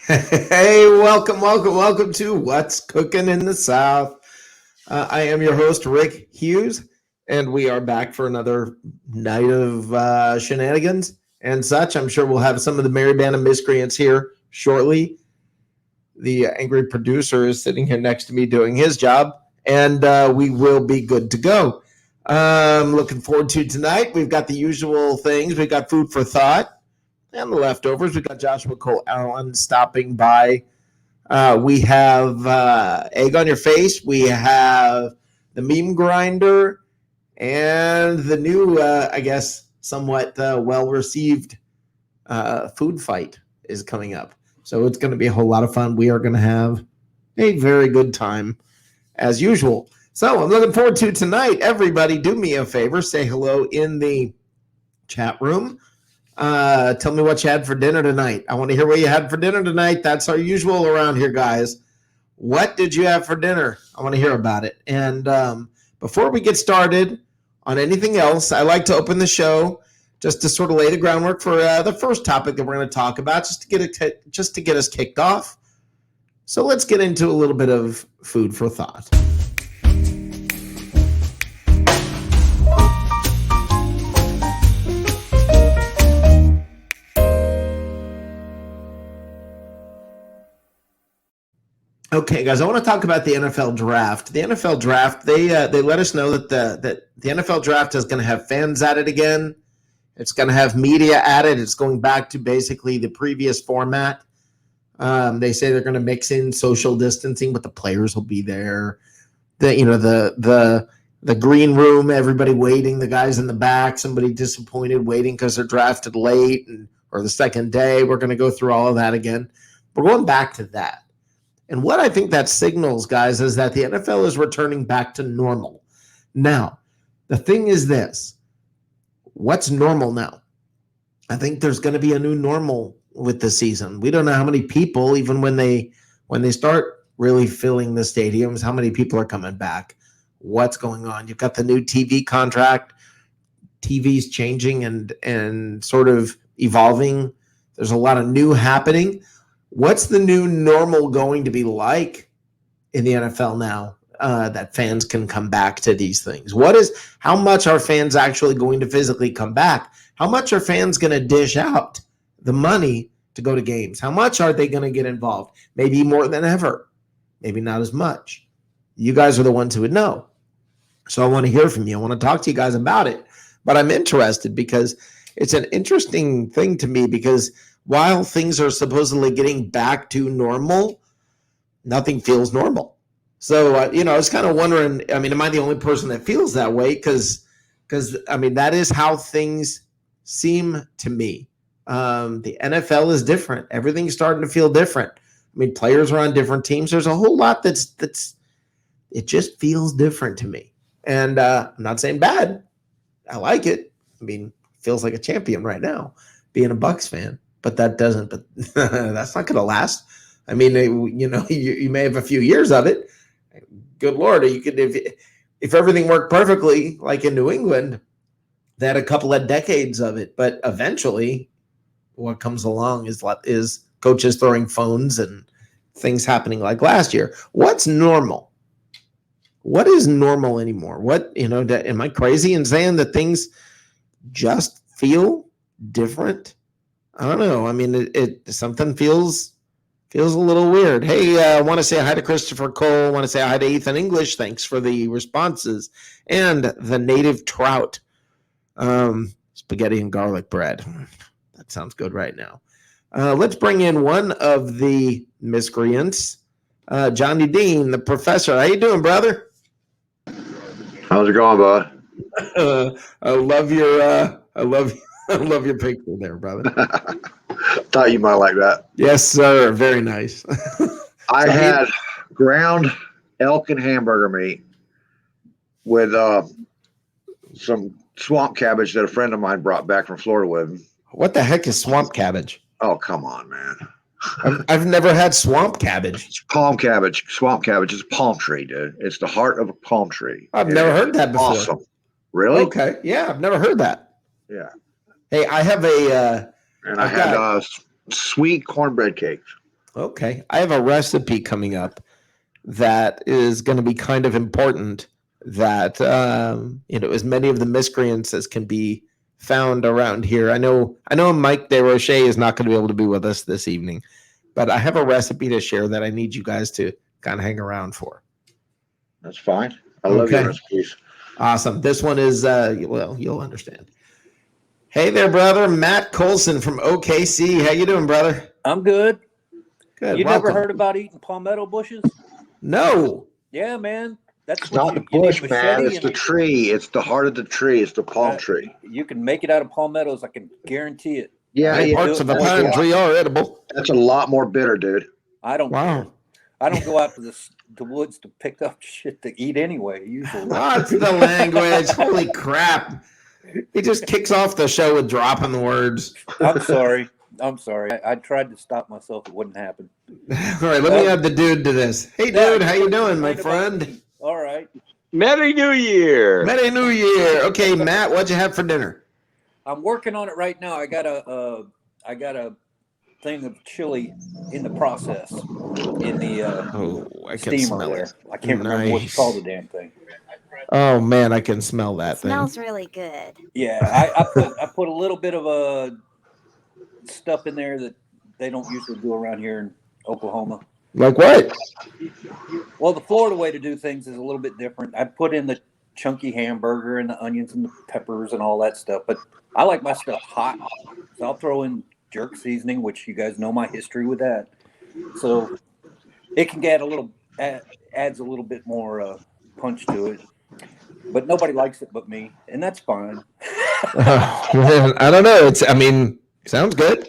Hey, welcome to What's Cooking in the South. I am your host, Rick Hughes, and we are back for another night of shenanigans and such. I'm sure we'll have some of the merry band of miscreants here shortly. The angry producer is sitting here next to me doing his job, and we will be good to go. Looking forward to tonight. We've got the usual things. We've got food for thought. And the leftovers, we've got Joshua Cole Allen stopping by. We have Egg on Your Face. We have the Meme Grinder. And the new, I guess, somewhat well-received food fight is coming up. So it's going to be a whole lot of fun. We are going to have a very good time, as usual. So I'm looking forward to tonight. Everybody, do me a favor. Say hello in the chat room. Tell me what you had for dinner tonight. I want to hear what you had for dinner tonight. That's our usual around here, guys. What did you have for dinner? I want to hear about it. And before we get started on anything else, I like to open the show just to sort of lay the groundwork for the first topic that we're going to talk about, just to get us kicked off. So let's get into a little bit of food for thought. Okay, guys, I want to talk about the NFL draft. The NFL draft, they let us know that the NFL draft is going to have fans at it again. It's going to have media at it. It's going back to basically the previous format. They say they're going to mix in social distancing, but the players will be there. The green room, everybody waiting, the guys in the back, somebody disappointed waiting because they're drafted late or the second day. We're going to go through all of that again. We're going back to that. And what I think that signals, guys, is that the NFL is returning back to normal. Now, the thing is this. What's normal now? I think there's going to be a new normal with the season. We don't know how many people, even when they start really filling the stadiums, how many people are coming back. What's going on? You've got the new TV contract. TV's changing and sort of evolving. There's a lot of new happening. What's the new normal going to be like in the NFL now that fans can come back to these things? How much are fans actually going to physically come back? How much are fans going to dish out the money to go to games? How much are they going to get involved? Maybe more than ever. Maybe not as much. You guys are the ones who would know. So I want to hear from you. I want to talk to you guys about it. But I'm interested because it's an interesting thing to me because while things are supposedly getting back to normal, nothing feels normal. So, I was kind of wondering, am I the only person that feels that way? Because that is how things seem to me. The NFL is different. Everything's starting to feel different. Players are on different teams. There's a whole lot that's it just feels different to me. And I'm not saying bad. I like it. Feels like a champion right now, being a Bucs fan. But that's not going to last. You may have a few years of it. Good Lord, you could if everything worked perfectly, like in New England, they had a couple of decades of it. But eventually, what comes along is coaches throwing phones and things happening like last year. What's normal? What is normal anymore? Am I crazy in saying that things just feel different? I don't know. Something feels a little weird. Hey, I want to say hi to Christopher Cole. I want to say hi to Ethan English. Thanks for the responses. And the native trout, spaghetti and garlic bread. sounds good right now. Let's bring in one of the miscreants, Johnny Dean, the professor. How you doing, brother? How's it going, bud? I love your I love your picture there, brother. Thought you might like that. Yes, sir. Very nice. I had ground elk and hamburger meat with some swamp cabbage that a friend of mine brought back from Florida with him. What the heck is swamp cabbage? Oh, come on, man. I've never had swamp cabbage. It's palm cabbage. Swamp cabbage is a palm tree, dude. It's the heart of a palm tree. I've never heard that before. Awesome. Really? Okay. Yeah, I've never heard that. Yeah. Hey, I have a and I had sweet cornbread cakes. Okay. I have a recipe coming up that is going to be kind of important that as many of the miscreants as can be found around here. I know Mike DeRoche is not going to be able to be with us this evening, but I have a recipe to share that I need you guys to kind of hang around for. That's fine. I love your recipes. Awesome. This one is you'll understand. Hey there, brother. Matt Colson from OKC. How you doing, brother? I'm good. Good. You Welcome. never heard about eating palmetto bushes? No. Yeah, man. It's not the bush, man. It's the tree. It's the heart of the tree. It's the palm tree. You can make it out of palmettos. I can guarantee it. Yeah, parts of a pine tree are edible. That's a lot more bitter, dude. I don't care. I don't go out to the woods to pick up shit to eat anyway, usually. What's the language? Holy crap. He just kicks off the show with dropping the words. I'm sorry. I tried to stop myself. It wouldn't happen. All right, let me add the dude to this. Hey, dude, how you doing, my friend? All right. Merry New Year. Merry New Year. Okay, Matt, what'd you have for dinner? I'm working on it right now. I got a thing of chili in the process in the I can steamer smell there. it. I can't remember what you call the damn thing. Oh man, I can smell that thing. Smells really good. Yeah, I put a little bit of stuff in there that they don't usually do around here in Oklahoma. Like what? Well, the Florida way to do things is a little bit different. I put in the chunky hamburger and the onions and the peppers and all that stuff, but I like my stuff hot. So I'll throw in jerk seasoning, which you guys know my history with that. So it can get adds a little bit more punch to it. But nobody likes it but me, and that's fine. Man, I don't know. Sounds good.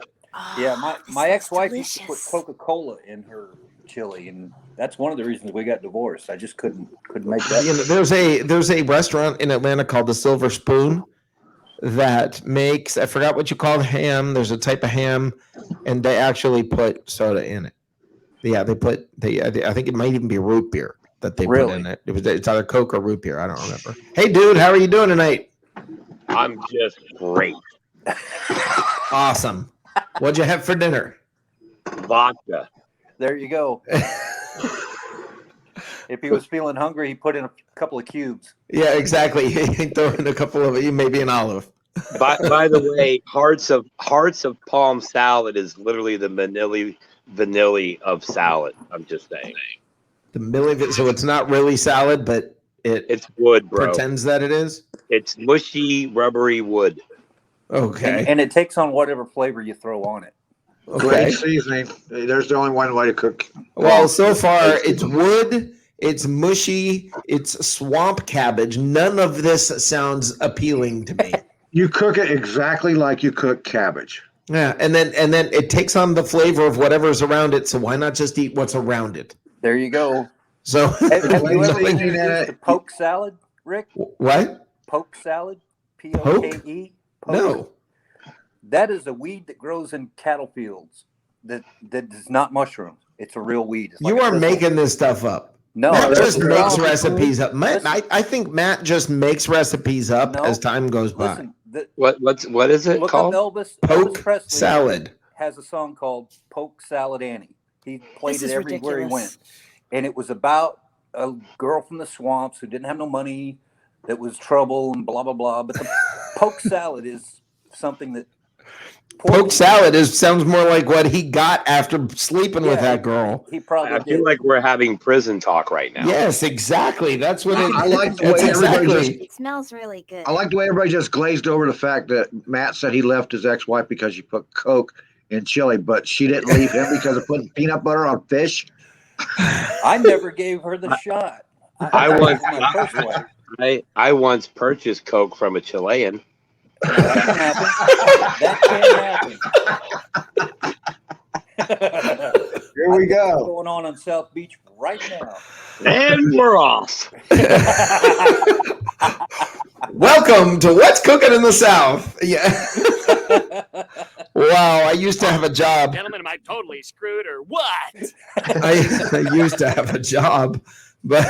Yeah, my ex-wife used to put Coca-Cola in her chili, and that's one of the reasons we got divorced. I just couldn't make that. There's a restaurant in Atlanta called the Silver Spoon that makes, I forgot what you call ham. There's a type of ham, and they actually put soda in it. Yeah, I think it might even be root beer that they put in it. It's either Coke or root beer. I don't remember. Hey, dude, how are you doing tonight? I'm just great. Awesome. What'd you have for dinner? Vodka. There you go. If he was feeling hungry, he put in a couple of cubes. Yeah, exactly. He throw in a couple of maybe an olive. By the way, hearts of palm salad is literally the vanilla of salad. I'm just saying. So it's not really salad, but it's wood, bro. Pretends that it is. It's mushy, rubbery wood. Okay. And it takes on whatever flavor you throw on it. Okay. Great seasoning. There's only one way to cook. Well, so far it's wood, it's mushy, it's swamp cabbage. None of this sounds appealing to me. You cook it exactly like you cook cabbage. Yeah, and then it takes on the flavor of whatever's around it. So why not just eat what's around it? There you go. So have you ever used the poke salad, Rick? What? Poke salad? P-O-K-E? Poke? No. That is a weed that grows in cattle fields. That is not mushrooms. It's a real weed. It's you are making this stuff up. No, Matt just makes recipes up. I think Matt just makes recipes up as time goes by. What is it called? Elvis Poke salad has a song called "Poke Salad Annie." He played it everywhere he went, and it was about a girl from the swamps who didn't have no money, that was trouble and blah blah blah. But the poke salad is something that Poke salad sounds more like what he got after sleeping with that girl. He probably I feel like we're having prison talk right now. Yes, exactly. That's what it. I like the way everybody just. It smells really good. I like the way everybody just glazed over the fact that Matt said he left his ex-wife because she put Coke in chili, but she didn't leave him because of putting peanut butter on fish. I never gave her the shot. I once purchased Coke from a Chilean. That can happen. Here we go. What's going on South Beach right now? And we're off. Welcome to What's Cooking in the South. Yeah. Wow, I used to have a job. Gentlemen, am I totally screwed or what? I used to have a job, but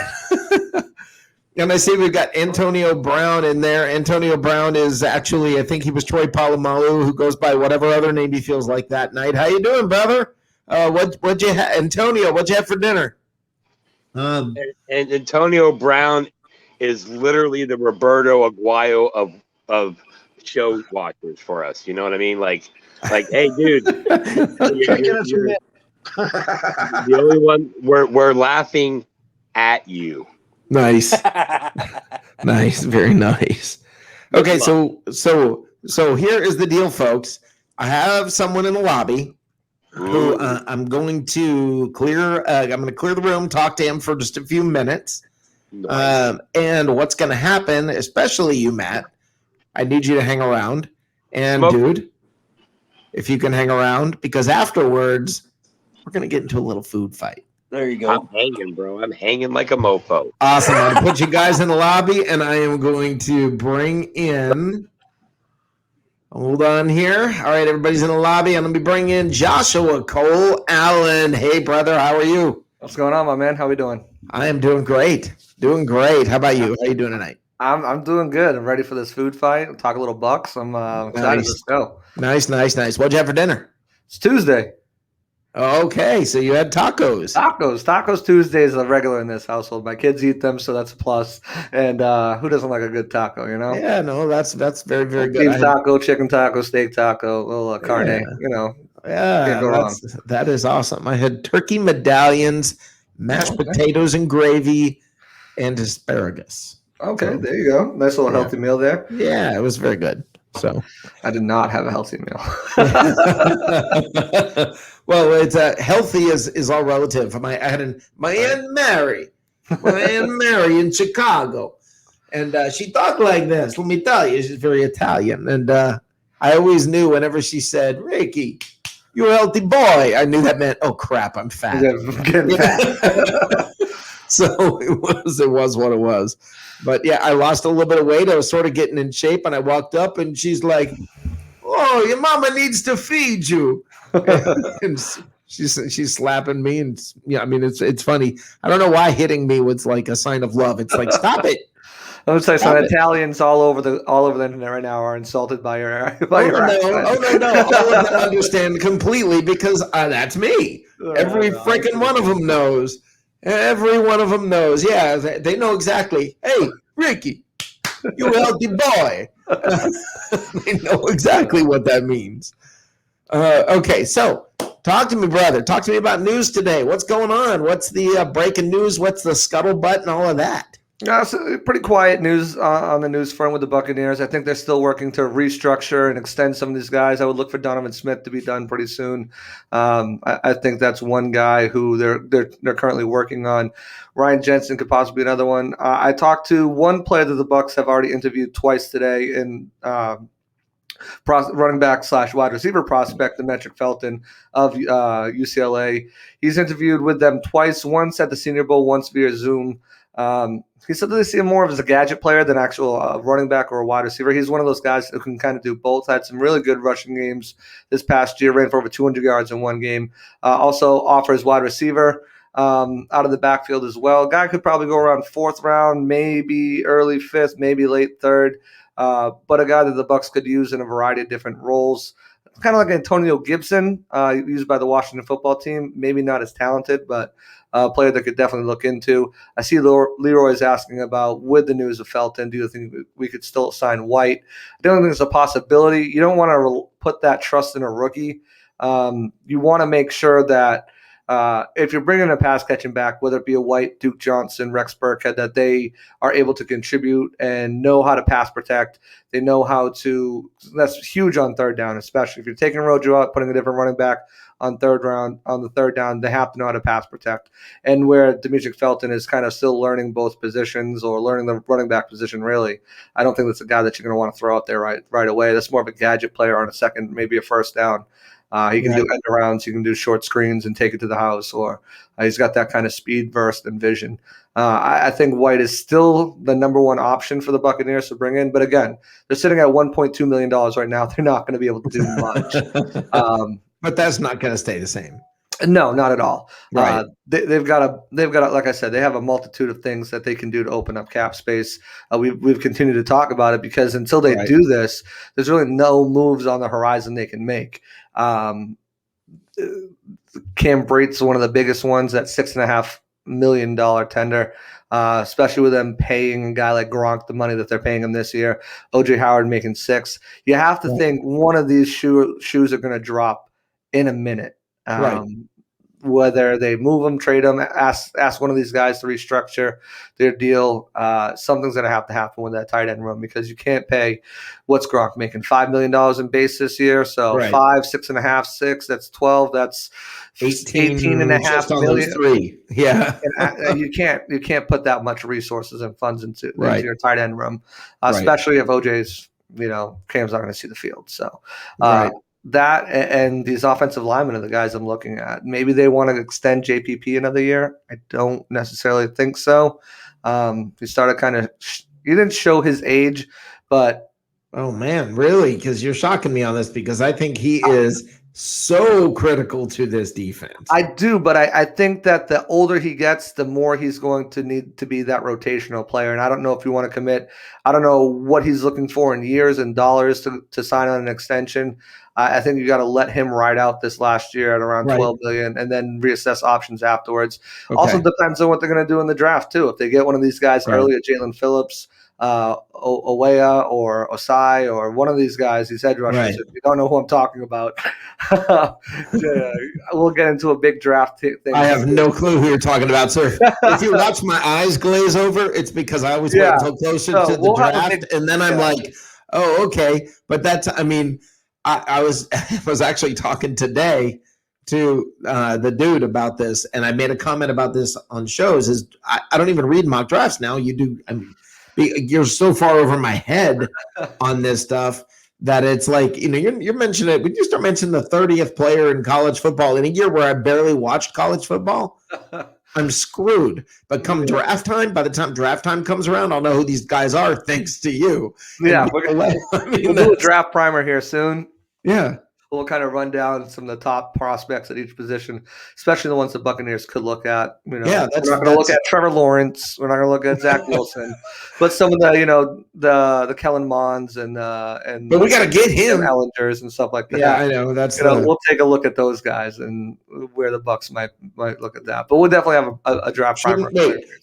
and I see we've got Antonio Brown in there. Antonio Brown is actually, I think he was Troy Polamalu, who goes by whatever other name he feels like that night. How you doing, brother? What'd you have, Antonio? What'd you have for dinner? And Antonio Brown is literally the Roberto Aguayo of show watchers for us. You know what I mean? Like, hey, dude, you're the only one. We're laughing at you. Nice, nice, very nice. Okay, so here is the deal, folks. I have someone in the lobby who I'm going to clear. I'm going to clear the room, talk to him for just a few minutes. Nice. And what's going to happen, especially you, Matt, I need you to hang around. And dude, if you can hang around, because afterwards we're going to get into a little food fight. There you go. I'm hanging, bro. I'm hanging like a mofo. Awesome. I'm going to put you guys in the lobby, and I am going to bring in. Hold on here. All right, everybody's in the lobby. I'm going to be bringing in Joshua Cole Allen. Hey, brother, how are you? What's going on, my man? How we doing? I am doing great. Doing great. How about you? How you doing tonight? I'm doing good. I'm ready for this food fight. We'll talk a little Bucs. I'm excited. Nice. Let's go. Nice. What'd you have for dinner? It's Tuesday. Okay, so you had tacos. Tacos Tuesday is a regular in this household. My kids eat them, so that's a plus. And who doesn't like a good taco, you know? Yeah, no, that's very, very good. Beef taco, chicken taco, steak taco, a little carne, you know. Yeah, that is awesome. I had turkey medallions, mashed potatoes and gravy, and asparagus. Okay, so, there you go. Nice little healthy meal there. Yeah, it was very good. So I did not have a healthy meal. Well, it's healthy is all relative. I had my Aunt Mary in Chicago, and she talked like this. Let me tell you, she's very Italian, and I always knew whenever she said, "Ricky, you're a healthy boy," I knew that meant, "Oh crap, I'm fat." Getting fat. So it was what it was. But yeah, I lost a little bit of weight. I was sort of getting in shape, and I walked up, and she's like, "Oh, your mama needs to feed you." And she's slapping me, and yeah, I mean it's funny. I don't know why hitting me was like a sign of love. It's like, stop it. I would say some Italians all over the internet right now are insulted by your accent. No. All of them understand completely because that's me. Every freaking one of them knows. Every one of them knows. Yeah, they know exactly. Hey, Ricky, you a healthy boy. They know exactly what that means. Okay, so talk to me, brother. Talk to me about news today. What's going on? What's the breaking news? What's the scuttlebutt and all of that? So pretty quiet news on the news front with the Buccaneers. I think they're still working to restructure and extend some of these guys. I would look for Donovan Smith to be done pretty soon. I think that's one guy who they're currently working on. Ryan Jensen could possibly be another one. I talked to one player that the Bucs have already interviewed twice today in running back / wide receiver prospect, Demetric Felton of UCLA. He's interviewed with them twice, once at the Senior Bowl, once via Zoom. He said that they see him more of as a gadget player than actual running back or a wide receiver. He's one of those guys who can kind of do both. Had some really good rushing games this past year, ran for over 200 yards in one game. Also offers wide receiver out of the backfield as well. Guy could probably go around 4th round, maybe early 5th, maybe late 3rd. But a guy that the Bucs could use in a variety of different roles. kind of like Antonio Gibson, used by the Washington football team. Maybe not as talented, but a player that could definitely look into. I see Leroy's asking about, with the news of Felton, do you think we could still sign White? I don't think it's a possibility. You don't want to put that trust in a rookie. You want to make sure that if you're bringing a pass catching back, whether it be a White, Duke Johnson, Rex Burkhead, that they are able to contribute and know how to pass protect. They know how to. That's huge on third down, especially if you're taking Rojo out, putting a different running back on the third down. They have to know how to pass protect. And where Demetric Felton is kind of still learning both positions, or learning the running back position, really, I don't think that's a guy that you're going to want to throw out there right away. That's more of a gadget player on a second, maybe a first down. He can do end arounds, he can do short screens and take it to the house, or he's got that kind of speed, burst, and vision. I think White is still the number one option for the Buccaneers to bring in. But again, they're sitting at $1.2 million right now. They're not going to be able to do much. But that's not going to stay the same. No, not at all. Right. They've got a, like I said, they have a multitude of things that they can do to open up cap space. We've continued to talk about it because until they do this, there's really no moves on the horizon they can make. Cam Brate's one of the biggest ones, that $6.5 million tender, especially with them paying a guy like Gronk the money that they're paying him this year. OJ Howard making $6 million. You have to think one of these shoes are going to drop in a minute. Whether they move them, trade them, ask one of these guys to restructure their deal. Something's going to happen with that tight end room, because you can't pay, what's Gronk making, $5 million in base this year. So 5, 6.5, 6, that's 12. That's 18.5 million. 3. Yeah. And you can't put that much resources and funds into your tight end room, especially if OJ's, Cam's not going to see the field. So, that and these offensive linemen are the guys I'm looking at. Maybe they want to extend JPP another year. I don't necessarily think so. He started he didn't show his age, but. Oh, man, really? Because you're shocking me on this, because I think he is so critical to this defense. I do, but I think that the older he gets, the more he's going to need to be that rotational player. And I don't know if you want to commit. I don't know what he's looking for in years and dollars to sign on an extension. I think you got to let him ride out this last year at around $12 billion, and then reassess options afterwards. Okay. Also depends on what they're going to do in the draft too. If they get one of these guys early, at Jalen Phillips, Owea or Osai, or one of these guys, these edge rushers. If you don't know who I'm talking about, we'll get into a big draft thing. I have no clue who you're talking about. So if you watch my eyes glaze over, it's because I always wait until closer to the draft, and then I'm like, oh, okay. But that's, I was actually talking today to the dude about this, and I made a comment about this on shows. Is I don't even read mock drafts now. You do. You're so far over my head on this stuff that it's like, you're mentioning it. When you start mentioning the 30th player in college football in a year where I barely watched college football, I'm screwed. But come draft time, by the time draft time comes around, I'll know who these guys are thanks to you. Yeah, we'll do a draft primer here soon. Yeah. We'll kind of run down some of the top prospects at each position, especially the ones the Buccaneers could look at. We're not going to look at Trevor Lawrence. We're not going to look at Zach Wilson, but some of the the Kellen Monds and but we got to get him Ellingers and stuff like that. Yeah, I know. We'll take a look at those guys and where the Bucs might look at that. But we'll definitely have a draft primer.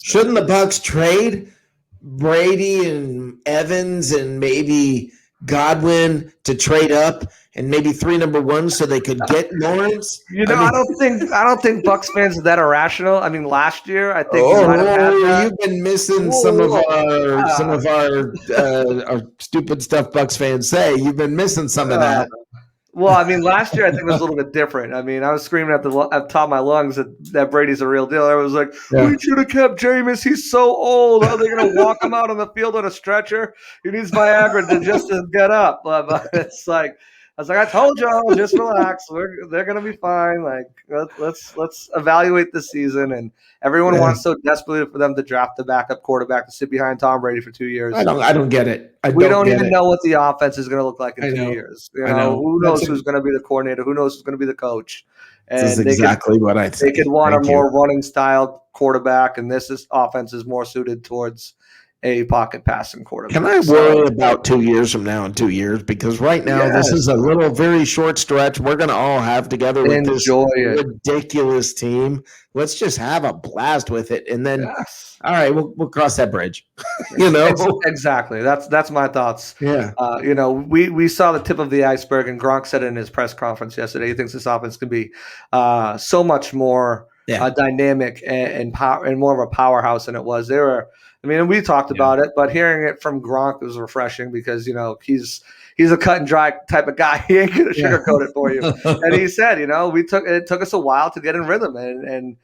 Shouldn't the Bucs trade Brady and Evans and maybe Godwin to trade up and maybe 3 number 1s so they could get Lawrence? I don't think Bucs fans are that irrational. Last year I think we might have had that. You've been missing some of our stupid stuff Bucs fans say. You've been missing some of that. Well, last year I think it was a little bit different. I was screaming at the top of my lungs that Brady's a real deal. I was like, we should have kept Jameis. He's so old. Are they going to walk him out on the field on a stretcher? He needs Viagra to get up. But it's like, I was like, I told y'all, just relax. They're going to be fine. Like, let's evaluate the season. And everyone wants so desperately for them to draft the backup quarterback to sit behind Tom Brady for 2 years. I don't get it. We don't even know what the offense is going to look like in 2 years. Who knows who's going to be the coordinator? Who knows who's going to be the coach? And this is exactly what I think. They could want a more running style quarterback, and this offense is more suited towards a pocket passing quarterback. Can I worry about 2 years from now and 2 years? Because right now, this is a little very short stretch we're going to all have together with this ridiculous team. Let's just have a blast with it. And then, all right, we'll cross that bridge. Exactly. That's my thoughts. Yeah. We saw the tip of the iceberg, and Gronk said it in his press conference yesterday. He thinks this offense can be so much more dynamic and power and more of a powerhouse than it was. We talked about it, but hearing it from Gronk was refreshing because he's a cut and dry type of guy. He ain't gonna sugarcoat it for you. And he said, it took us a while to get in rhythm and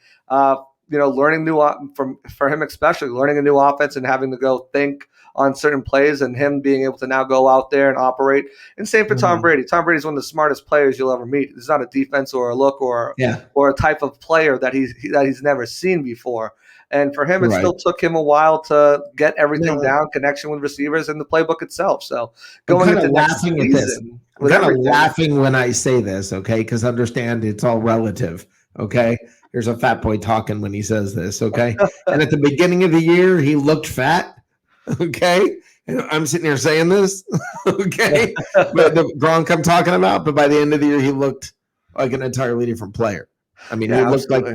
learning for him especially learning a new offense and having to go think on certain plays and him being able to now go out there and operate. And same for Tom Brady. Tom Brady's one of the smartest players you'll ever meet. It's not a defense or a look or a type of player that he's never seen before. And for him, it still took him a while to get everything down, connection with receivers and the playbook itself. So going into next season, I'm kind of laughing when I say this, okay? Because understand it's all relative, okay? Here's a fat boy talking when he says this, okay? And at the beginning of the year, he looked fat, okay? And I'm sitting here saying this, okay? But the Gronk I'm talking about, but by the end of the year, he looked like an entirely different player. I mean, he looked like,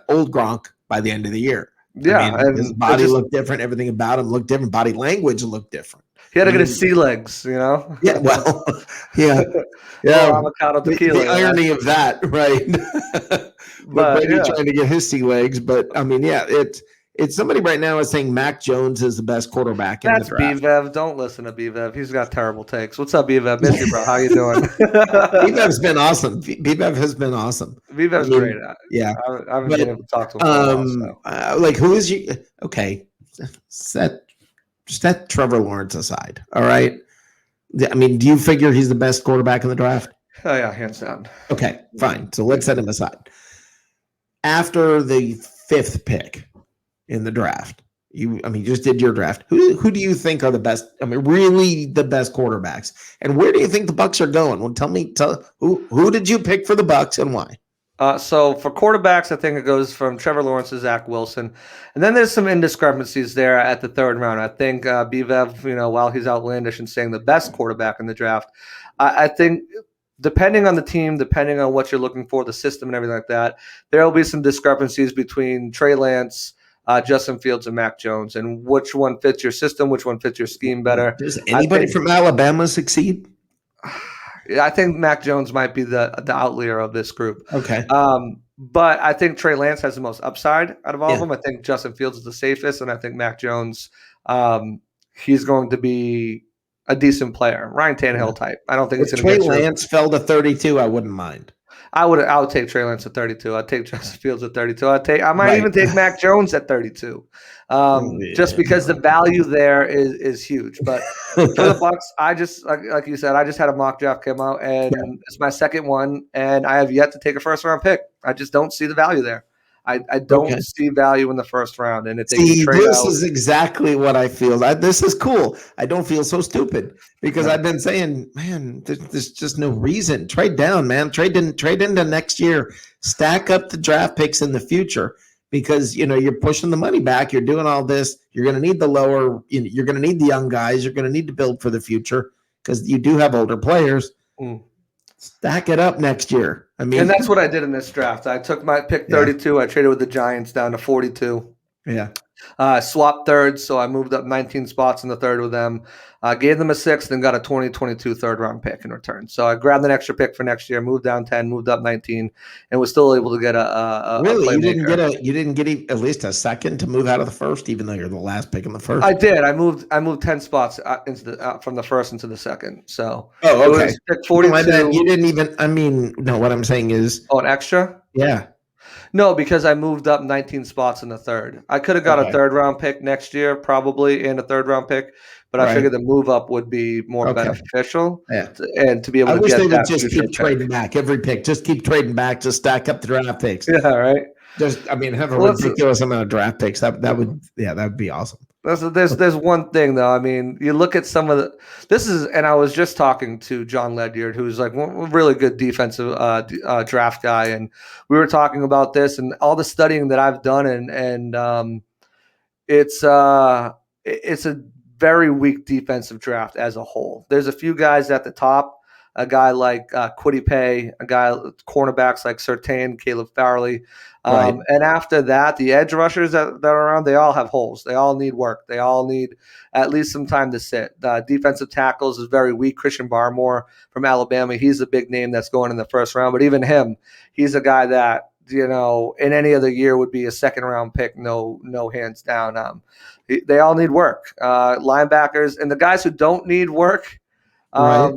old Gronk by the end of the year. Yeah, and his body looked different. Everything about him looked different. Body language looked different. He had to get his sea legs, Yeah, well, yeah. Avocado tequila. The irony of that, right? But Brady trying to get his sea legs. But I mean, it's somebody right now is saying Mac Jones is the best quarterback in the draft. B-Vev. Don't listen to B-Vev. He's got terrible takes. What's up, B-Vev? Miss you, bro. How you doing? B-Vev's been awesome. B-Vev has been awesome. B-Vev's great. Yeah. I haven't been able to talk to him for a while, so. Who is you? Okay. Set Trevor Lawrence aside. All right. I mean, do you figure he's the best quarterback in the draft? Oh, yeah, hands down. Okay, fine. So let's set him aside. After the 5th pick in the draft, you just did your draft. Who do you think are the best? I mean, really the best quarterbacks, and where do you think the Bucs are going? Well, tell who did you pick for the Bucs and why? So for quarterbacks, I think it goes from Trevor Lawrence to Zach Wilson, and then there's some indiscrepancies there at the 3rd round. I think B-Vev, while he's outlandish and saying the best quarterback in the draft, I think depending on the team, depending on what you're looking for, the system and everything like that, there will be some discrepancies between Trey Lance, Justin Fields, and Mac Jones, and which one fits your system, which one fits your scheme better. Does anybody from Alabama succeed? I think Mac Jones might be the outlier of this group. Okay. But I think Trey Lance has the most upside out of all of them. I think Justin Fields is the safest, and I think Mac Jones, he's going to be a decent player. Ryan Tannehill type. I don't think it's going to get Trey Lance fell to 32. I wouldn't mind. I would take Trey Lance at 32. I'd take Justin Fields at 32. I might even take Mac Jones at 32. Just because the value there is huge. But for the Bucs, I just like you said, I just had a mock draft come out, and it's my 2nd one, and I have yet to take a 1st round pick. I just don't see the value there. I don't see value in the 1st round. And if they this is exactly what I feel. This is cool. I don't feel so stupid because I've been saying, man, there's just no reason. Trade down, man. Trade into next year. Stack up the draft picks in the future because you're pushing the money back. You're doing all this. You're going to need the lower. You're going to need the young guys. You're going to need to build for the future because you do have older players. Stack it up next year. And that's what I did in this draft. I took my pick 32. I traded with the Giants down to 42. Yeah. Swapped thirds, so I moved up 19 spots in the 3rd with them. Gave them a 6th and got a 2022 3rd-round pick in return. So I grabbed an extra pick for next year, moved down 10, moved up 19, and was still able to get a really? You didn't get at least a 2nd to move out of the 1st, even though you're the last pick in the 1st. I did. I moved 10 spots into from the 1st into the 2nd. So okay. It was pick 42. You didn't even. No, what I'm saying is an extra. Yeah. No, because I moved up 19 spots in the 3rd. I could have got a 3rd-round pick next year, probably, and a 3rd-round pick, but I figured the move up would be more beneficial. Yeah. And to be able to get that. I wish they would just keep trading back every pick. Just keep trading back. Just stack up the draft picks. Yeah, right. Have a ridiculous amount of draft picks. That would be awesome. There's one thing though. I mean, you look at some of and I was just talking to John Ledyard, who's like a really good defensive draft guy, and we were talking about this and all the studying that I've done, and it's it's a very weak defensive draft as a whole. There's a few guys at the top, a guy like Kwity Paye, a guy cornerbacks like Surtain, Caleb Farley. Right. And after that, the edge rushers that are around, they all have holes. They all need work. They all need at least some time to sit. Defensive tackles is very weak. Christian Barmore from Alabama, he's a big name that's going in the first round. But even him, he's a guy that, in any other year would be a second-round pick, no hands down. They all need work. Linebackers and the guys who don't need work, Right.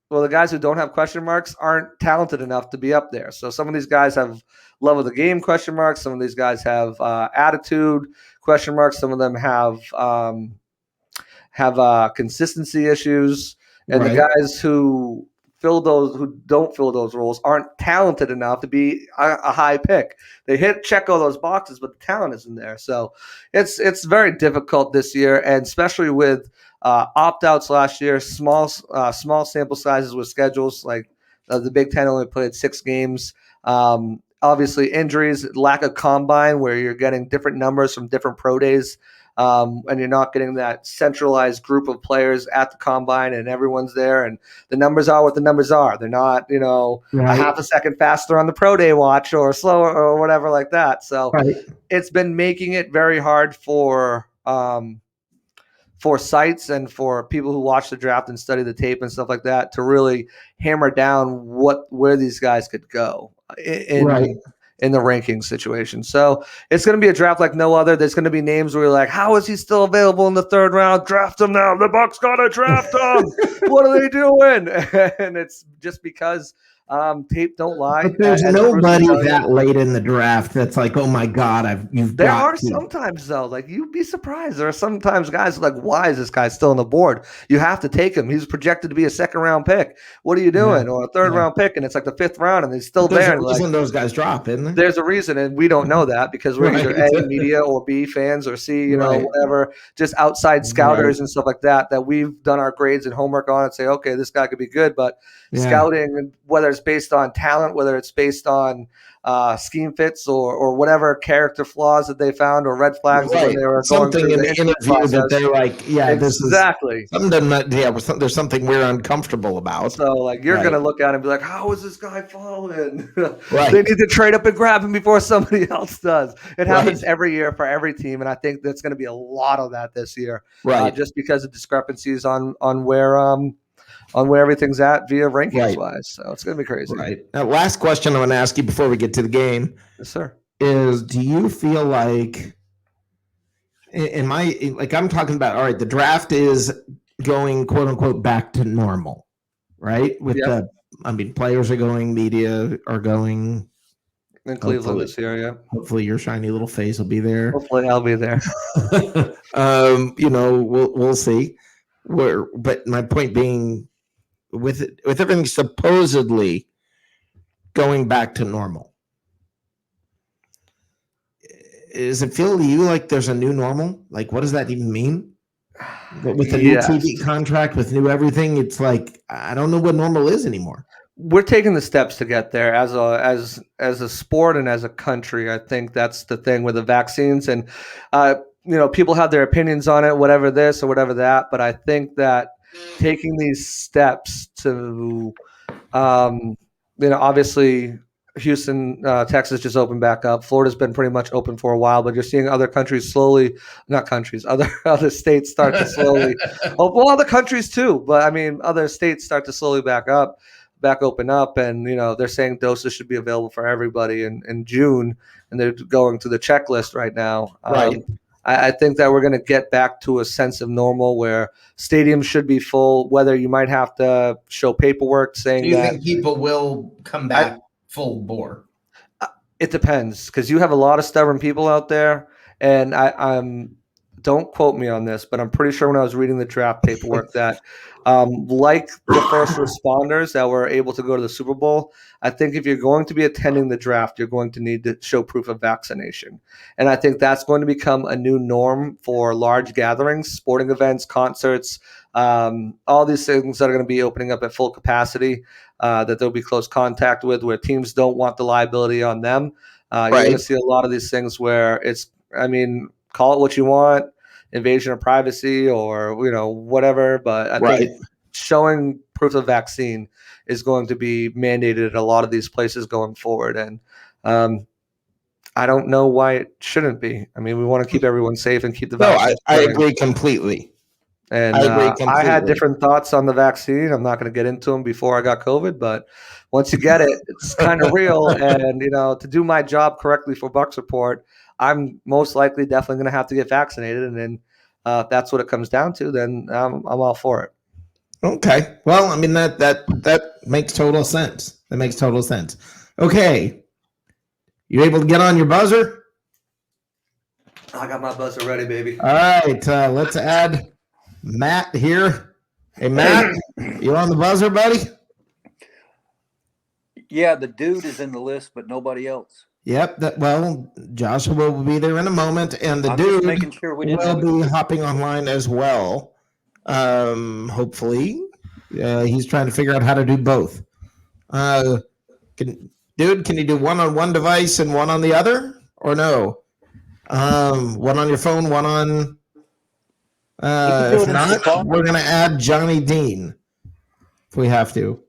well, the guys who don't have question marks aren't talented enough to be up there. So some of these guys have love of the game question marks. Some of these guys have attitude question marks. Some of them have consistency issues. And Right. the guys who don't fill those roles aren't talented enough to be a high pick. They check all those boxes, but the talent isn't there. So it's very difficult this year, and especially with opt-outs last year, small sample sizes with schedules. Like the Big Ten only played 6 games. Obviously, injuries, lack of combine, where you're getting different numbers from different pro days. And you're not getting that centralized group of players at the combine and everyone's there, and the numbers are what the numbers are. They're not, a half a second faster on the pro day watch or slower or whatever like that. So It's been making it very hard for sites and for people who watch the draft and study the tape and stuff like that to really hammer down where these guys could go in the ranking situation. So it's going to be a draft like no other. There's going to be names where you're like, how is he still available in the 3rd round? Draft him now. The Bucs got to draft him. What are they doing? And it's just because tape don't lie. But there's nobody that late in the draft that's like, oh my God, There are sometimes though, like you'd be surprised. There are sometimes guys like, why is this guy still on the board? You have to take him. He's projected to be a 2nd round pick. What are you doing? Or a 3rd round pick, and it's like the 5th round, and he's still there. There's a reason those guys drop, isn't there? There's a reason, and we don't know that because we're either A, media, or B, fans, or C, whatever, just outside scouters and stuff like that we've done our grades and homework on and say, okay, this guy could be good. But scouting, whether it's based on talent, whether it's based on scheme fits or whatever character flaws that they found or red flags when they were something going in through the interview that they're like, exactly. There's something we're uncomfortable about. So like you're gonna look at him and be like, how is this guy falling? They need to trade up and grab him before somebody else does. It happens every year for every team, and I think that's going to be a lot of that this year, just because of discrepancies on where everything's at via rankings wise. So it's going to be crazy. Right. Now, last question I want to ask you before we get to the game. Yes, sir. Is do you feel like I'm talking about, all right, the draft is going quote unquote back to normal, right? With players are going, media are going. In Cleveland this year, Hopefully your shiny little face will be there. Hopefully I'll be there. We'll see. But my point being, with everything supposedly going back to normal, does it feel to you like there's a new normal? Like, what does that even mean? With the new TV contract, with new everything, it's like I don't know what normal is anymore. We're taking the steps to get there as a sport and as a country. I think that's the thing with the vaccines, and people have their opinions on it, whatever this or whatever that. But I think that taking these steps to, obviously Houston, Texas just opened back up. Florida's been pretty much open for a while, but you're seeing other countries other states start to slowly. Other countries too, but I mean, other states start to slowly back open up, and they're saying doses should be available for everybody in June, and they're going to the checklist right now. I think that we're going to get back to a sense of normal where stadiums should be full, whether you might have to show paperwork saying that. Do you think people will come back full bore? It depends, because you have a lot of stubborn people out there, and I'm don't quote me on this, but I'm pretty sure when I was reading the draft paperwork that like the first responders that were able to go to the Super Bowl, I think if you're going to be attending the draft, you're going to need to show proof of vaccination. And I think that's going to become a new norm for large gatherings, sporting events, concerts, all these things that are going to be opening up at full capacity, that there'll be close contact with, where teams don't want the liability on them. You're going to see a lot of these things where call it what you want. invasion of privacy or whatever. But I think showing proof of vaccine is going to be mandated at a lot of these places going forward, and I don't know why it shouldn't be. I mean, we want to keep everyone safe and keep the vaccine. I agree completely. And I had different thoughts on the vaccine. I'm not going to get into them before I got COVID, but once you get it, it's kind of real. And, to do my job correctly for Bucs Report, I'm most likely definitely going to have to get vaccinated. And then if that's what it comes down to, then I'm all for it. Okay. Well, I mean, that makes total sense. That makes total sense. Okay. You able to get on your buzzer? I got my buzzer ready, baby. All right. Let's add Matt here. Hey, Matt, you on the buzzer, buddy? Yeah, the dude is in the list, but nobody else. Yep. Joshua will be there in a moment, and the dude making sure we will be hopping online as well. Hopefully, he's trying to figure out how to do both. Can you do one on one device and one on the other, or no? One on your phone, one on. If not, we're gonna add Johnny Dean if we have to.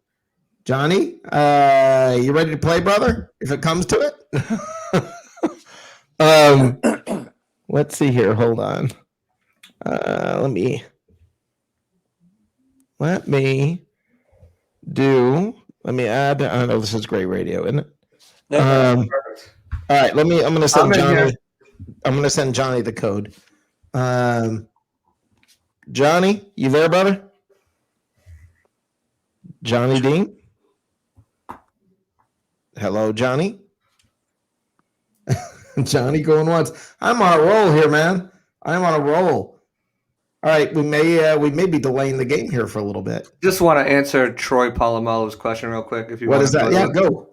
Johnny, you ready to play, brother? If it comes to it. Let's see here. Hold on. Let me add. I know this is great radio, isn't it? All right. I'm gonna send Johnny. I'm gonna send Johnny the code. Johnny, you there, brother? Johnny Dean. Hello, Johnny. Johnny going once. I'm on a roll here, man. I'm on a roll. All right, we may be delaying the game here for a little bit. Just want to answer Troy Polamalu's question real quick. If you what is that? Yeah, go.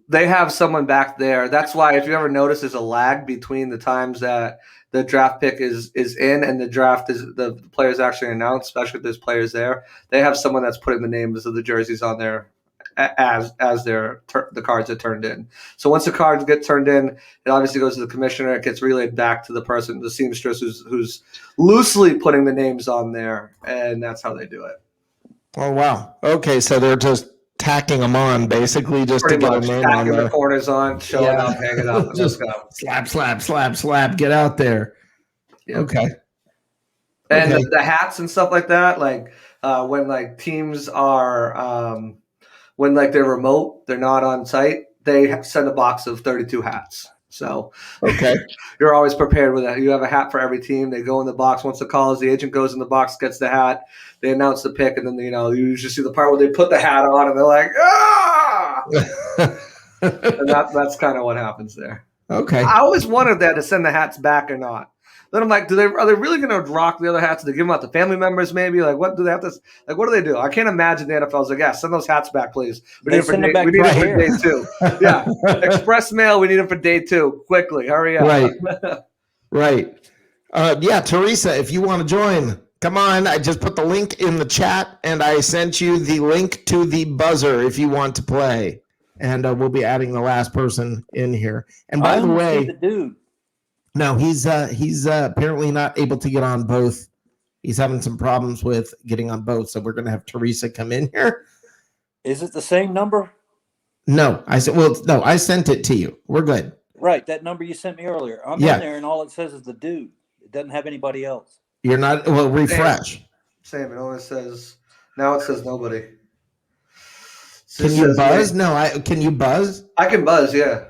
They have someone back there. That's why, if you ever notice, there's a lag between the times that the draft pick is in and the draft is the players actually announced. Especially if there's players there, they have someone that's putting the names of the jerseys on there as the cards are turned in. So once the cards get turned in, it obviously goes to the commissioner. It gets relayed back to the person, the seamstress, who's loosely putting the names on there, and that's how they do it. Oh wow! Okay, so they're just tacking them on, basically, just pretty to get much a name tacking on there. The corners on, showing up, hanging up, just slap, get out there. Yep. Okay. And the hats and stuff like that, like when like teams are when like they're remote, they're not on site, they send a box of 32 hats. So you're always prepared with that. You have a hat for every team. They go in the box. Once the call is, the agent goes in the box, gets the hat. They announce the pick, and then you usually see the part where they put the hat on, and they're like, ah! And that's kind of what happens there. Okay. I always wondered that to send the hats back or not. Then I'm like, are they really going to rock the other hats? Do they give them out to family members maybe? Like, what do they have to? Like, what do they do? I can't imagine the NFL's like, yeah, send those hats back, please. We need them for day 2. Yeah, express mail. We need them for day 2. Quickly, hurry up. Right. Yeah, Teresa, if you want to join, come on. I just put the link in the chat, and I sent you the link to the buzzer if you want to play. And we'll be adding the last person in here. And by the way, the dude. No, he's apparently not able to get on both. He's having some problems with getting on both, so we're going to have Teresa come in here. Is it the same number? No, I sent it to you. We're good. Right, that number you sent me earlier. I'm in there, and all it says is the dude. It doesn't have anybody else. You're not. Well, refresh. Same. It only says now. It says nobody. Can you buzz? No, can you buzz? I can buzz. Yeah.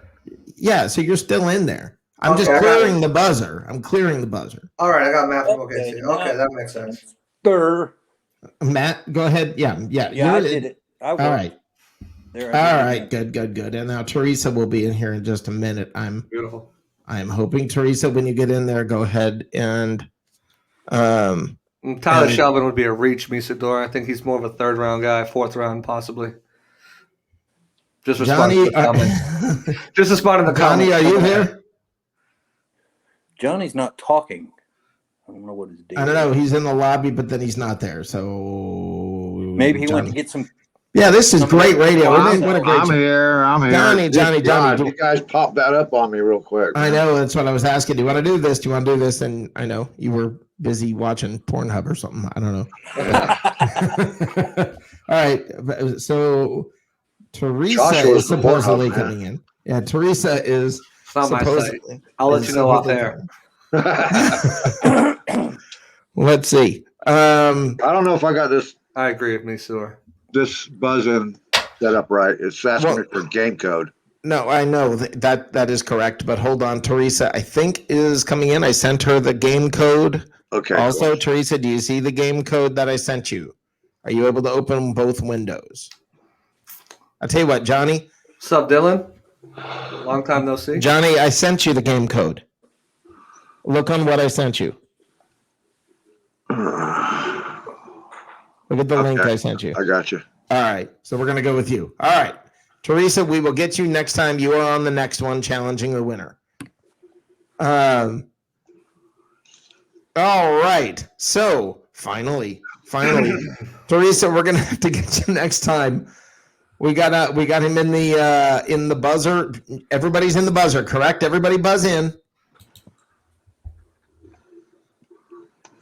Yeah. So you're still in there. I'm just clearing the buzzer. All right, I got Matt from OKC. Okay, that makes sense. Matt, go ahead. Yeah, I did it. All right. All right, good. And now Teresa will be in here in just a minute. Beautiful. I'm hoping, Teresa, when you get in there, go ahead and Tyler Shelvin would be a reach, Misador. I think he's more of a 3rd round guy, 4th round possibly. Just respond to the comments. Just respond to the comments. Johnny, are you here? Johnny's not talking. I don't know what his deal is. I don't know. He's in the lobby, but then he's not there. So maybe he went to get some Yeah, this is great radio. What a great I'm show. here. I'm here. Johnny. You guys popped that up on me real quick. I know. That's what I was asking. Do you want to do this? Do you want to do this? And I know you were busy watching Pornhub or something. I don't know. All right. So Teresa Joshua's is the supposedly Pornhub man. coming in. Yeah, Teresa is It's not my site. supposedly. I'll let you know off air. Let's see. I don't know if I got this I agree with me, Sewer. buzz-in set up right. It's asking me for game code. No, I know that is correct, but hold on. Teresa, I think, is coming in. I sent her the game code. Okay. Also, cool. Teresa, do you see the game code that I sent you? Are you able to open both windows? I'll tell you what, Johnny. What's up, Dylan? Long time no see. Johnny, I sent you the game code. Look on what I sent you. Look at the link I sent you. I got you. All right. So we're going to go with you. All right. Teresa, we will get you next time you are on the next one challenging the winner. All right. So finally, Teresa, we're going to have to get you next time. We got him in the buzzer. Everybody's in the buzzer, correct? Everybody buzz in.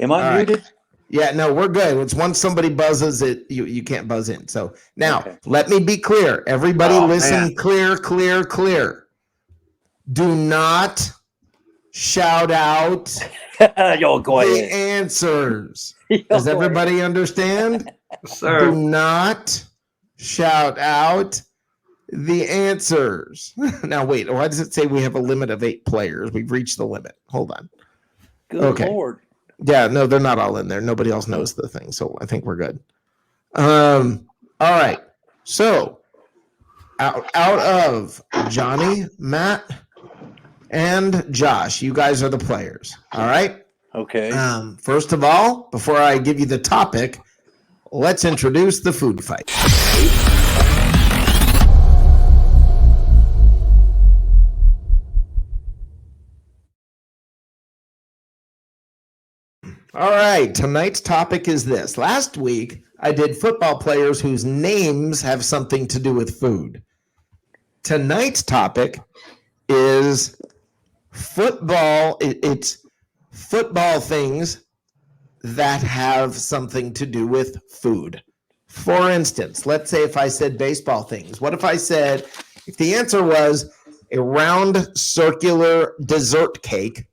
Am I muted? Right. Yeah, no, we're good. It's once somebody buzzes it, you can't buzz in. So now let me be clear. Everybody listen, clear. Do not shout out Yo, go the ahead. answers. Does everybody understand? Sir. Do not shout out the answers. Now wait, why does it say we have a limit of 8 players? We've reached the limit. Hold on. Good Lord. Yeah, no, they're not all in there. Nobody else knows the thing, so I think we're good. All right. So, out of Johnny, Matt, and Josh, you guys are the players. All right. Okay. First of all, before I give you the topic, let's introduce the food fight. All right, tonight's topic is this. Last week, I did football players whose names have something to do with food. Tonight's topic is football. It's football things that have something to do with food. For instance, let's say if I said baseball things. What if I said, if the answer was a round circular dessert cake?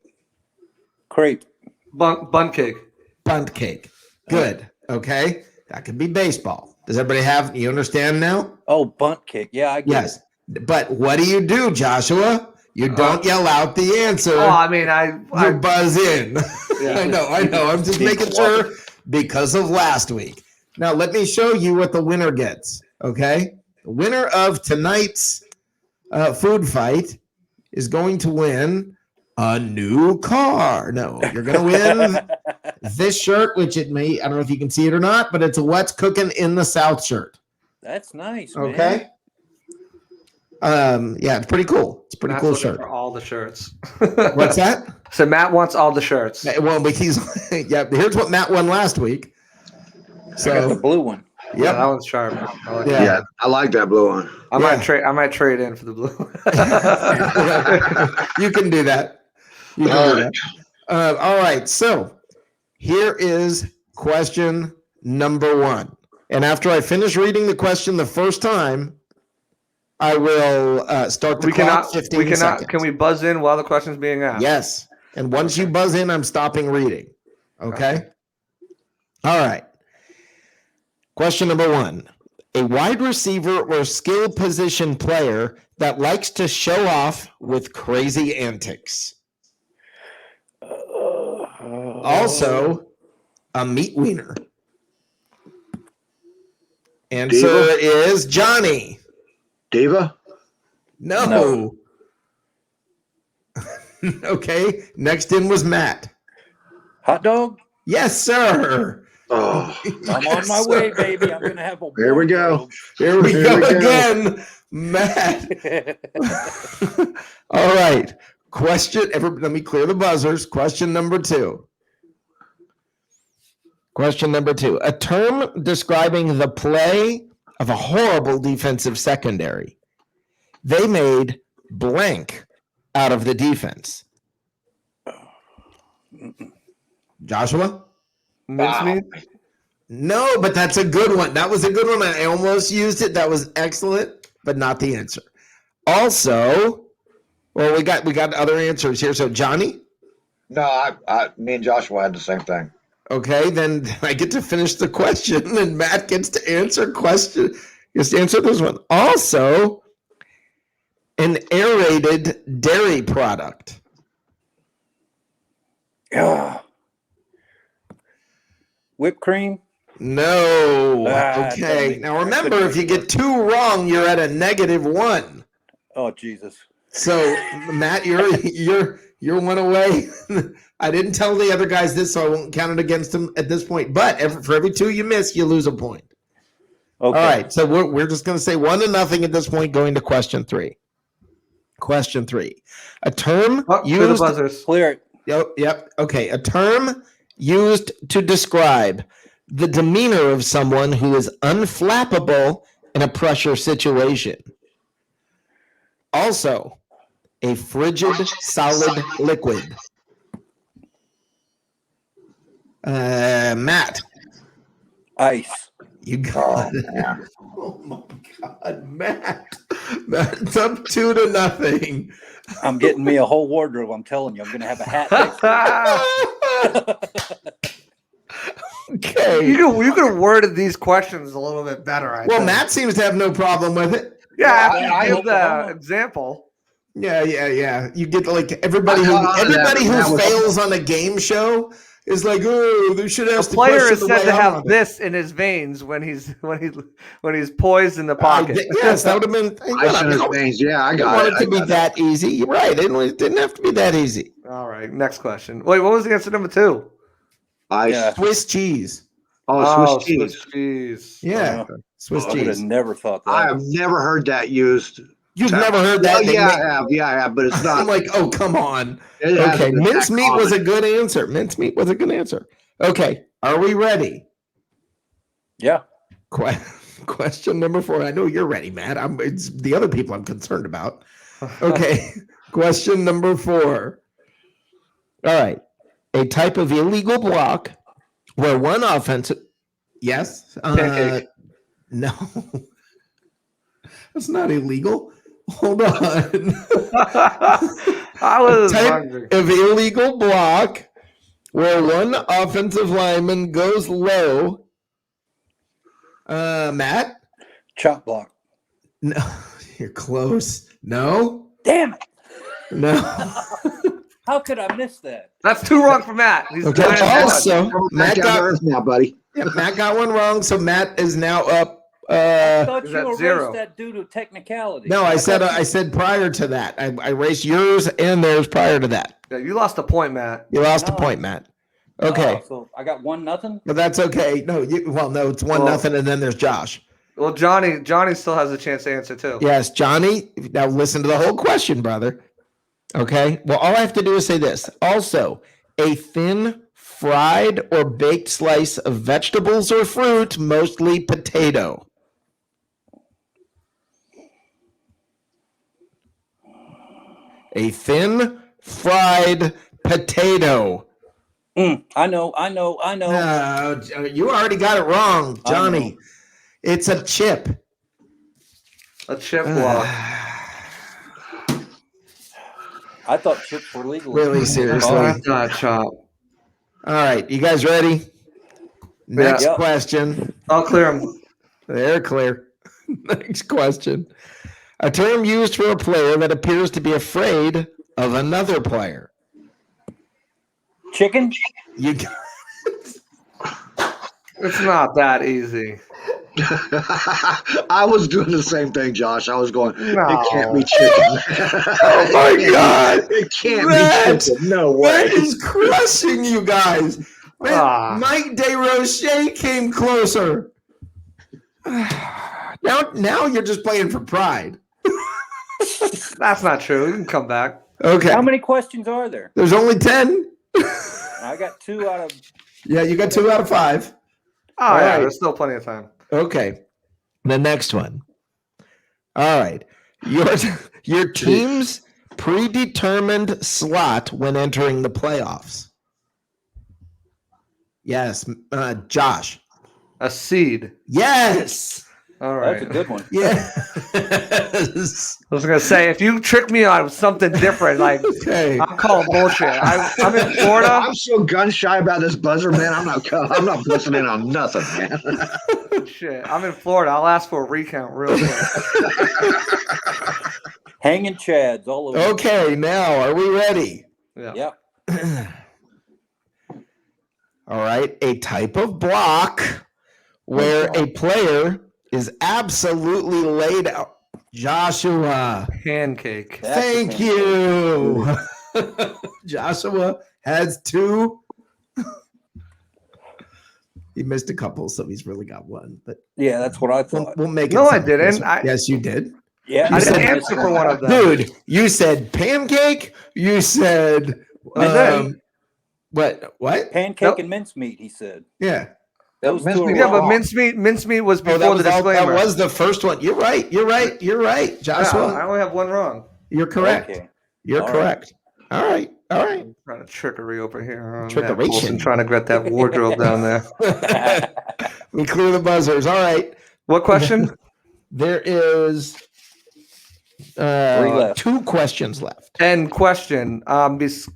Crepe. Bun cake. Bunt cake. Good. Okay. That could be baseball. Does everybody you understand now? Oh, bunt kick. Yeah, I get Yes. But what do, Joshua? You don't yell out the answer. Oh, I mean, You buzz in. Yeah. I know. I'm just making sure because of last week. Now, let me show you what the winner gets. Okay. The winner of tonight's food fight is going to win a new car. No, you're going to win this shirt, which I don't know if you can see it or not, but it's a What's Cooking in the South shirt. That's nice, man. Okay. Yeah, it's pretty cool. It's a pretty cool shirt. For all the shirts. What's that? So Matt wants all the shirts. Well, but here's what Matt won last week. I got the So, blue one. Yeah, that yep. one's sharp. I like Yeah. Yeah, I like that blue one. I might trade in for the blue. You can do that. You can do that. All right. So here is question number 1. And after I finish reading the question the first time, I will start the clock. 15 seconds. Can we buzz in while the question's being asked? Yes. And once you buzz in, I'm stopping reading. Okay? All right. Question number 1. A wide receiver or skill position player that likes to show off with crazy antics. Also, a meat wiener. Answer is Johnny. Diva? No. Okay. Next in was Matt. Hot dog? Yes, sir. Oh, I'm on my way, baby. I'm going to have a here we go. Here we Here go we go. again, Matt. All right. Let me clear the buzzers. Question number 2. Question number 2. A term describing the play of a horrible defensive secondary. They made blank out of the defense. Joshua? Mincemeat? No, but that's a good one. That was a good one. I almost used it. That was excellent, but not the answer. Also, well, we got other answers here. So Johnny? No, me and Joshua had the same thing. Okay, then I get to finish the question, and Matt gets to answer this one. Also, an aerated dairy product. Whipped cream. No. Ah, Okay. dummy. Now remember, if you get 2 wrong, you're at a -1. Oh Jesus. So Matt, you're 1 away. I didn't tell the other guys this, so I won't count it against them at this point. But for every 2 you miss, you lose a point. Okay. All right. So we're just going to say 1-0 at this point. Going to question 3. Question 3. A term Oh, clear the used. buzzers. Clear it. Yep. Okay. A term used to describe the demeanor of someone who is unflappable in a pressure situation. Also, a frigid solid liquid. Matt, Ice. you got it. Oh my God, Matt. It's up 2-0. I'm getting me a whole wardrobe. I'm telling you, I'm going to have a hat next to it. Okay. You could have worded these questions a little bit better. I Well, think. Matt seems to have no problem with it. Yeah, Yeah, I I give the Oklahoma. example. Yeah. You get like everybody who fails on a game show is like, oh, they should The ask the player question is the said way to I'm have on it. this in his veins when he's poised in the pocket. Yes, that would have been. Ice in his veins. Yeah, I I got want it. it to be that easy. You're right. It didn't have to be that easy. All right, next question. Wait, what was the answer number 2? Ice. Yeah. Swiss cheese. Oh, Swiss cheese. Swiss cheese. Yeah, Okay. Swiss I would have cheese. never thought that. I have never heard that used. You've never heard that? Oh, They yeah, make- I have. Yeah, I have. But it's I'm not. like, oh, come on. It hasn't Okay, been that mincemeat was a common. good answer. Mincemeat was a good answer. Okay, are we ready? Yeah. Question number 4. I know you're ready, Matt. It's the other people I'm concerned about. Okay, question number 4. All right, a type of illegal block where one offensive. Yes. Pancake. No, that's not illegal. Hold on. I was Type hungry. of illegal block where one offensive lineman goes low. Matt? Chop block. No, you're close. No, Damn it. no. How could I miss that? That's 2 wrong for Matt. He's Okay. nine and one. Also, Matt Back down to got, earth now, buddy. Matt got one wrong, so Matt is now up. I thought is you that erased 0? that due to technicality. No, I said prior to that. I erased yours and theirs prior to that. Yeah, you lost a point, Matt. You lost a No. point, Matt. Okay, So I got 1-0. but that's okay. No, no, it's 1-0, and then there's Josh. Well, Johnny still has a chance to answer too. Yes, Johnny. Now listen to the whole question, brother. Okay. Well, all I have to do is say this. Also, a thin, fried, or baked slice of vegetables or fruit, mostly potato. A thin, fried potato. I know. No, you already got it wrong, I Johnny. know. It's a chip. A chip block. I thought chips were legal. Really, seriously. Oh, that's not chop. All right, you guys ready? Next Yeah. question. I'll clear him. They're clear. Next question. A term used for a player that appears to be afraid of another player. Chicken? You got It's not that easy. I was doing the same thing, Josh. I was going, No. it can't be chicken. Oh my God. It can't Matt, be chicken. No That way. is crushing you guys. Man, Ah. Mike DeRoche came closer. Now you're just playing for pride. That's not true. You can come back. Okay. How many questions are there? There's only 10. I got 2 out of. Yeah, you got 2 out of 5. Oh, All yeah, right. there's still plenty of time. Okay. The next one. All right. Your team's predetermined slot when entering the playoffs. Yes, Josh. A seed. Yes. All right. That's a good one. Yes. I was gonna say, if you trick me on something different, like Okay. I'm calling bullshit. I'm in Florida. I'm so gun shy about this buzzer, man. I'm not listening on nothing, man. Shit, I'm in Florida. I'll ask for a recount real quick. Hanging chads all over. Okay, now are we ready? Yeah. Yep. All right. A type of block where a player is absolutely laid out. Joshua. Pancake. That's Thank the you. Joshua has 2. He missed a couple, so he's really got 1. But Yeah, that's what I we'll, thought. we'll make it. No, I simple. didn't. Yes, you did. Yeah, I didn't said- answer for one of them. Dude, you said pancake. You said what? Pancake Nope. and mincemeat, he said. Yeah. Those two are Yeah, but wrong. mincemeat was Oh, before that the was disclaimer. that was the first one. You're right. You're right. Yeah, Joshua, I only have one wrong. you're correct. Okay. You're All correct. All right. All right. I'm trying to trickery over here. Trickeration. I'm trying to get that wardrobe down there. We clear the buzzers. All right. What question? There is 3 left. 2 questions left. And question,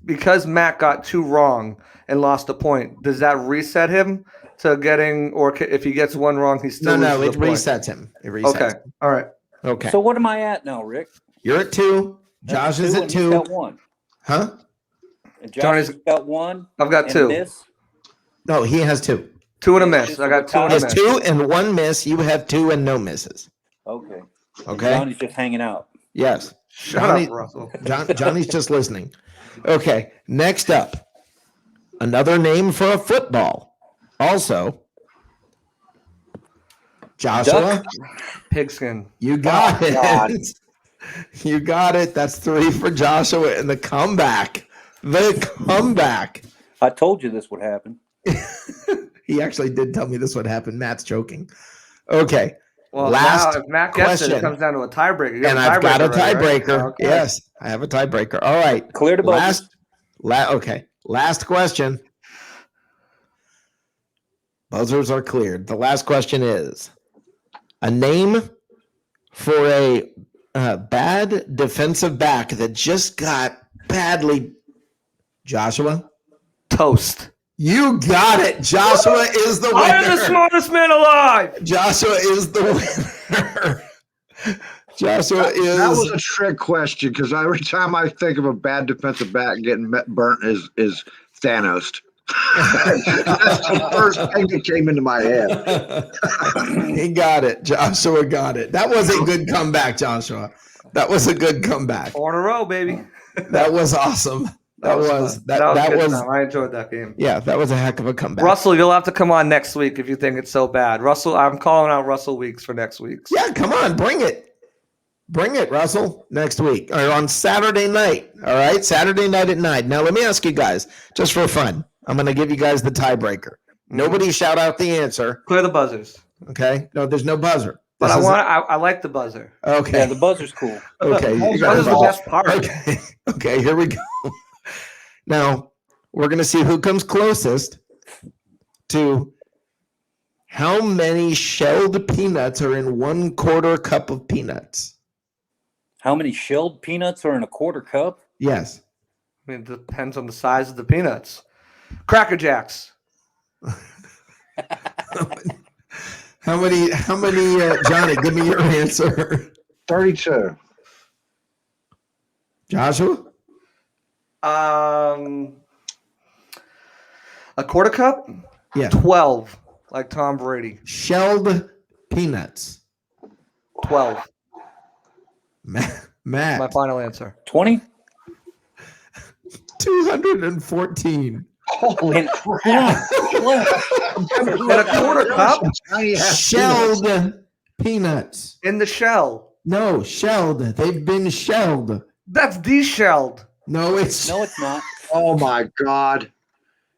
because Matt got 2 wrong and lost a point, does that reset him to getting, or if he gets 1 wrong, he still No, loses it a point? resets him. It resets. Okay, him. all right. Okay. So what am I at now, Rick? You're at 2. That's Josh is 2 at and he's 2. got 1. Huh? And Josh Johnny's- has got 1. I've got and 2. Miss. No, he has 2. 2 and a It's miss. just I got 2 a and He a has miss. 2 and 1 miss. You have 2 and no misses. Okay. Okay. Johnny's just hanging out. Yes. Shut Johnny- up, Russell. Johnny's just listening. Okay. Next up, another name for a football. Also, Joshua, Duck. Pigskin. you got Oh, it. God. You got it. That's 3 for Joshua in the comeback. The comeback. I told you this would happen. He actually did tell me this would happen. Matt's joking. Okay. Well, Last now if Matt gets it, question. it comes down to a tiebreaker. You have And a I've got a tiebreaker already, right? tiebreaker. Okay. Yes, I have a tiebreaker. All right. Clear the buzzers. Okay. Last question. Buzzers are cleared. The last question is a name for a bad defensive back that just got badly. Joshua, Toast. you got it. Joshua is the winner. I am the smartest man alive. Joshua is the winner. Joshua That was is. a trick question because every time I think of a bad defensive back getting burnt is Thanos. That's the first thing that came into my head. He got it. Joshua got it. That was a good comeback, Joshua. That was a good comeback. 4 in a row, baby. That was awesome. That was fun. That was time. I enjoyed that game. yeah, that was a heck of a comeback. Russell, you'll have to come on next week if you think it's so bad. Russell, I'm calling out Russell Weeks for next week's. Yeah, come on, bring it. Bring it, Russell, next week or on Saturday night. All right, Saturday night at 9. Now, let me ask you guys, just for fun, I'm going to give you guys the tiebreaker. Nobody shout out the answer. Clear the buzzers. Okay, no, there's no buzzer. But This is- I like the buzzer. Okay. Yeah, the buzzer's cool. Okay. you Buzzer's guys the all- best part. Okay. Okay, here we go. Now, we're going to see who comes closest to how many shelled peanuts are in 1/4 cup of peanuts. How many shelled peanuts are in a quarter cup? Yes. I mean, it depends on the size of the peanuts. Cracker Jacks. How many, Johnny, give me your answer. 32. Joshua? A quarter cup? Yeah. 12, like Tom Brady. Shelled peanuts. 12. Matt. My final answer. 20? 214. Holy Yeah. In a quarter cup? Shelled peanuts. In the shell. No, shelled. They've been shelled. That's deshelled. No, it's No, it's not. Oh my God.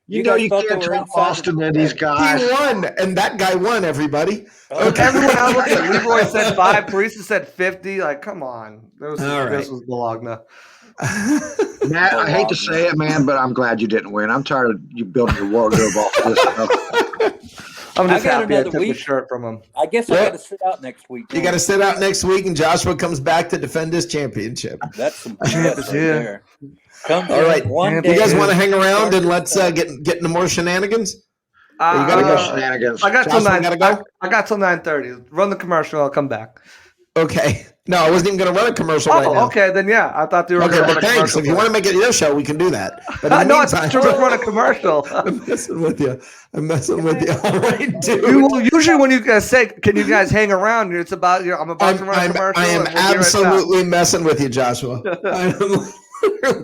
You know guys you thought they can't were trust inside the- Austin and these He guys. won, and that guy won, everybody. Okay. Everyone else looked at Leroy said 5, Parisa said 50. Like, come on. This All right. was Bologna. Matt, I hate to say it, man, but I'm glad you didn't win. I'm tired of you building your wardrobe off of this stuff. I'm just I got happy I another took the week. shirt from him. I guess Yep. I got to sit out next week. You got to sit out next week, and Joshua comes back to defend his championship. That's some Champ BS is right here. there. Come All right. one Champ day. You guys want to hang Start around and this let's stuff. get into more shenanigans? You I gotta got go. shenanigans. I got till Joshua 9. gotta go? I got till 9:30. Run the commercial. I'll come back. Okay. No, I wasn't even going to run a commercial right now. Okay. Then yeah, I thought you were Okay, going to well, run a thanks. commercial. If you want to make it your show, we can do that. But in the No, I meantime, thought you were going to run a commercial. I'm messing with you. All right, dude. Usually when you guys say, "Can you guys hang around?" It's about I'm about to run a commercial. I am and we'll be right back. absolutely messing with you, Joshua. I am literally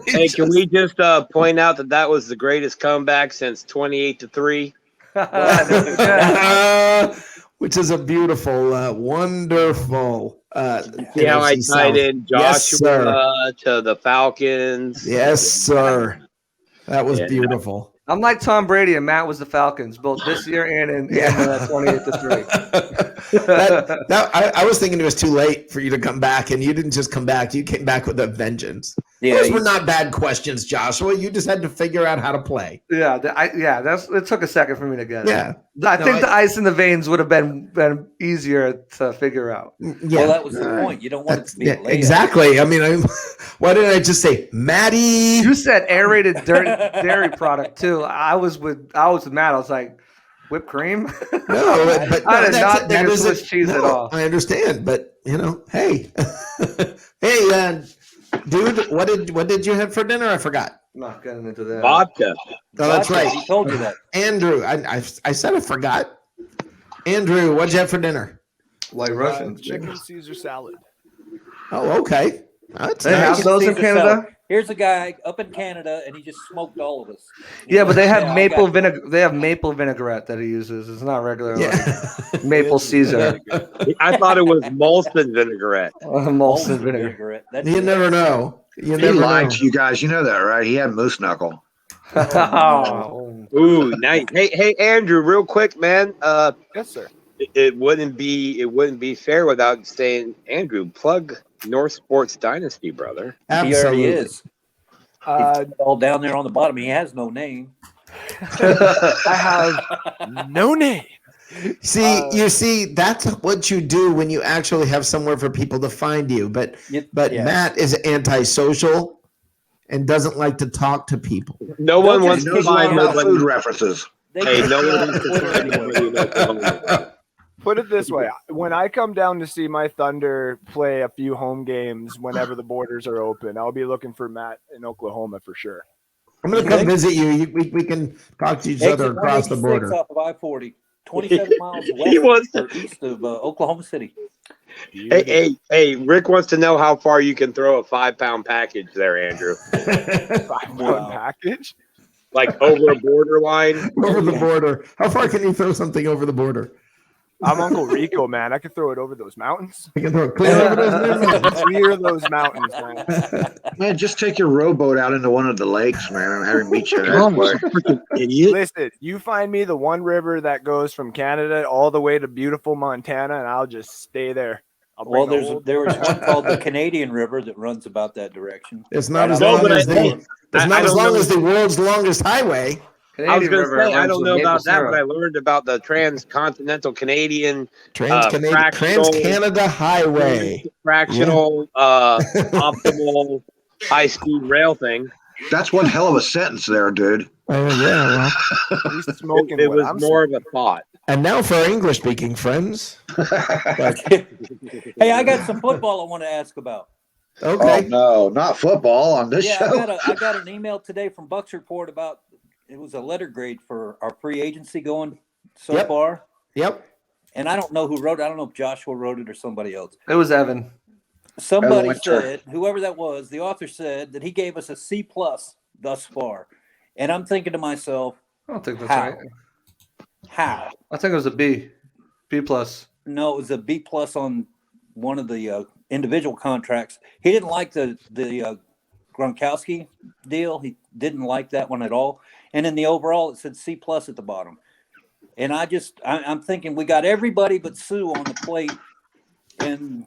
Hey, can just- we just point out that was the greatest comeback since 28-3? which is a beautiful, wonderful. See how I NFC tied South. in Yes, sir. Joshua to the Falcons? Yes, sir. That was Yeah. beautiful. I'm like Tom Brady and Matt was the Falcons, both this year and in 28-3. I was thinking it was too late for you to come back, and you didn't just come back. You came back with a vengeance. Yeah, Those were not bad questions, Joshua. You just had to figure out how to play. It took a second for me to get it. Yeah. I think the ice in the veins would have been easier to figure out. Yeah. Well, that was the point. You don't want it to be a layup. exactly. I mean, why didn't I just say Maddie? You said aerated dairy product too. I was with Matt. I was like, whipped cream. No, but I did that's- not think that it was isn't- cheese at all. I understand, but hey, hey, dude, what did you have for dinner? I forgot. I'm not getting into that. Vodka. Oh, that's Gotcha. right, He told you that. Andrew. I said I forgot. Andrew, what'd you have for dinner? White Russians. Chicken Caesar salad. Oh, okay. That's They nice. have those in Caesar Canada? salad. Here's a guy up in Canada, and he just smoked all of us. Yeah, but they have Yeah, I maple got- vinegar. They have maple vinaigrette that he uses. It's not regular Yeah. like maple Caesar. I thought it was Molson vinaigrette. Molson vinegar. vinaigrette. That's You it. never know. You He never lied know. to you guys. You know that, right? He had moose knuckle. Oh. Ooh, nice. Hey, Andrew, real quick, man. Yes, sir. It wouldn't be fair without saying, Andrew, plug North Sports Dynasty, brother. He already Absolutely. is. It's all down there on the bottom. He has no name. I have no name. See, you see, that's what you do when you actually have somewhere for people to find you. But Yeah. Matt is antisocial and doesn't like to talk to people. No one Don't wants He just to knows kick all find about food nobody. references. They Hey, can no go one on wants to Twitter find anyway. nobody in Oklahoma. Put it this way: when I come down to see my Thunder play a few home games, whenever the borders are open, I'll be looking for Matt in Oklahoma for sure. I'm going to come visit you. We can talk to each other Exit across the 186 border. off of I-40, 27 miles He wants west to- or east of Oklahoma City. Hey, Rick wants to know how far you can throw a 5-pound package there, Andrew. 5-pound Wow. package. Like over a borderline. Over the border. How far can you throw something over the border? I'm Uncle Rico, man. I can throw it over those mountains. I can throw it clear over those mountains. Clear those mountains, man. Man, just take your rowboat out into one of the lakes, man, and have him meet you Come halfway. on, freaking idiot. Listen, you find me the one river that goes from Canada all the way to beautiful Montana, and I'll just stay there. I'll Well, bring a whole- there was one called the Canadian River that runs about that direction. It's not Right as on long the as the border. it's I not as don't long know. as the world's longest highway. I was Canadian going River to say, I runs don't with know maple about that, but I syrup. learned about the transcontinental Trans-Canada fractional- Highway. fractional optimal high-speed rail thing. That's one hell of a sentence there, dude. Oh yeah. Well. He's smoking It what was I'm more of a thought. And now for our English-speaking friends. Hey, I got some football I want to ask about. Okay. Oh no, not football on this Yeah, show. I got an email today from Bucs Report about it was a letter grade for our free agency going so Yep. far. Yep. And I don't know who wrote it. I don't know if Joshua wrote it or somebody else. It was Evan. Somebody Winter. said, whoever that was, the author said that he gave us a C+ thus far. And I'm thinking to myself, I don't think that's How? right. how? I think it was a B. B plus. No, it was a B+ on one of the individual contracts. He didn't like the Gronkowski deal. He didn't like that one at all. and in the overall it said C+ at the bottom. And I'm thinking we got everybody but Sue on the plate, and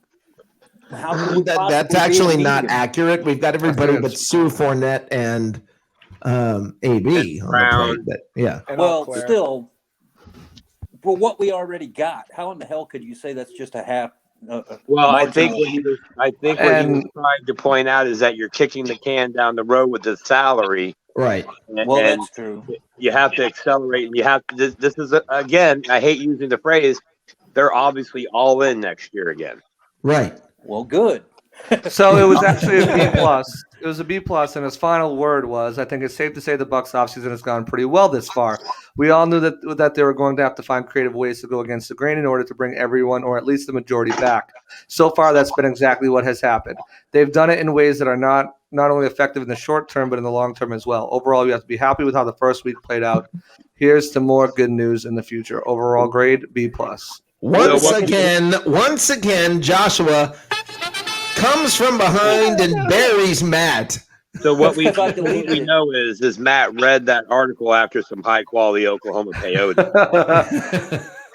how can we possibly That's be actually a not medium? accurate. We've got everybody but Sue, Fournette, and AB on the plate. But, yeah. And Well, Eau Claire. still, for what we already got, how in the hell could you say that's just a half? Well, I think marginal? what he was trying to point out is that you're kicking the can down the road with the salary. Right. Well, and that's true. You have to accelerate, and you have to. This is again. I hate using the phrase. They're obviously all in next year again. Right. Well, good. So it was actually a B plus. It was a B plus, and his final word was, "I think it's safe to say the Bucs offseason has gone pretty well this far. We all knew that they were going to have to find creative ways to go against the grain in order to bring everyone, or at least the majority, back. So far, that's been exactly what has happened. They've done it in ways that are not only effective in the short term, but in the long term as well. Overall, you have to be happy with how the first week played out. Here's to more good news in the future. Overall grade B plus. Once again, Joshua comes from behind and buries Matt. So what we know is Matt read that article after some high quality Oklahoma peyote.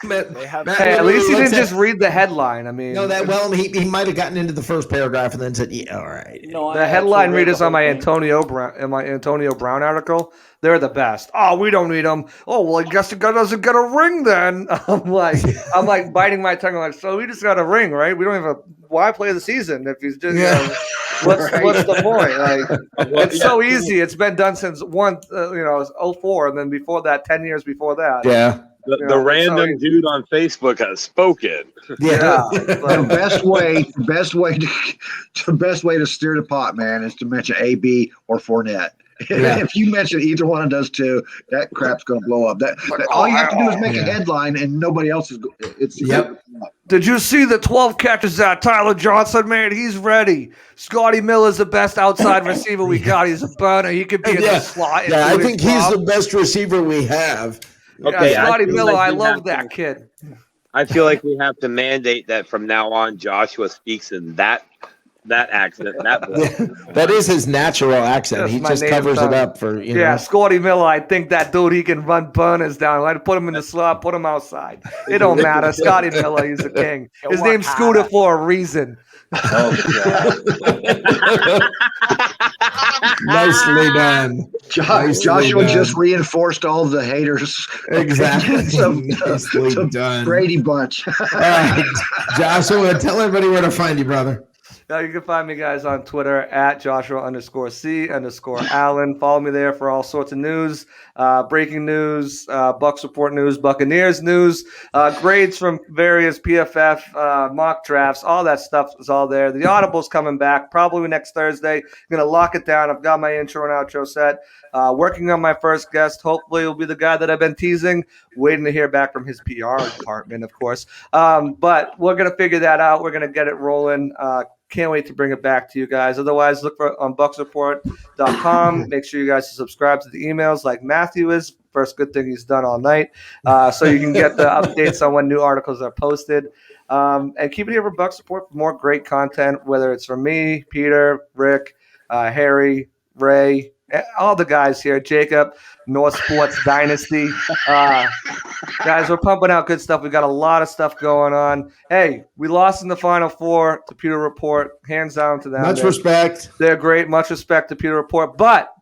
Hey, at least he didn't just read the headline. I mean, no, he might have gotten into the first paragraph and then said, "Yeah, all right." No, the headline readers on my Antonio Brown article, they're the best. Oh, we don't need them. Oh, well, I guess the guy doesn't get a ring then. I'm like biting my tongue. I'm like, so we just got a ring, right? We don't even why play the season if he's just what's the point? Like, it's so easy. It's been done since 04, and then before that, 10 years before that. Yeah. The random dude on Facebook has spoken. Yeah. The best way to steer the pot, man, is to mention AB or Fournette. Yeah. If you mention either one of those two, that crap's going to blow up. All you have to do is make a headline, and nobody else is. Yep. Did you see the 12 catches that Tyler Johnson made? He's ready. Scotty Miller's the best outside receiver we got. He's a burner. He could be in the slot. Yeah, I think he's the best receiver we have. Okay, Scotty Miller, I love that kid. I feel like we have to mandate that from now on, Joshua speaks in that accent. That is his natural accent. He just covers it up for you know. Scotty Miller. I think that dude, he can run burners down. I'd put him in the slot, put him outside. It don't matter. Scotty Miller, he's a king. His name's Scooter for a reason. Nicely done. Joshua just reinforced all the haters. Exactly. Nicely done. Brady bunch. All right, Joshua, tell everybody where to find you, brother. You can find me, guys, on Twitter at Joshua_C_Allen. Follow me there for all sorts of news, breaking news, Bucs report news, Buccaneers news, grades from various PFF mock drafts. All that stuff is all there. The Audible's coming back probably next Thursday. I'm going to lock it down. I've got my intro and outro set. Working on my first guest. Hopefully it'll be the guy that I've been teasing. Waiting to hear back from his PR department, of course. But we're going to figure that out. We're going to get it rolling. Can't wait to bring it back to you guys. Otherwise, look for on bucksreport.com. Make sure you guys subscribe to the emails like Matthew is. First good thing he's done all night. So you can get the updates on when new articles are posted. And keep it here for Bucs Report for more great content, whether it's from me, Peter, Rick, Harry, Ray, all the guys here, Jacob, North Sports Dynasty. Guys, we're pumping out good stuff. We got a lot of stuff going on. Hey, we lost in the Final Four to Pewter Report. Hands down to them. Much respect. They're great. Much respect to Pewter Report. But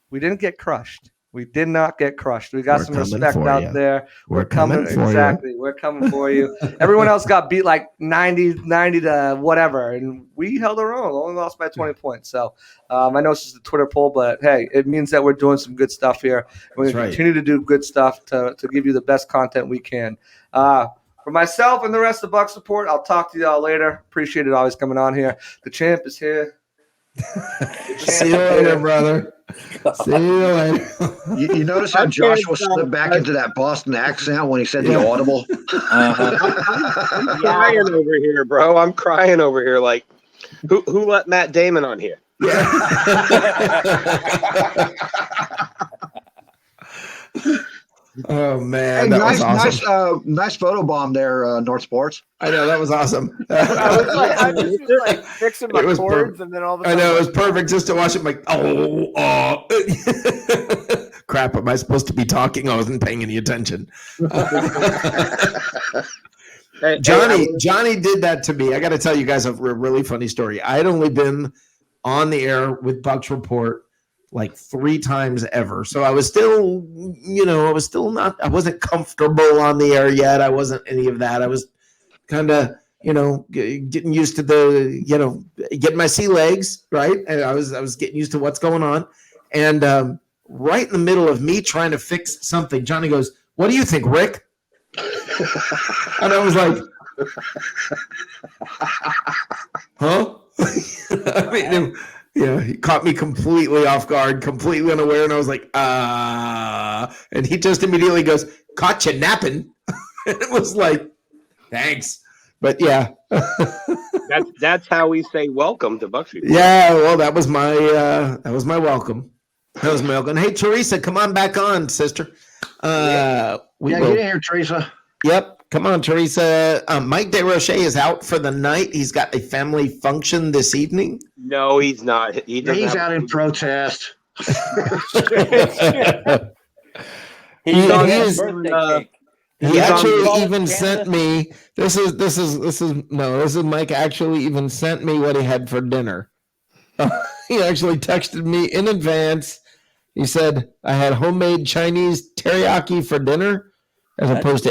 we didn't get crushed. We did not get crushed. We got some respect out there. We're coming for exactly. You. We're coming for you. Everyone else got beat like 90 to whatever, and we held our own. Only lost by 20 points. So I know it's just a Twitter poll, but hey, it means that we're doing some good stuff here. We're going to continue to do good stuff to give you the best content we can. For myself and the rest of Bucs Report, I'll talk to y'all later. Appreciate it always coming on here. The champ is here. See you later, brother. See you later. You notice how Joshua slipped back into that Boston accent when he said the audible? I'm crying over here, bro. I'm crying over here. Like, who let Matt Damon on here? Oh man, hey, that was awesome. Nice photo bomb there, North Sports. I know that was awesome. I was like fixing my cords, and then all of a sudden, I know it was perfect just to watch it. Like, crap, am I supposed to be talking? I wasn't paying any attention. Johnny did that to me. I got to tell you guys a really funny story. I had only been on the air with Bucs Report like 3 times ever. So I was still, I wasn't comfortable on the air yet. I wasn't any of that. I was kind of, getting used to the, getting my sea legs, right? And I was getting used to what's going on. And right in the middle of me trying to fix something, Johnny goes, "What do you think, Rick?" And I was like, huh? I mean, he caught me completely off guard, completely unaware. And I was like, and he just immediately goes, "Caught you napping." And it was like, thanks. But yeah. That's how we say welcome to Bucs Report. Yeah, well, that was my welcome. That was my welcome. Hey, Teresa, come on back on, sister. Get in here, Teresa. Yep. Come on, Teresa. Mike DeRoche is out for the night. He's got a family function this evening. No, he's not. He's out in protest. He's on his birthday cake. He actually even sent me. This is Mike actually even sent me what he had for dinner. He actually texted me in advance. He said, "I had homemade Chinese teriyaki for dinner." As opposed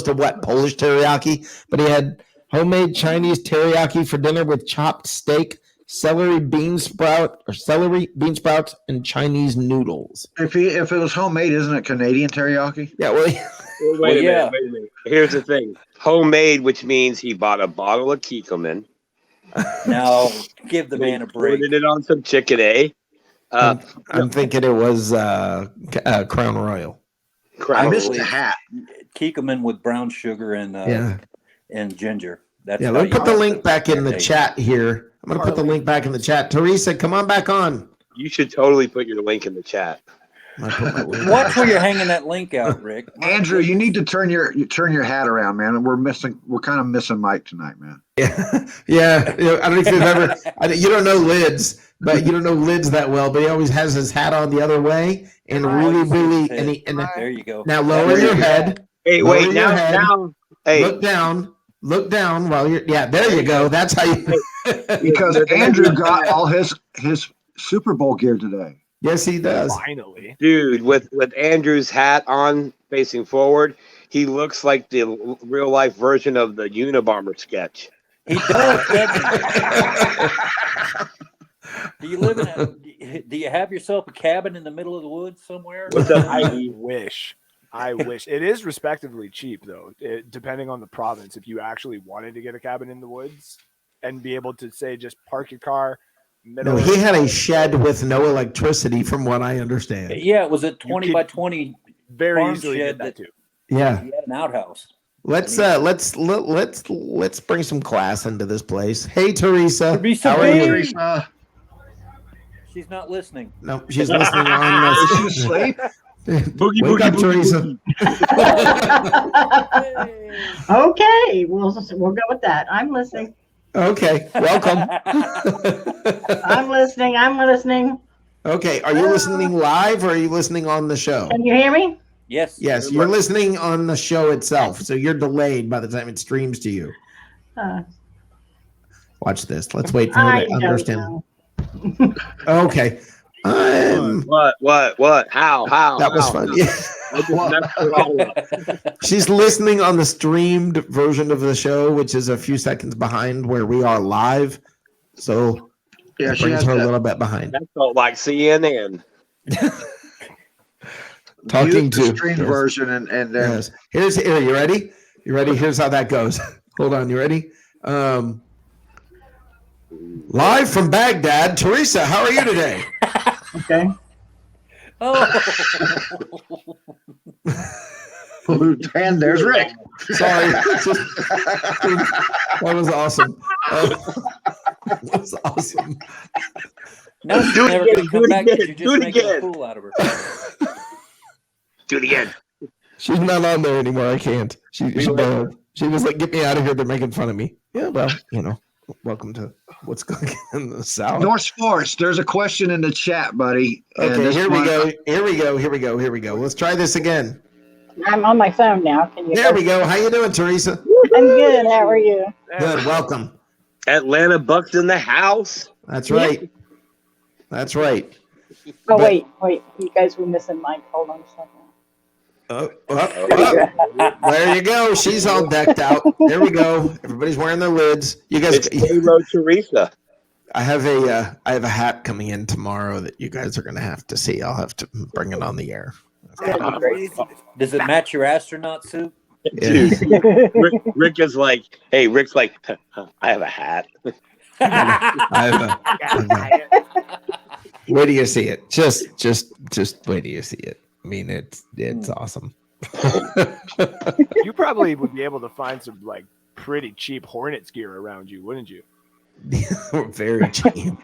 to what? Polish teriyaki? But he had homemade Chinese teriyaki for dinner with chopped steak, celery bean sprouts, and Chinese noodles. If it was homemade, isn't it Canadian teriyaki? Yeah, well, wait a minute. Here's the thing. Homemade, which means he bought a bottle of Kikkoman. Now, give the man a break. Put it on some chicken, eh? I'm thinking it was Crown Royal. I missed the hat. Kikkoman with brown sugar and ginger. That's let me put the link back in the chat here. I'm going to put the link back in the chat. Teresa, come on back on. You should totally put your link in the chat. Watch where you're hanging that link out, Rick. Andrew, you need to turn your hat around, man. We're kind of missing Mike tonight, man. Yeah. I don't know if you've ever. You don't know Lids, but you don't know Lids that well. But he always has his hat on the other way, and really. There you go. Now lower your head. Hey, wait now. Hey, look down while you're. Yeah, there you go. That's how you. Because Andrew got all his Super Bowl gear today. Yes, he does. Finally, dude, with Andrew's hat on facing forward, he looks like the real life version of the Unabomber sketch. He does, doesn't he? Do you have yourself a cabin in the middle of the woods somewhere? I wish. It is respectively cheap though, depending on the province. If you actually wanted to get a cabin in the woods and be able to say just park your car. No, he had a shed with no electricity, from what I understand. Yeah, it was a 20 by 20 very easily shed that too. Yeah, he had an outhouse. Let's bring some class into this place. Hey, Teresa, how are you? Teresa. She's not listening. No, she's listening on. Is she asleep? Wake up, Teresa. Okay, we'll go with that. I'm listening. Okay, welcome. I'm listening. Okay, are you listening live or are you listening on the show? Can you hear me? Yes. Yes, you're listening on the show itself, so you're delayed by the time it streams to you. Watch this. Let's wait for her to understand. Okay. What? How? That was fun. Yeah. She's listening on the streamed version of the show, which is a few seconds behind where we are live. So it brings her a little bit behind. That felt like CNN. Talking to the streamed version and then yes. Here, you ready? Here's how that goes. Hold on, you ready? Live from Baghdad, Teresa, how are you today? Okay. Oh. And there's Rick. Sorry. That was awesome. That was awesome. No, she's never going to come back. You just make a fool out of her. Do it again. She's not on there anymore. I can't. She bailed. She was like, "Get me out of here. They're making fun of me." Yeah, well, Welcome to what's going on in the South. North Sports. There's a question in the chat, buddy. And Okay, this here we one- go. Here we go. Let's try this again. I'm on my phone now. Can you? There we go. How you doing, Teresa? I'm good. How are you? Good. Welcome. Atlanta Bucs in the house. That's right. That's right. Oh, But- wait. You guys were missing Mike. Hold on a second. There you go. She's all decked out. There we go. Everybody's wearing their lids. You guys, It's K-Road Teresa. I have a hat coming in tomorrow that you guys are going to have to see. I'll have to bring it on the air. Does it match your astronaut suit? Dude, Rick is like, hey, Rick's like, I have a hat. I have a wait till you see it. Just wait till you see it. I mean, it's awesome. You probably would be able to find some like pretty cheap Hornets gear around you, wouldn't you? Very cheap.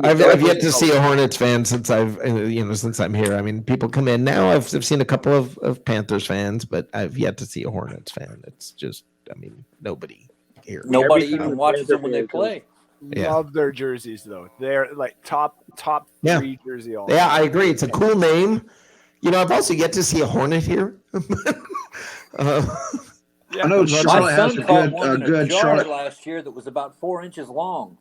I've yet to see a Hornets fan since since I'm here. I mean, people come in now. I've seen a couple of Panthers fans, but I've yet to see a Hornets fan. It's just, I mean, nobody here. Nobody Every time even watches them when they play. Yeah. Love their jerseys though. They're like top Yeah. 3 jersey all. Yeah, I agree. It's a cool name. You know, I've also yet to see a Hornet here. I know My Charlotte has son a caught good, one a in a good jar Charlotte. last year that was about 4 inches long.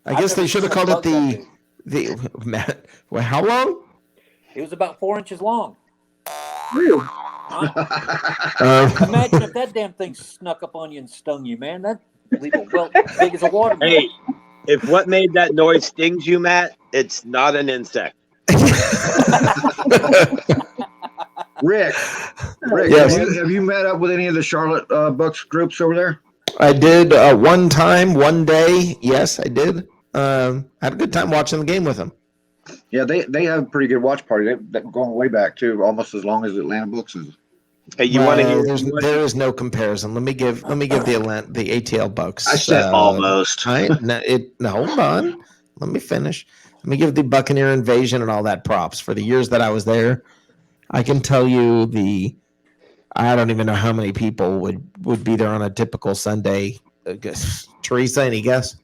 I guess I've never they should have seen a called it bug that big. the Matt. Well, how long? It was about 4 inches long. Really? Imagine if that damn thing snuck up on you and stung you, man. That'd leave a welt big as a watermelon. Hey, if what made that noise stings you, Matt, it's not an insect. Rick, Yes. have you met up with any of the Charlotte Bucs groups over there? I did one time, one day. Yes, I did. Had a good time watching the game with them. Yeah, they have a pretty good watch party. They're going way back too, almost as long as Atlanta Bucs is. Hey, you want to hear? There is no comparison. Let me give the ATL Bucks. I said almost. Hold on. Let me finish. Let me give the Buccaneer invasion and all that props for the years that I was there. I can tell you I don't even know how many people would be there on a typical Sunday. Teresa, any guess?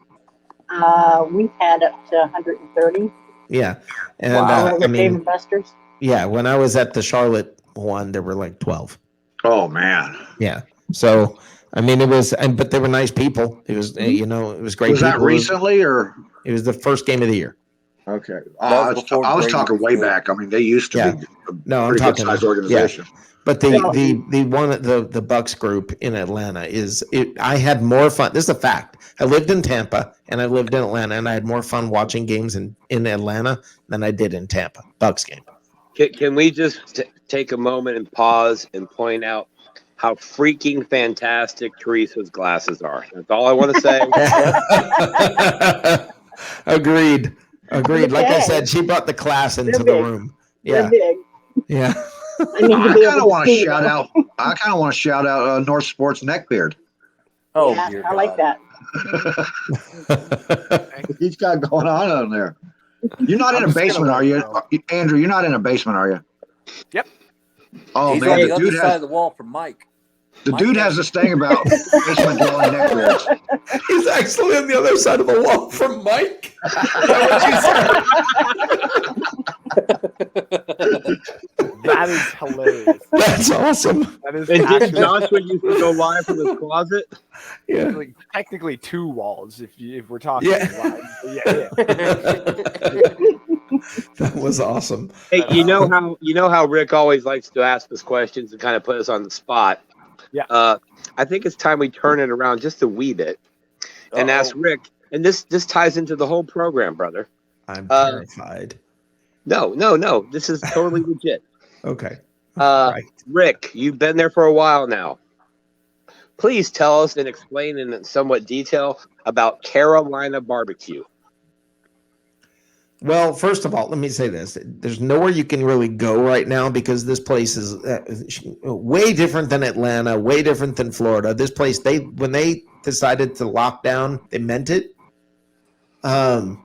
We had up to 130. Yeah, and Wow. I mean, Investors. yeah, when I was at the Charlotte one, there were like 12. Oh man, Yeah, so I mean, it was, but they were nice people. It was, it was great. was that people. recently or? It was the first game of the year. Okay, That was before I was Brady talking was way good. back. I mean, they used to Yeah. be a No, I'm pretty talking good sized organization. But the Bucks group in Atlanta I had more fun. This is a fact. I lived in Tampa and I lived in Atlanta, and I had more fun watching games in Atlanta than I did in Tampa. Bucks game. Can we just take a moment and pause and point out how freaking fantastic Teresa's glasses are? That's all I want to say. Agreed. Like I Okay. said, she brought the class into They're the big. room. They're Yeah, big. yeah. I need to I be kind of able want to to see shout them. out. I kind of want to shout out North Sports Neckbeard. Oh, Yeah, dear I like God. that. He's got going on there. You're not in a basement, are you, Andrew? You're not in a basement, are you? Yep. Oh He's man, on the the other dude side of has the wall from Mike. this thing about basement dwelling neckbeards. He's actually on the other side of the wall from Mike. That is hilarious. That's awesome. That is And didn't actually Joshua used to go live from his closet? Yeah. like, technically 2 walls if we're talking. Yeah. live. Yeah. That was awesome. Hey, you know how Rick always likes to ask us questions and kind of put us on the spot. Yeah. I think it's time we turn it around just a wee bit and ask Rick. And this ties into the whole program, brother. I'm terrified. No. This is totally legit. Okay. Right. Rick, you've been there for a while now. Please tell us and explain in somewhat detail about Carolina barbecue. Well, first of all, let me say this. There's nowhere you can really go right now because this place is way different than Atlanta, way different than Florida. This place, when they decided to lock down, they meant it. I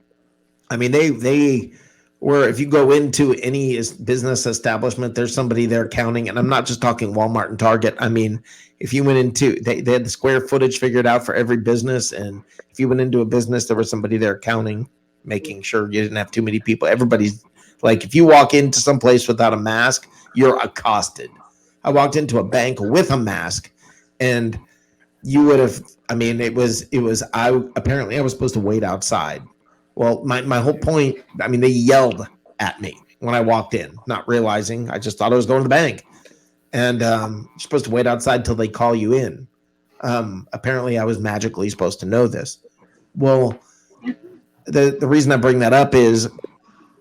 mean, they where if you go into any business establishment, there's somebody there counting. And I'm not just talking Walmart and Target. I mean, if you went into, they had the square footage figured out for every business. And if you went into a business, there was somebody there counting, making sure you didn't have too many people. Everybody's like, if you walk into some place without a mask, you're accosted. I walked into a bank with a mask, and you would have, I mean, I was supposed to wait outside. Well, my whole point, I mean, they yelled at me when I walked in, not realizing, I just thought I was going to the bank. And you're supposed to wait outside till they call you in. Apparently I was magically supposed to know this. Well, the reason I bring that up is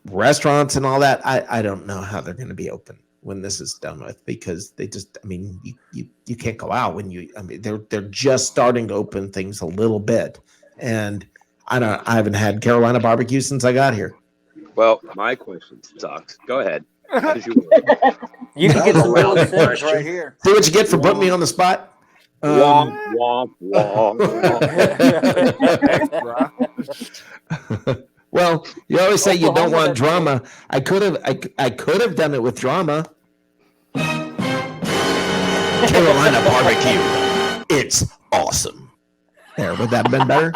restaurants and all that, I don't know how they're going to be open when this is done with, because they just, I mean, you can't go out when they're just starting to open things a little bit. And I haven't had Carolina barbecue since I got here. Well, my question sucks. Go ahead. How did you You can That get was a some lousy Billy Sims question. right here. See what you get for putting me on the spot? womp, womp, womp. Thanks, bro. Well, you always say you don't Oklahoma want drama. I could have done it with drama. Carolina barbecue. It's awesome. There, would that have been better?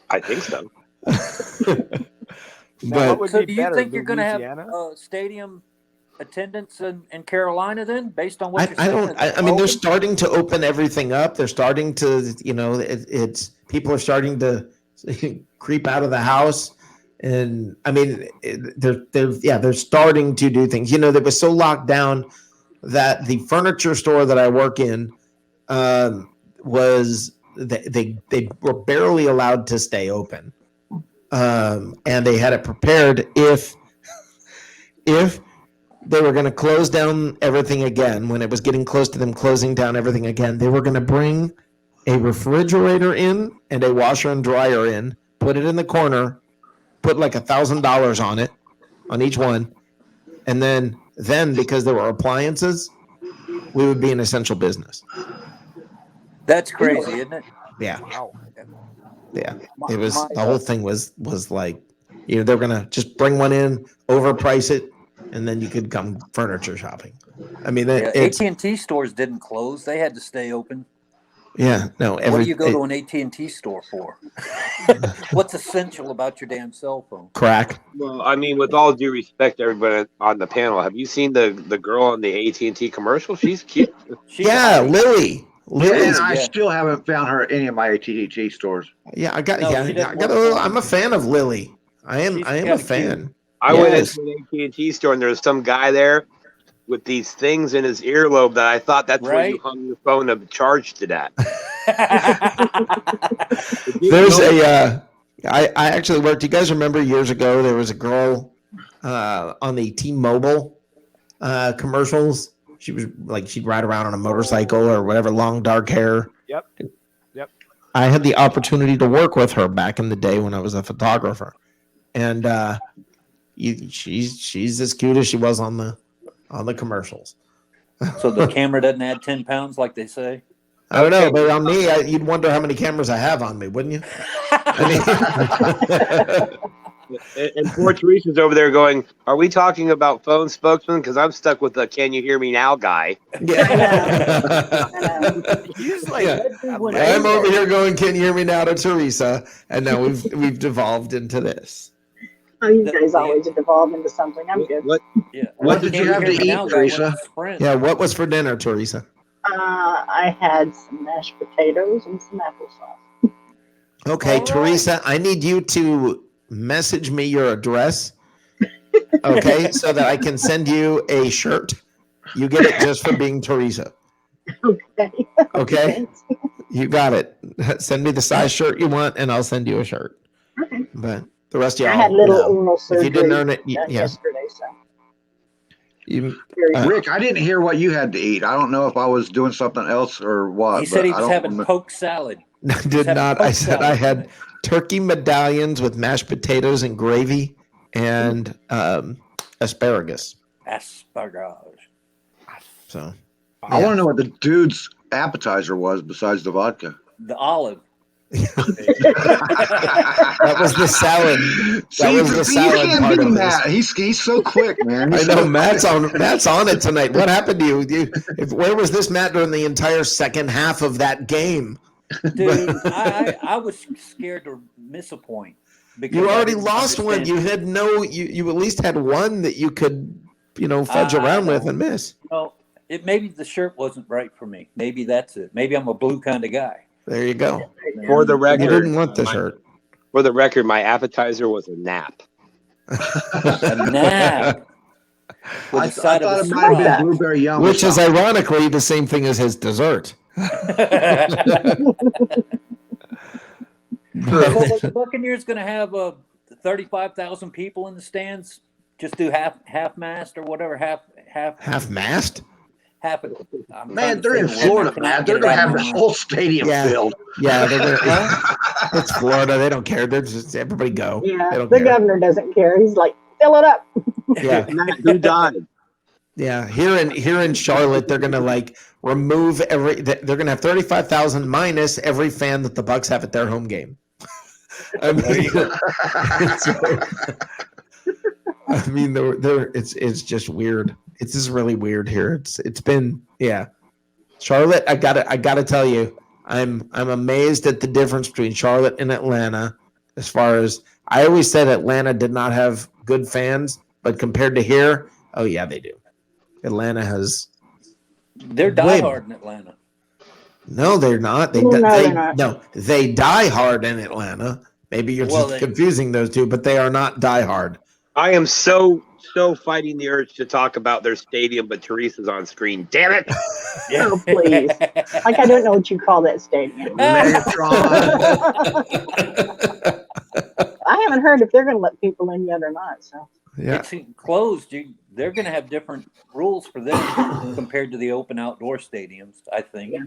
I think so. Now, what would So be do you better, think you're going to have Louisiana? stadium attendance in Carolina then, based on what you're I saying? don't. I mean, they're starting to open everything up. They're starting to, it's people are starting to creep out of the house, and I mean, they're starting to do things. They were so locked down that the furniture store that I work in was they were barely allowed to stay open, and they had it prepared if they were going to close down everything again. When it was getting close to them closing down everything again, they were going to bring a refrigerator in and a washer and dryer in, put it in the corner, put like $1,000 on it, on each one, and then because there were appliances, we would be an essential business. That's crazy, isn't it? Yeah, Wow. yeah. It was the whole thing was like, they're gonna just bring one in, overprice it, and then you could come furniture shopping. I mean, AT&T stores didn't close; they had to stay open. Yeah, no. What do you go to an AT&T store for? What's essential about your damn cell phone? Crack. Well, I mean, with all due respect to everybody on the panel, have you seen the girl on the AT&T commercial? She's cute. Lily. And I still haven't found her at any of my AT&T stores. Yeah, I got I'm a fan of Lily. I am a fan. I went into an AT&T store and there was some guy there with these things in his earlobe that I thought that's where you hung your phone to charge to that. There's I actually worked. You guys remember years ago there was a girl on the T-Mobile commercials. She was like, she'd ride around on a motorcycle or whatever, long dark hair. Yep. I had the opportunity to work with her back in the day when I was a photographer, and she's as cute as she was on the commercials. So the camera doesn't add 10 pounds like they say? I don't know, but on me, you'd wonder how many cameras I have on me, wouldn't you? And poor Teresa's over there going, are we talking about phone spokesman? Because I'm stuck with the can you hear me now guy. He's like, I'm over here going, can you hear me now to Teresa? And now we've devolved into this. Oh, you guys always devolve into something. I'm good. What did you have to eat, Teresa? Yeah, what was for dinner, Teresa? I had some mashed potatoes and some applesauce. Okay, Teresa, I need you to message me your address, okay, so that I can send you a shirt. You get it just for being Teresa. Okay? You got it. Send me the size shirt you want, and I'll send you a shirt. Okay. But the rest of y'all, I had little Uno surgery if you didn't earn it, yesterday, so. Rick, I didn't hear what you had to eat. I don't know if I was doing something else or what. He said he was having poke salad. I did not. I said I had turkey medallions with mashed potatoes and gravy and asparagus. So I want to know what the dude's appetizer was besides the vodka. The olive. That was the salad. That was the See, you salad can't part beat of Matt. this. He's so quick, man. I He's know so Matt's on it tonight. What happened to you? Where was this Matt during the entire second half of that game? Dude, I was scared to miss a point. Because You I already didn't lost one. understand. You had you at least had one that you could, fudge I around with know. and miss. No, maybe the shirt wasn't right for me. Maybe that's it. Maybe I'm a blue kind of guy. There you go. For the You record, didn't want the shirt. For the record, my appetizer was a nap. A nap. With I a side thought of it might have been that. blueberry yum. Which or is something. ironically the same thing as his dessert. So the Buccaneers going to have 35,000 people in the stands. Just do half mast or whatever, Half mast? half. Man, they're in Florida, man. They're going to have the whole stadium Yeah. filled. Yeah, they're gonna, it's Florida. They don't care. They're just everybody go. Yeah, They don't the care. governor doesn't care. He's like, fill it up. Yeah, Matt, who died? yeah. Here in Charlotte, they're gonna remove they're gonna have 35,000 minus every fan that the Bucs have at their home game. I mean, it's just weird. It's just really weird here. It's been Charlotte. I gotta tell you, I'm amazed at the difference between Charlotte and Atlanta. As far as I always said, Atlanta did not have good fans, but compared to here, oh yeah, they do. Atlanta has. They're diehard in Atlanta. No, they're not. No, they're not. No, they die hard in Atlanta. Maybe you're just confusing those two, but they are not die hard. I am so fighting the urge to talk about their stadium, but Teresa's on screen. Damn it! Oh, please. Like, I don't know what you call that stadium. Megatron. I haven't heard if they're going to let people in yet or not. So Yeah. It's enclosed. They're going to have different rules for them compared to the open outdoor stadiums, I think. Yeah.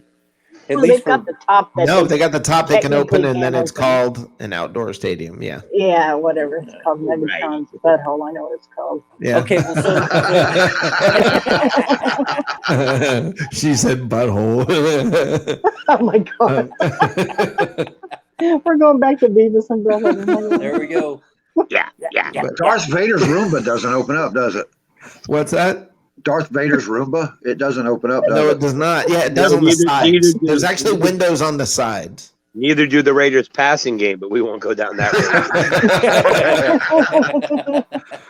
At well, least they've got the top. That No, they got the top they can open, and then can't it's open. called an outdoor stadium. Yeah. Yeah, whatever it's called. Megatron's butthole. I know what it's called. Yeah. Okay, well, She said butthole. Oh my god. We're going back to Beavis and Butthead. there we go. Yeah. Darth Vader's Roomba doesn't open up, does it? What's that? Darth Vader's Roomba, it doesn't open up, does No, it? it does not. Yeah, it does No, on the neither sides. do- There's actually windows on the sides. Neither do the Raiders' passing game, but we won't go down that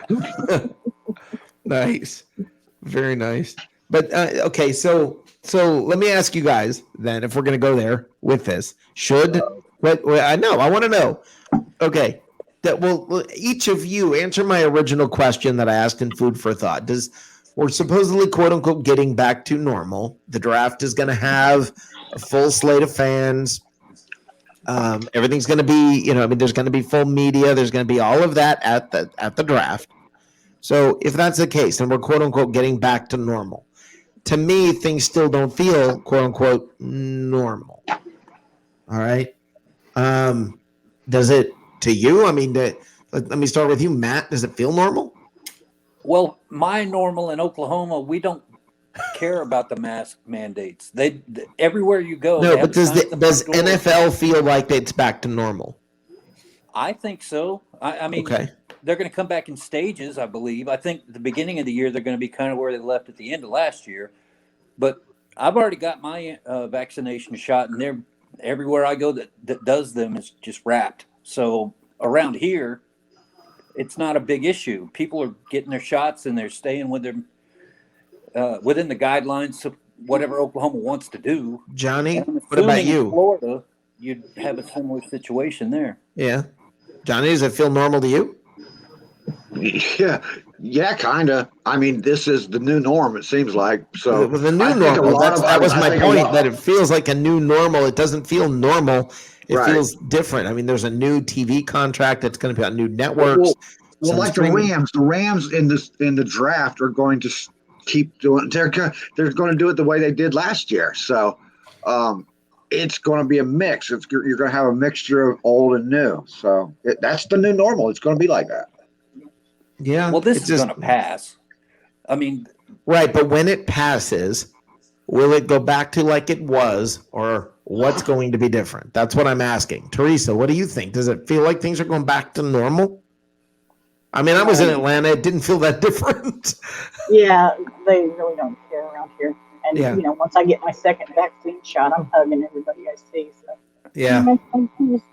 road. Nice, very nice. But okay, so let me ask you guys then, if we're gonna go there with this, should I know? I want to know. Okay, that will each of you answer my original question that I asked in Food for Thought. We're supposedly quote unquote getting back to normal. The draft is going to have a full slate of fans. Everything's going to be, there's going to be full media. There's going to be all of that at the draft. So if that's the case, then we're quote unquote getting back to normal. To me, things still don't feel quote unquote normal. All right. Does it to you? I mean, let me start with you, Matt. Does it feel normal? Well, my normal in Oklahoma, we don't care about the mask mandates. They everywhere you go. No, they but have signs does at the front door. NFL feel like it's back to normal? I think so. I mean, Okay. they're going to come back in stages, I believe. I think at the beginning of the year, they're going to be kind of where they left at the end of last year. But I've already got my vaccination shot, and they're everywhere I go that does them is just wrapped. So around here, it's not a big issue. People are getting their shots, and they're staying with them within the guidelines of whatever Oklahoma wants to do. Johnny, And I'm what about assuming in you? Florida, you'd have a similar situation there. Yeah. Johnny, does it feel normal to you? Yeah, kind of. I mean, this is the new norm, it seems like. So With the new I think a normal, lot of- that was I my think a point, lot- that it feels like a new normal. It doesn't feel normal. It Right. feels different. I mean, there's a new TV contract that's going to be on new networks. Well, some like streaming- the Rams in the draft are going to keep doing. They're going to do it the way they did last year. So it's going to be a mix. You're going to have a mixture of old and new. So that's the new normal. It's going to be like that. Yeah. Well, this it's is going to pass. I mean, right, but when it passes, Will it go back to like it was, or what's going to be different? That's what I'm asking. Teresa, what do you think? Does it feel like things are going back to normal? I mean, I was in Atlanta. It didn't feel that different. Yeah, they really don't care around here. And Yeah. Once I get my second vaccine shot, I'm hugging everybody I see. So Yeah. I'm just,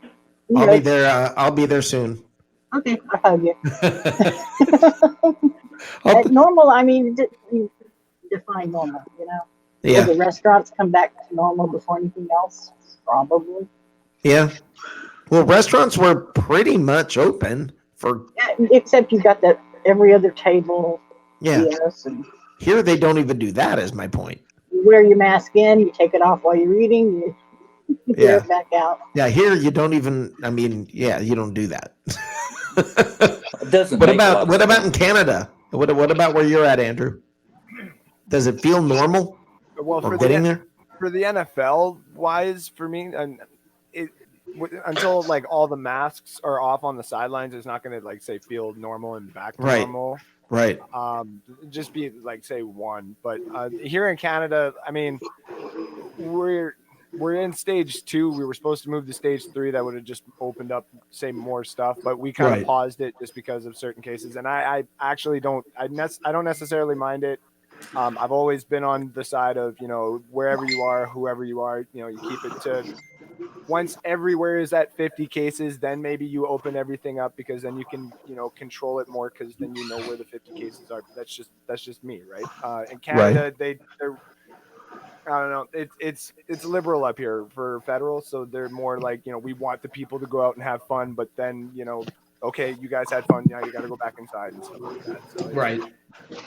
I'll be there. I'll be there soon. Okay, I hug you. I'll- At normal, I mean, you define normal. Will yeah. the restaurants come back to normal before anything else? Probably. Yeah. Well, restaurants were pretty much open for. Yeah, except you got that every other table. Yeah. Yes, and Here they don't even do that. Is my point. you wear your mask in. You take it off while you're eating. You wear it back out. Yeah. Here you don't even. I mean, yeah, you don't do that. It doesn't. What make a lot about of what sense. about in Canada? What about where you're at, Andrew? Does it feel normal? Well, Or getting there? for the NFL wise, for me, and until like all the masks are off on the sidelines, it's not going to like say feel normal and back to Right. normal. Right. Just be like say one, but here in Canada, I mean, we're in stage 2. We were supposed to move to stage 3. That would have just opened up, say, more stuff, but we kind Right. of paused it just because of certain cases. And I actually don't necessarily mind it. I've always been on the side of, wherever you are, whoever you are, you keep it to once everywhere is at 50 cases, then maybe you open everything up because then you can, control it more because then you know where the 50 cases are. That's just me, right? In Canada, they're I don't know. It's liberal up here for federal, so they're more like, we want the people to go out and have fun, but then, okay, you guys had fun, now you got to go back inside and stuff like that. So Right.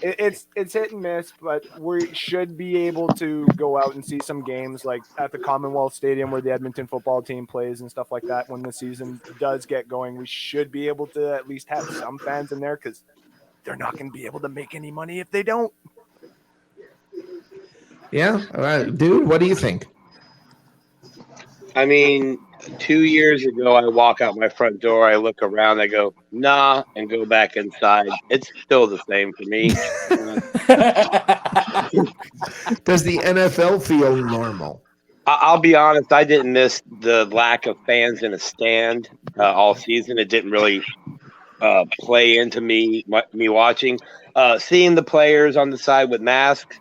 It's hit and miss, but we should be able to go out and see some games like at the Commonwealth Stadium where the Edmonton football team plays and stuff like that. When the season does get going, we should be able to at least have some fans in there because they're not going to be able to make any money if they don't. Yeah. All right. Dude, what do you think? I mean, 2 years ago, I walk out my front door, I look around, I go, nah, and go back inside. It's still the same for me. Does the NFL feel normal? I'll be honest, I didn't miss the lack of fans in a stand all season. It didn't really play into me watching. Seeing the players on the side with masks,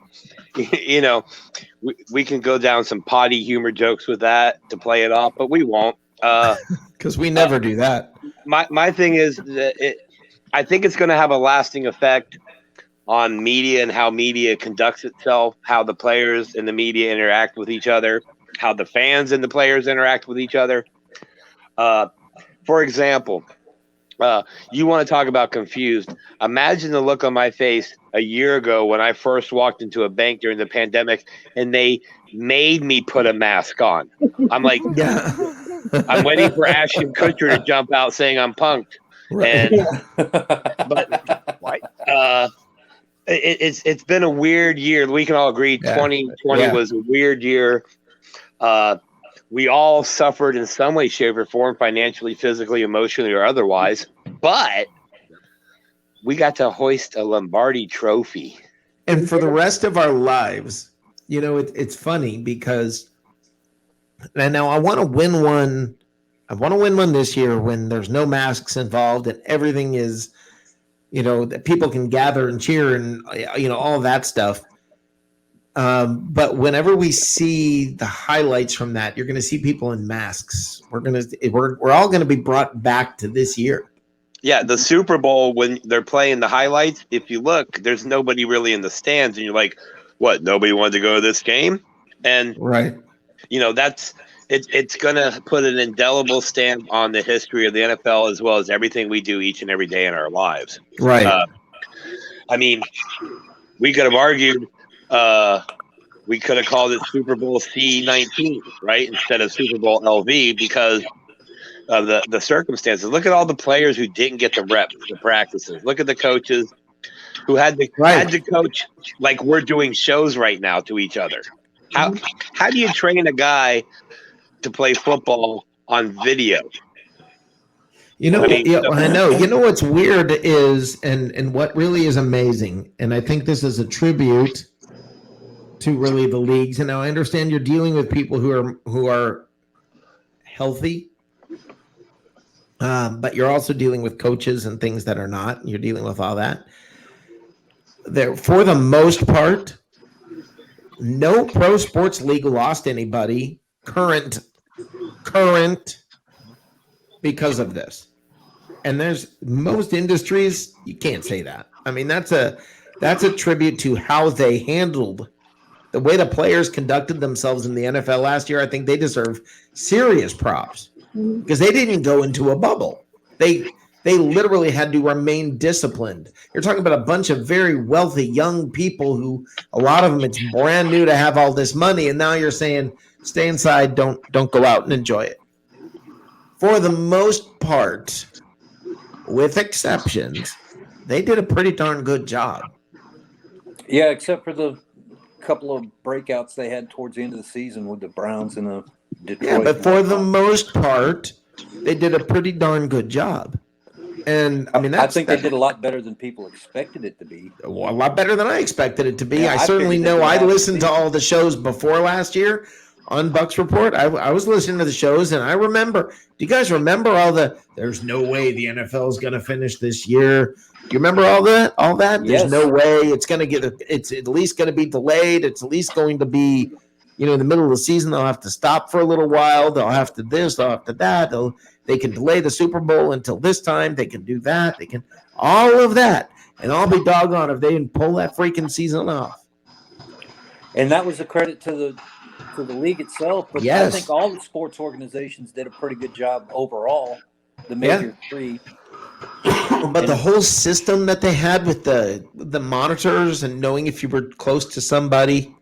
we can go down some potty humor jokes with that to play it off, but we won't. Because we never do that. My thing is that I think it's going to have a lasting effect on media and how media conducts itself, how the players and the media interact with each other, how the fans and the players interact with each other. For example, you want to talk about confused. Imagine the look on my face a year ago when I first walked into a bank during the pandemic and they made me put a mask on. I'm like, Yeah. I'm waiting for Ashton Kutcher to jump out saying I'm punked. Right. But What? it's been a weird year. We can all agree 2020 was a weird year. We all suffered in some way, shape, or form, financially, physically, emotionally, or otherwise. But we got to hoist a Lombardi trophy. And for the rest of our lives, it's funny because now I want to win one. I want to win one this year when there's no masks involved and everything is, that people can gather and cheer and, all that stuff. But whenever we see the highlights from that, you're going to see people in masks. We're all going to be brought back to this year. Yeah, the Super Bowl, when they're playing the highlights, if you look, there's nobody really in the stands, and you're like, what, nobody wanted to go to this game? And right, it's going to put an indelible stamp on the history of the NFL as well as everything we do each and every day in our lives. Right. I mean, we could have argued we could have called it Super Bowl C19, right, instead of Super Bowl LV because of the circumstances. Look at all the players who didn't get the reps, the practices. Look at the coaches who had to coach like we're doing shows right now to each other. How do you train a guy to play football on video? I know. You know what's weird is, and what really is amazing, and I think this is a tribute to really the leagues. And now I understand you're dealing with people who are healthy, but you're also dealing with coaches and things that are not. You're dealing with all that. There, for the most part, no pro sports league lost anybody current because of this. And there's most industries, you can't say that. I mean, that's a tribute to how they handled the way the players conducted themselves in the NFL last year. I think they deserve serious props because they didn't go into a bubble. They literally had to remain disciplined. You're talking about a bunch of very wealthy young people who, a lot of them, it's brand new to have all this money, and now you're saying, stay inside, don't go out and enjoy it. For the most part, with exceptions, they did a pretty darn good job. Yeah, except for the couple of breakouts they had towards the end of the season with the Browns and the Detroit. Yeah, but for the most part, they did a pretty darn good job. And I mean, I think they did a lot better than people expected it to be. A lot better than I expected it to be. Yeah, I certainly know. I listened to all the shows before last year on Bucs Report. I was listening to the shows, and I remember. Do you guys remember all the? There's no way the NFL is going to finish this year. Do you remember all that? All that? There's no way it's going to get. It's at least going to be delayed. It's at least going to be, in the middle of the season. They'll have to stop for a little while. They'll have to this. They'll have to that. They can delay the Super Bowl until this time. They can do that. They can all of that, and I'll be doggone if they didn't pull that freaking season off. And that was a credit to the league itself. But yes. I think all the sports organizations did a pretty good job overall. The major three. But the whole system that they had with the monitors and knowing if you were close to somebody,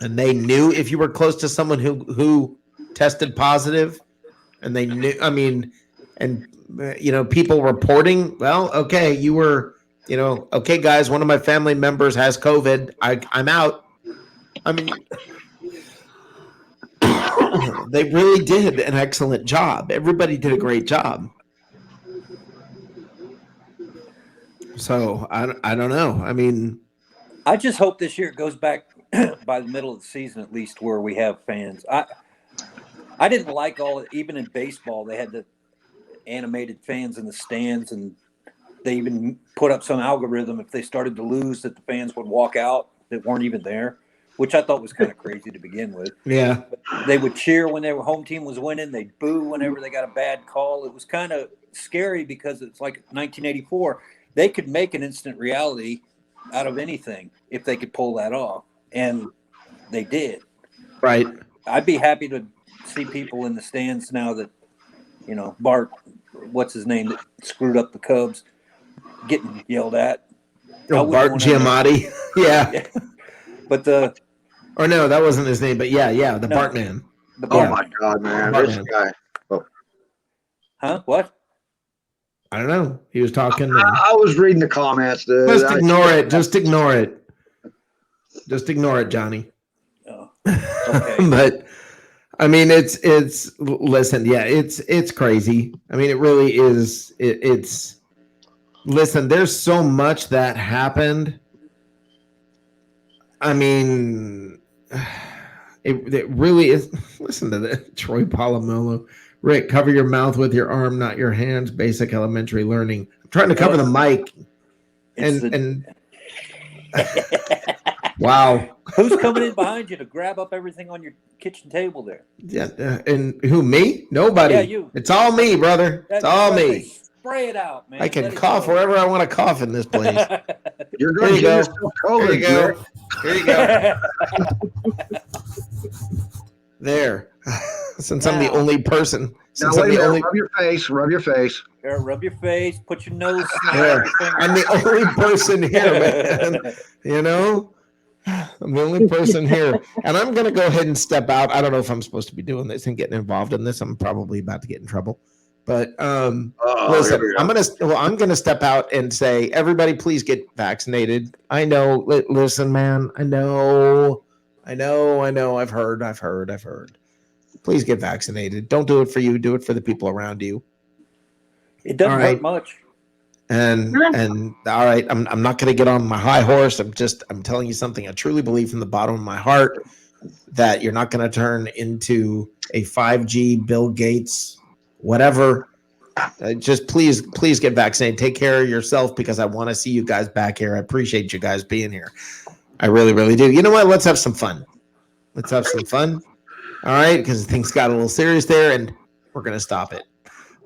and they knew if you were close to someone who tested positive. And they knew, people reporting, well, okay, you were, okay, guys, one of my family members has COVID. I'm out. I mean, they really did an excellent job. Everybody did a great job. So I don't know. I mean, I just hope this year it goes back by the middle of the season, at least, where we have fans. I didn't like even in baseball, they had the animated fans in the stands, and they even put up some algorithm if they started to lose that the fans would walk out that weren't even there, which I thought was kind of crazy to begin with. Yeah. But they would cheer when their home team was winning. They'd boo whenever they got a bad call. It was kind of scary because it's like 1984. They could make an instant reality out of anything if they could pull that off, and they did. Right. I'd be happy to see people in the stands now that, Bart, what's his name, that screwed up the Cubs, getting yelled at. Bart Giamatti. Yeah. But or no, that wasn't his name, but the Bart man. Oh my God, man. This guy. Oh. Huh? What? I don't know. He was talking. I was reading the comments. Dude. Just ignore it. Just ignore it. Just ignore it, Johnny. Oh, okay. But I mean, it's listen, yeah, it's crazy. I mean, it really is. It's listen, there's so much that happened. I mean, it really is. Listen to that, Troy Polamalu. Rick, cover your mouth with your arm, not your hands. Basic elementary learning. I'm trying to cover the mic. And wow. Who's coming in behind you to grab up everything on your kitchen table there? Yeah, and who, me? Nobody. Yeah, you. It's all me, brother. It's all me. Spray it out, man. I can cough wherever I want to cough in this place. You're going to get yourself COVID. Here you go. There. Since I'm the only person. Now, wait a minute. Rub your face. Rub your face. There, rub your face. Put your nose. I'm the only person here, man. I'm the only person here. And I'm going to go ahead and step out. I don't know if I'm supposed to be doing this and getting involved in this. I'm probably about to get in trouble. But listen, I'm going to step out and say, everybody, please get vaccinated. I know. Listen, man. I know. I've heard. Please get vaccinated. Don't do it for you. Do it for the people around you. It doesn't hurt much. And all right, I'm not going to get on my high horse. I'm telling you something I truly believe from the bottom of my heart, that you're not going to turn into a 5G Bill Gates, whatever. Just please get vaccinated. Take care of yourself, because I want to see you guys back here. I appreciate you guys being here. I really, really do. You know what? Let's have some fun. All right, because things got a little serious there, and we're going to stop it.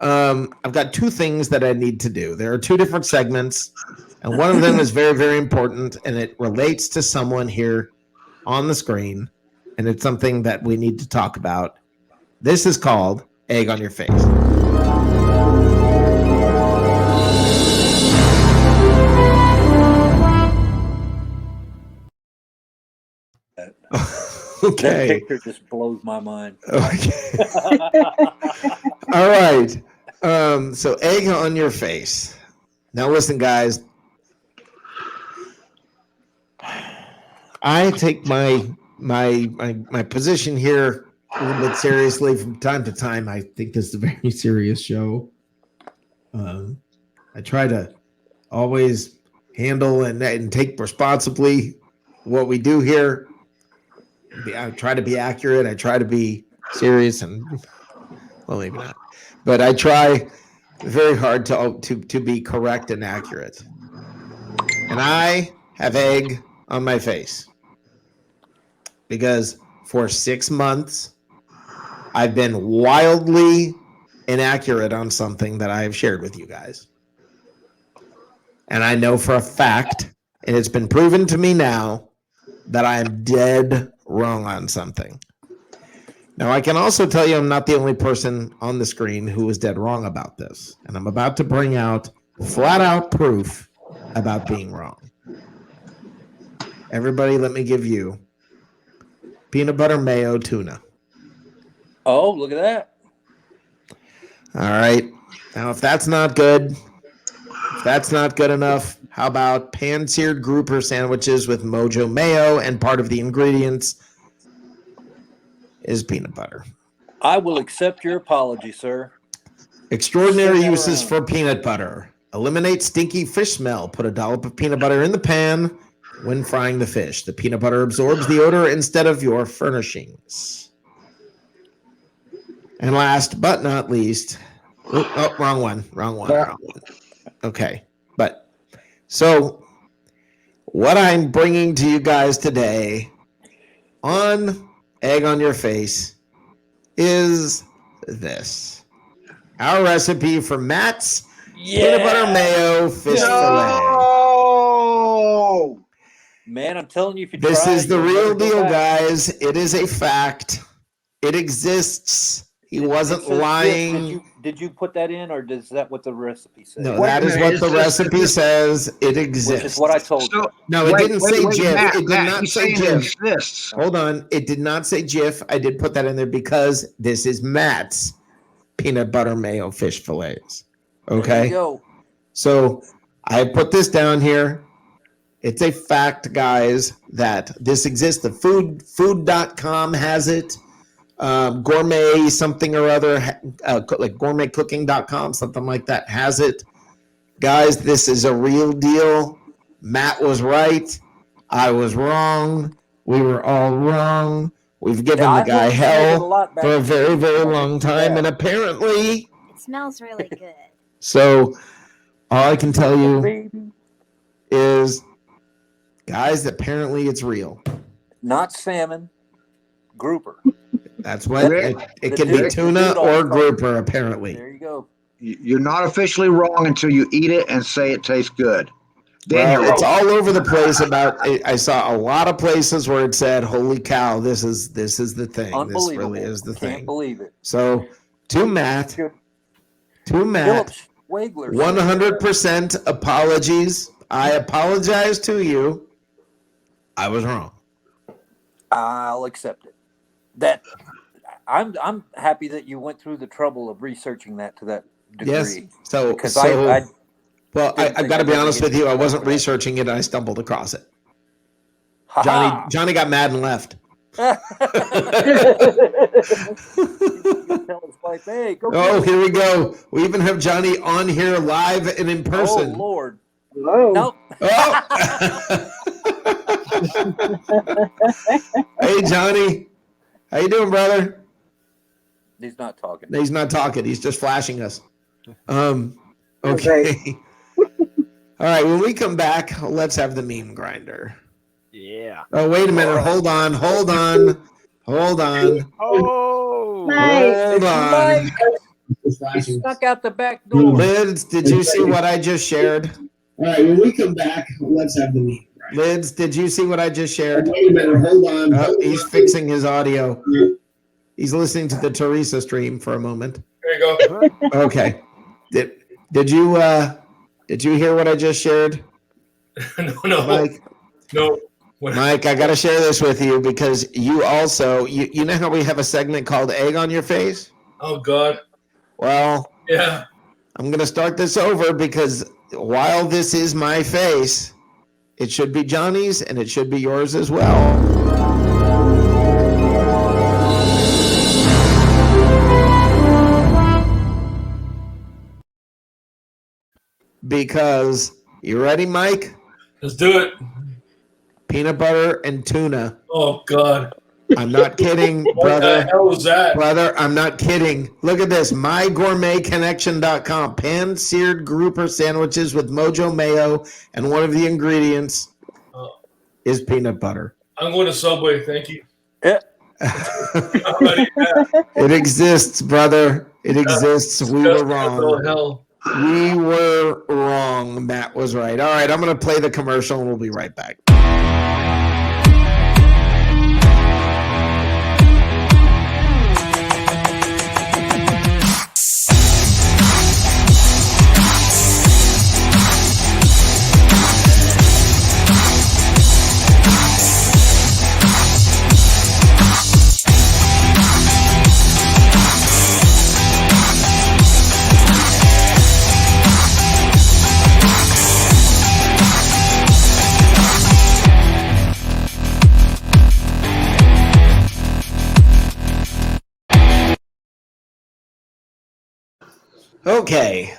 I've got two things that I need to do. There are two different segments, and one of them is very, very important, and it relates to someone here on the screen, and it's something that we need to talk about. This is called Egg on Your Face. Okay. That picture just blows my mind. Okay. All right. So egg on your face. Now listen, guys. I take my position here a little bit seriously from time to time. I think this is a very serious show. I try to always handle and take responsibly what we do here. I try to be accurate. I try to be serious, and well, maybe not, but I try very hard to be correct and accurate. And I have egg on my face because for 6 months I've been wildly inaccurate on something that I have shared with you guys. And I know for a fact, and it's been proven to me now, that I am dead wrong on something. Now, I can also tell you I'm not the only person on the screen who is dead wrong about this. And I'm about to bring out flat out proof about being wrong. Everybody, let me give you peanut butter mayo tuna. Oh, look at that. All right. Now, if that's not good, if that's not good enough, how about pan-seared grouper sandwiches with Mojo mayo, and part of the ingredients is peanut butter. I will accept your apology, sir. Extraordinary uses for peanut butter. Eliminate stinky fish smell. Put a dollop of peanut butter in the pan when frying the fish. The peanut butter absorbs the odor instead of your furnishings. And last but not least, wrong one. Okay, but so what I'm bringing to you guys today on Egg on Your Face is this. Our recipe for Matt's peanut butter mayo fish fillet. Man, I'm telling you, if you This try, is the you'll real never go deal, back. guys. It is a fact. It exists. He wasn't It says lying. Jif. Did you put that in, or is that what the recipe says? No, that is what the recipe says. It exists. Which is what I told you. No, it didn't say Jif. Matt, It did Matt, not he's say saying it Jif. exists. Hold on. It did not say Jif. I did put that in there because this is Matt's peanut butter mayo fish fillets. There Okay. you go. So I put this down here. It's a fact, guys, that this exists. The food.com has it. Gourmet something or other, like gourmetcooking.com, something like that has it. Guys, this is a real deal. Matt was right. I was wrong. We were all wrong. We've given the guy hell for a very, very long time, and apparently it smells really good. So all I can tell you is, guys, apparently it's real. Not salmon, grouper. That's what it can be, tuna or grouper, apparently. There you go. You're not officially wrong until you eat it and say it tastes good. Then Well, it's all over the place. I saw a lot of places where it said, "Holy cow, this is the thing. This Unbelievable. really is the Can't thing." believe it. So to Matt, Philip Schwegler. 100% apologies. I apologize to you. I was wrong. I'll accept it. That I'm happy that you went through the trouble of researching that to that degree. Yes. So because I've got to be honest with you. I wasn't researching it. I stumbled across it. Johnny got mad and left. You tell his wife, hey, go. Oh, get it. here we go. We even have Johnny on here live and in Oh person. Lord. Whoa. Nope. Oh. Hey, Johnny. How you doing, brother? He's not talking. He's not talking. He's just flashing us. Okay. Okay. All right. When we come back, let's have the meme grinder. Yeah. Oh, wait a minute. Hold on. Oh. Hold It's on. Mike. He snuck out the back door. Lids, did you see what I just shared? All right. When we come back, let's have the meme grinder. Lids, did you see what I just shared? Wait a minute. Hold on. He's fixing his audio. He's listening to the Teresa stream for a moment. There you go. Okay. Did you hear what I just shared? No. Mike? No. Mike, I got to share this with you because you also, you know how we have a segment called Egg on Your Face? Oh, God. Well, Yeah. I'm going to start this over because while this is my face, it should be Johnny's and it should be yours as well. Because, you ready, Mike? Let's do it. Peanut butter and tuna. Oh, God. I'm not kidding, What brother. the hell was that? Brother, I'm not kidding. Look at this. MyGourmetConnection.com. Pan-seared grouper sandwiches with mojo mayo, and one of the ingredients is peanut butter. I'm going to Subway. Thank you. It exists, brother. It exists. We were wrong. Hell. We were wrong. Matt was right. All right, I'm going to play the commercial, and we'll be right back. Okay.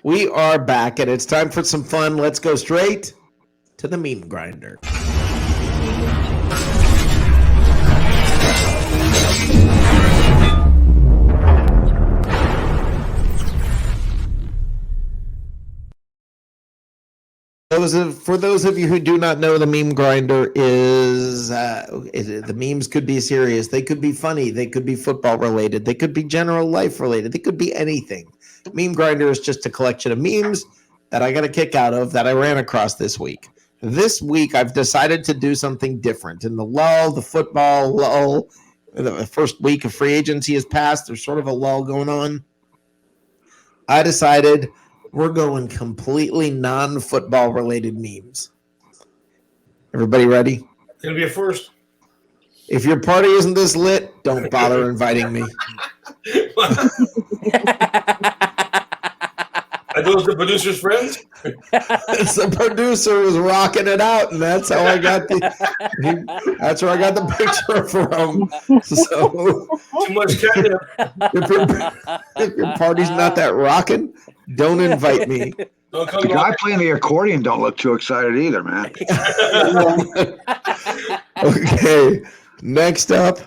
We are back, and it's time for some fun. Let's go straight to the meme grinder. For those of you who do not know, the meme grinder is the memes could be serious, they could be funny, they could be football related, they could be general life related, they could be anything. Meme grinder is just a collection of memes that I got a kick out of that I ran across this week. This week I've decided to do something different. In the lull, the football lull, the first week of free agency has passed. There's sort of a lull going on. I decided we're going completely non-football related memes. Everybody ready? It's going to be a first. If your party isn't this lit, don't bother inviting me. Are those the producer's friends? It's the producer who's rocking it out, and that's how I got that's where I got the picture from. So Too much catnip. if your party's not that rocking, don't invite me. Don't come The guy playing the accordion don't look too excited either, man. Okay, next up,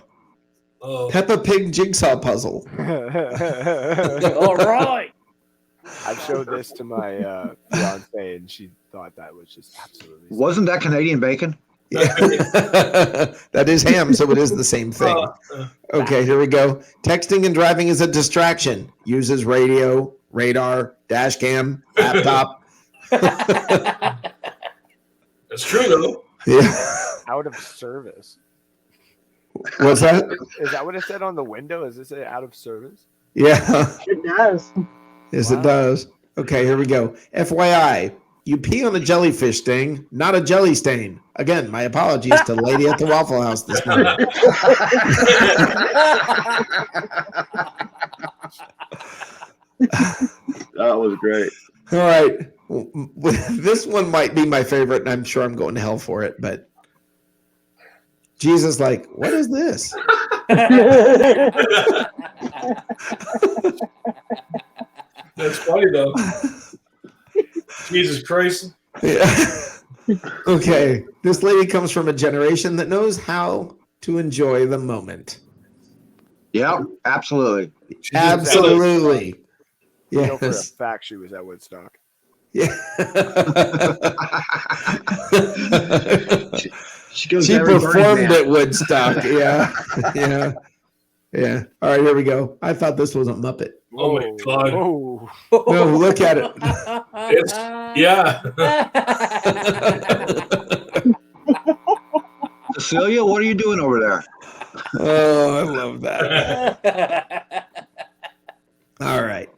Oh. Peppa Pig jigsaw puzzle. All right. I've showed this to my fiance, and she thought that was just absolutely. Wasn't that Canadian bacon? Yeah. That is ham, so it is the same thing. Okay, here we go. Texting and driving is a distraction. Uses radio, radar, dash cam, laptop. That's true, though. Yeah. out of service. What's that? Is that what it said on the window? Is this out of service? Yeah. It does. Yes, Wow. it does. Okay, here we go. FYI, you pee on a jellyfish sting, not a jelly stain. Again, my apologies to the lady at the Waffle House this morning. That was great. All right. This one might be my favorite, and I'm sure I'm going to hell for it, but Jesus, like, what is this? That's funny though. Jesus Christ. Yeah. Okay. This lady comes from a generation that knows how to enjoy the moment. Yep, absolutely. She's just jealous. Absolutely. You know for a Yes. fact she was at Woodstock. Yeah. She goes She to every Burning performed Man. at Woodstock. Yeah. Yeah. Yeah. All right, here we go. I thought this was a Muppet. Oh my God. Oh, No, look at it. It's, yeah. Cecilia, what are you doing over there? Oh, I love that. All right.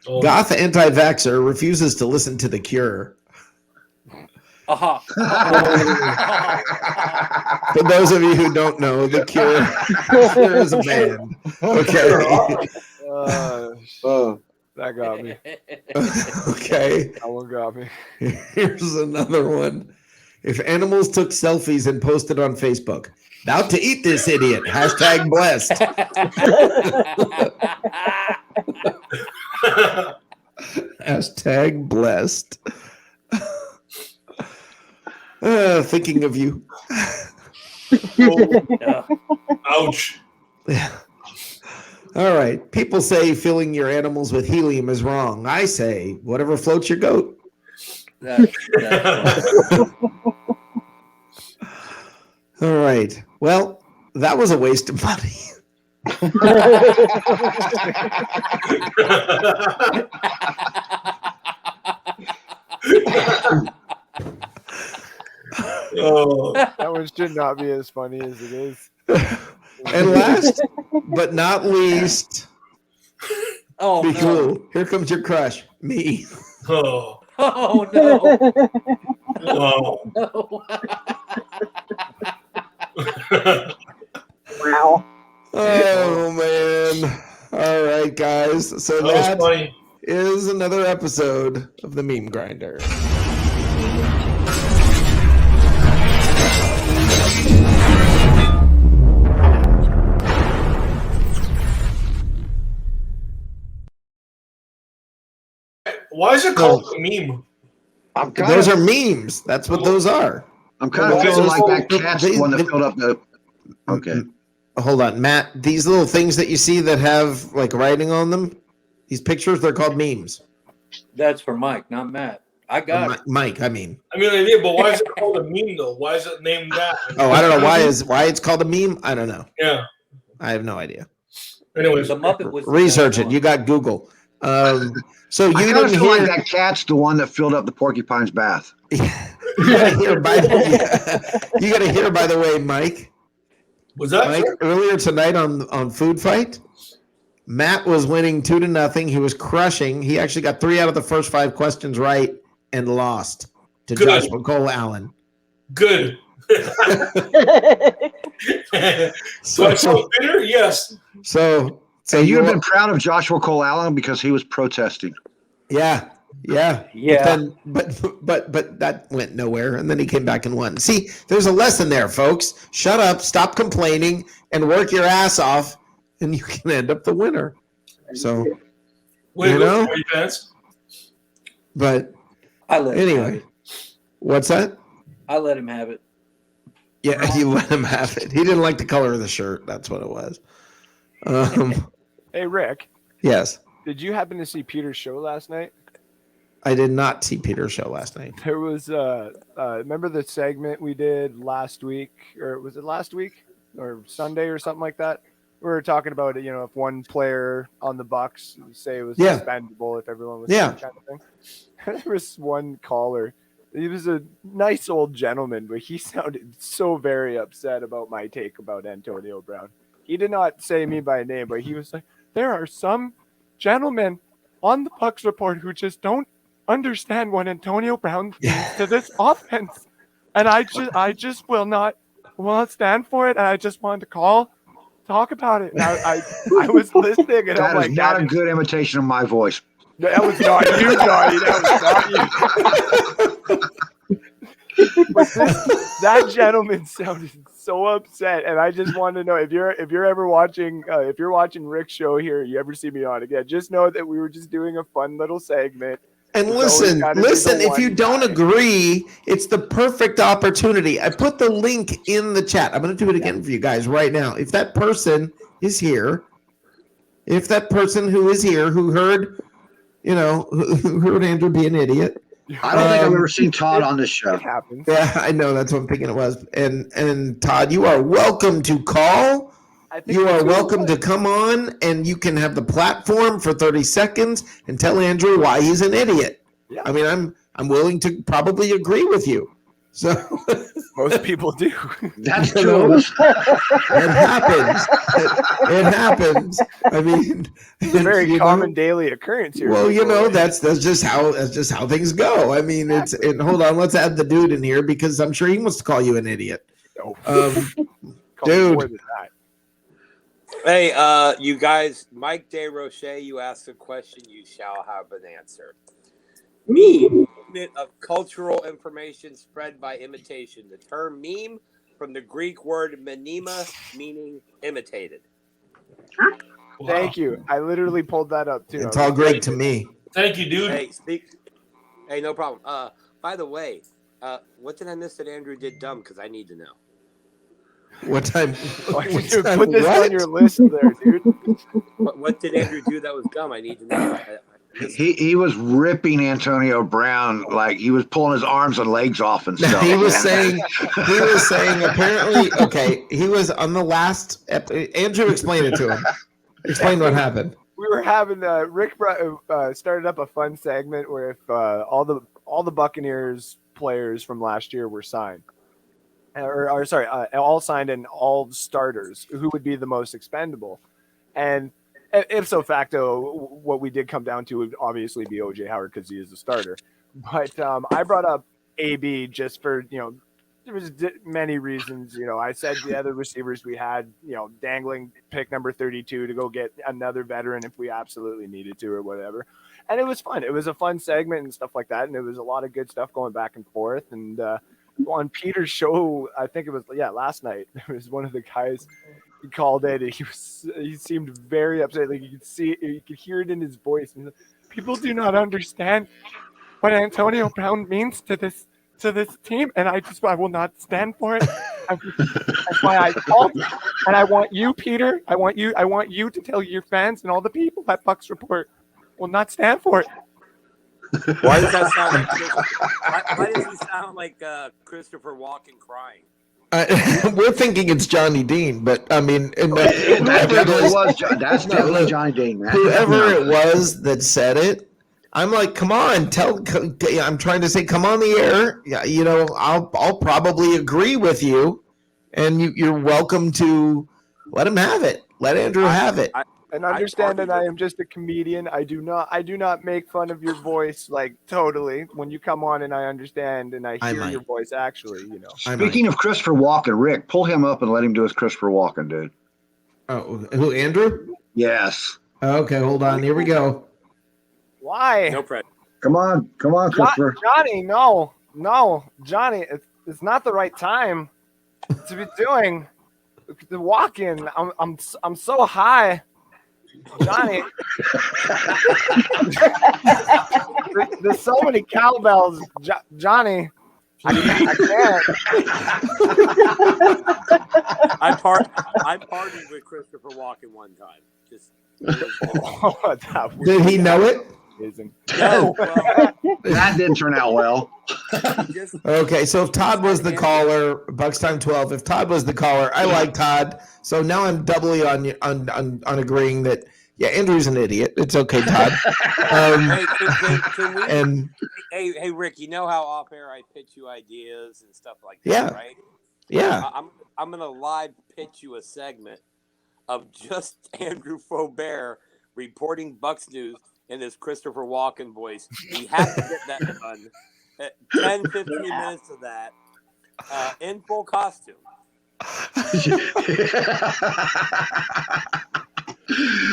Oh, Goth anti-vaxxer refuses to listen to The Cure. Aha. For those of you who don't know, The Cure is a band. Okay. that got me. Okay. That one got me. Here's another one. If animals took selfies and posted on Facebook, about to eat this idiot. Hashtag blessed. Hashtag blessed. Thinking of you. ouch. Yeah. All right. People say filling your animals with helium is wrong. I say whatever floats your goat. That's All right. Well, that was a waste of money. Oh, That one should not be as funny as it is. And last but not least, oh be no. cool. Here comes your crush, me. oh, Oh no. wow. No. Wow. Oh man. All right, guys. So That was that funny. is another episode of the Meme Grinder. Why is it called a meme? I'm kind Those of, are memes. That's what those are. I'm kind of Why is feeling it like so- that cat's the one that filled up the. Okay. Hold on, Matt. These little things that you see that have like writing on them, these pictures, they're called memes. That's for Mike, not Matt. I got it. Mike, I mean. I mean, I did, but why is it called a meme though? Why is it named that? Oh, I don't know why it's called a meme. I don't know. Yeah. I have no idea. The Anyways, Muppet was Research it. You got Google. So you I kind of didn't feel hear. like that cat's the one that filled up the porcupine's bath. You gotta hear by the way, Mike. was that Mike, earlier tonight on Food Fight, Matt was winning 2-0. He was crushing. He actually got 3 out of the first 5 questions right and lost to Good. Joshua Cole Allen. good? So I sound bitter? Yes. So And you you have been proud of Joshua Cole Allen because he was protesting. yeah. Yeah. But that went nowhere, and then he came back and won. See, there's a lesson there, folks. Shut up, stop complaining, and work your ass off, and you can end up the winner. So, Wait, You know? wait, fans. but I let him have anyway, it. what's that? I let him have it. Yeah, you let him have it. He didn't like the color of the shirt. That's what it was. Hey, Rick, Yes, did you happen to see Peter's show last night? I did not see Peter's show last night. There was remember the segment we did last week, or was it last week or Sunday or something like that? We were talking about it, if one player on the Bucs, say it was Yeah. suspendable, if everyone was Yeah. kind of thing. There was one caller. He was a nice old gentleman, but he sounded so very upset about my take about Antonio Brown. He did not say me by name, but he was like, "There are some gentlemen on the Bucs report who just don't understand what Antonio Brown means to this offense, and I just will not stand for it. And I just wanted to talk about it." And I was listening, and I'm That is like, not a good imitation of my voice. that was not you, Johnny. That was not you. But that gentleman sounded so upset, and I just want to know if you're ever watching Rick's show here, you ever see me on again, just know that we were just doing a fun little segment. And There's always gotta be the if you one don't guy. agree, it's the perfect opportunity. I put the link in the chat. I'm going to do it again for you guys right now. If that person is here, who heard, who heard Andrew be an idiot. I don't think I've ever seen Todd on this show. It happens. Yeah, I know. That's what I'm thinking it was. And Todd, you are welcome to call. You are welcome to come on, and you can have the platform for 30 seconds and tell Andrew why he's an idiot. Yeah. I mean, I'm willing to probably agree with you. So Most people do. That's two of us. it happens. It happens. I mean, It's a very common daily occurrence here. Well, that's just how things go. I mean, and hold on, let's add the dude in here because I'm sure he wants to call you an idiot. No. Dude. More than that. Hey, you guys, Mike DeRoche, you asked a question, you shall have an answer. Meme, unit of cultural information spread by imitation. The term meme from the Greek word menema, meaning imitated. Thank you. I literally pulled that up too. It's all great to me. Thank you, dude. Hey, no problem. By the way, what did I miss that Andrew did dumb? Because I need to know. What time? Dude, put this on your list there, dude. What did Andrew do that was dumb? I need to know. He was ripping Antonio Brown, like he was pulling his arms and legs off and stuff. He was saying apparently, okay, he was on the last Andrew, explain it to him. Explain what happened. We were having Rick started up a fun segment where if all the Buccaneers players from last year were signed, all signed and all starters, who would be the most expendable, and ipso facto, what we did come down to would obviously be OJ Howard because he is a starter. But I brought up AB just for, there was many reasons. I said the other receivers we had, dangling pick number 32 to go get another veteran if we absolutely needed to or whatever. And it was fun. It was a fun segment and stuff like that. And it was a lot of good stuff going back and forth. And on Peter's show, I think it was, last night, there was one of the guys. He called in and he seemed very upset. Like you could hear it in his voice. And people do not understand what Antonio Brown means to this team, and I will not stand for it. That's why I called. And I want you, Peter. I want you to tell your fans and all the people at Bucs Report will not stand for it. Why does that sound like? Why does he sound like Christopher Walken crying? We're thinking it's Johnny Dean, but I mean, that's definitely Johnny Dean, man. Whoever it was that said it, I'm like, come on, I'm trying to say, come on the air. Yeah, I'll probably agree with you, and you're welcome to let him have it. Let Andrew have it. And understand that I am just a comedian. I do not make fun of your voice, like totally. When you come on and I understand and I hear your voice, actually, Speaking of Christopher Walken, Rick, pull him up and let him do his Christopher Walken, dude. Oh, who, Andrew? Yes. Okay, hold on. Here we go. Why? No pressure. Come on, Christopher. Johnny, no, Johnny, it's not the right time to be doing the walk-in. I'm so high. Johnny, there's so many cowbells, Johnny. I can't. I partied with Christopher Walken one time. Did he know it? No. That didn't turn out well. Okay, so if Todd was the caller, Bucks time 12. If Todd was the caller, I like Todd. So now I'm doubly on agreeing that Andrew's an idiot. It's okay, Todd. Hey, Rick, you know how off air I pitch you ideas and stuff like that, right? Yeah. I'm gonna live pitch you a segment of just Andrew Faubert reporting Bucs news in this Christopher Walken voice. We have to get that done. 10, 15 minutes of that in full costume.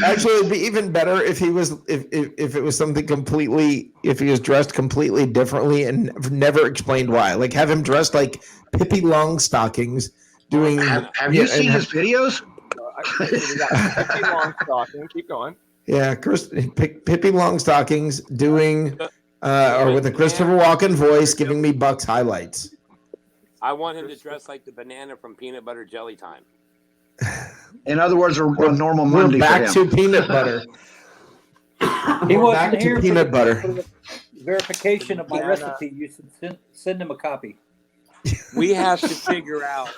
Actually, it'd be even better if he was if it was something completely, if he was dressed completely differently and never explained why. Like have him dressed like Pippi Longstockings doing. Have you seen his videos? We got Pippi Longstocking. Keep going. Yeah, Pippi Longstockings doing, or with a Christopher Walken voice, giving me Bucs highlights. I want him to dress like the banana from Peanut Butter Jelly Time. In other words, a normal We're Monday back for him. to peanut butter. He We're wasn't back to here peanut butter. for the verification of my Banana. recipe. You should send him a copy. We have to figure out.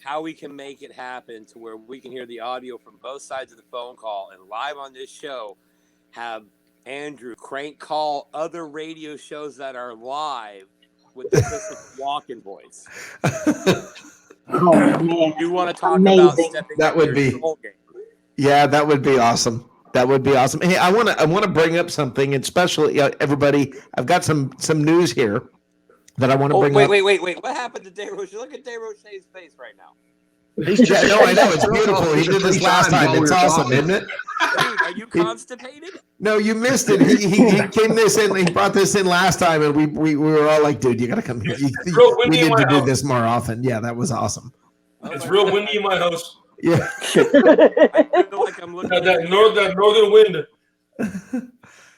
How we can make it happen to where we can hear the audio from both sides of the phone call and live on this show. Have Andrew crank call other radio shows that are live with the Christopher Walken voice. Oh man, You want to talk Amazing. about stepping That up would your be- troll game. Yeah, that would be awesome. That would be awesome. Hey, I want to bring up something, especially everybody. I've got some news here that I want to Oh, bring wait, up. wait. What happened to Desroche? Look at Desroche's face right now. He's Yeah, no, I know it's beautiful. He did this last time. It's awesome, isn't it? Dude, are you constipated? No, you missed it. He came this in. He brought this in last time, and we were all like, "Dude, you got to come here. real We windy in need my to do house. this more often." Yeah, that was awesome. It's real windy in my house. Yeah. I feel like I'm looking That at northern wind. I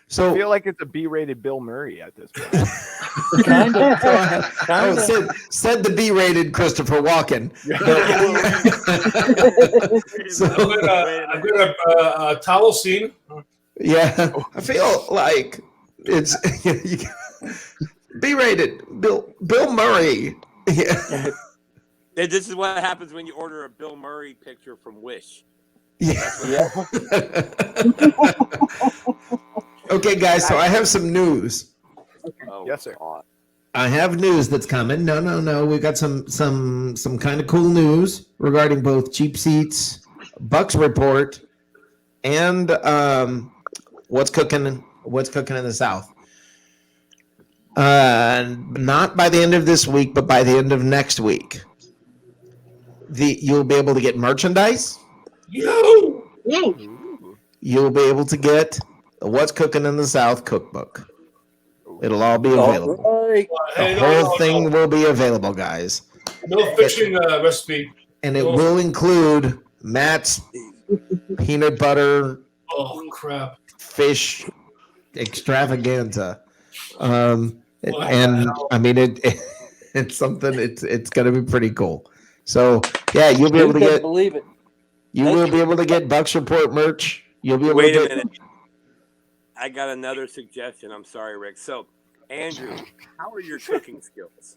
So, feel like it's a B-rated Bill Murray at this point. Kind of. said the B-rated Christopher Walken. I've got a towel scene. Yeah, I feel like it's B-rated. Bill Murray. Yeah. This is what happens when you order a Bill Murray picture from Wish. Yeah. Okay, guys. So I have some news. Oh, Yes, sir. God. I have news that's coming. No. We got some kind of cool news regarding both cheap seats, Bucs report, and what's cooking in the South. Not by the end of this week, but by the end of next week. You'll be able to get merchandise. Yo! You'll be able to get the What's Cooking in the South cookbook. It'll all be available. All right. The whole thing will be available, guys. No fishing recipe. And it will include Matt's peanut butter Oh, crap. fish extravaganza. And Wow. I mean it's something it's gonna be pretty cool. So yeah, you'll be able to You couldn't get believe it. you will be able to get Bucs Report merch. You'll be able Wait to a get minute. I got another suggestion. I'm sorry, Rick. So, Andrew, how are your cooking skills?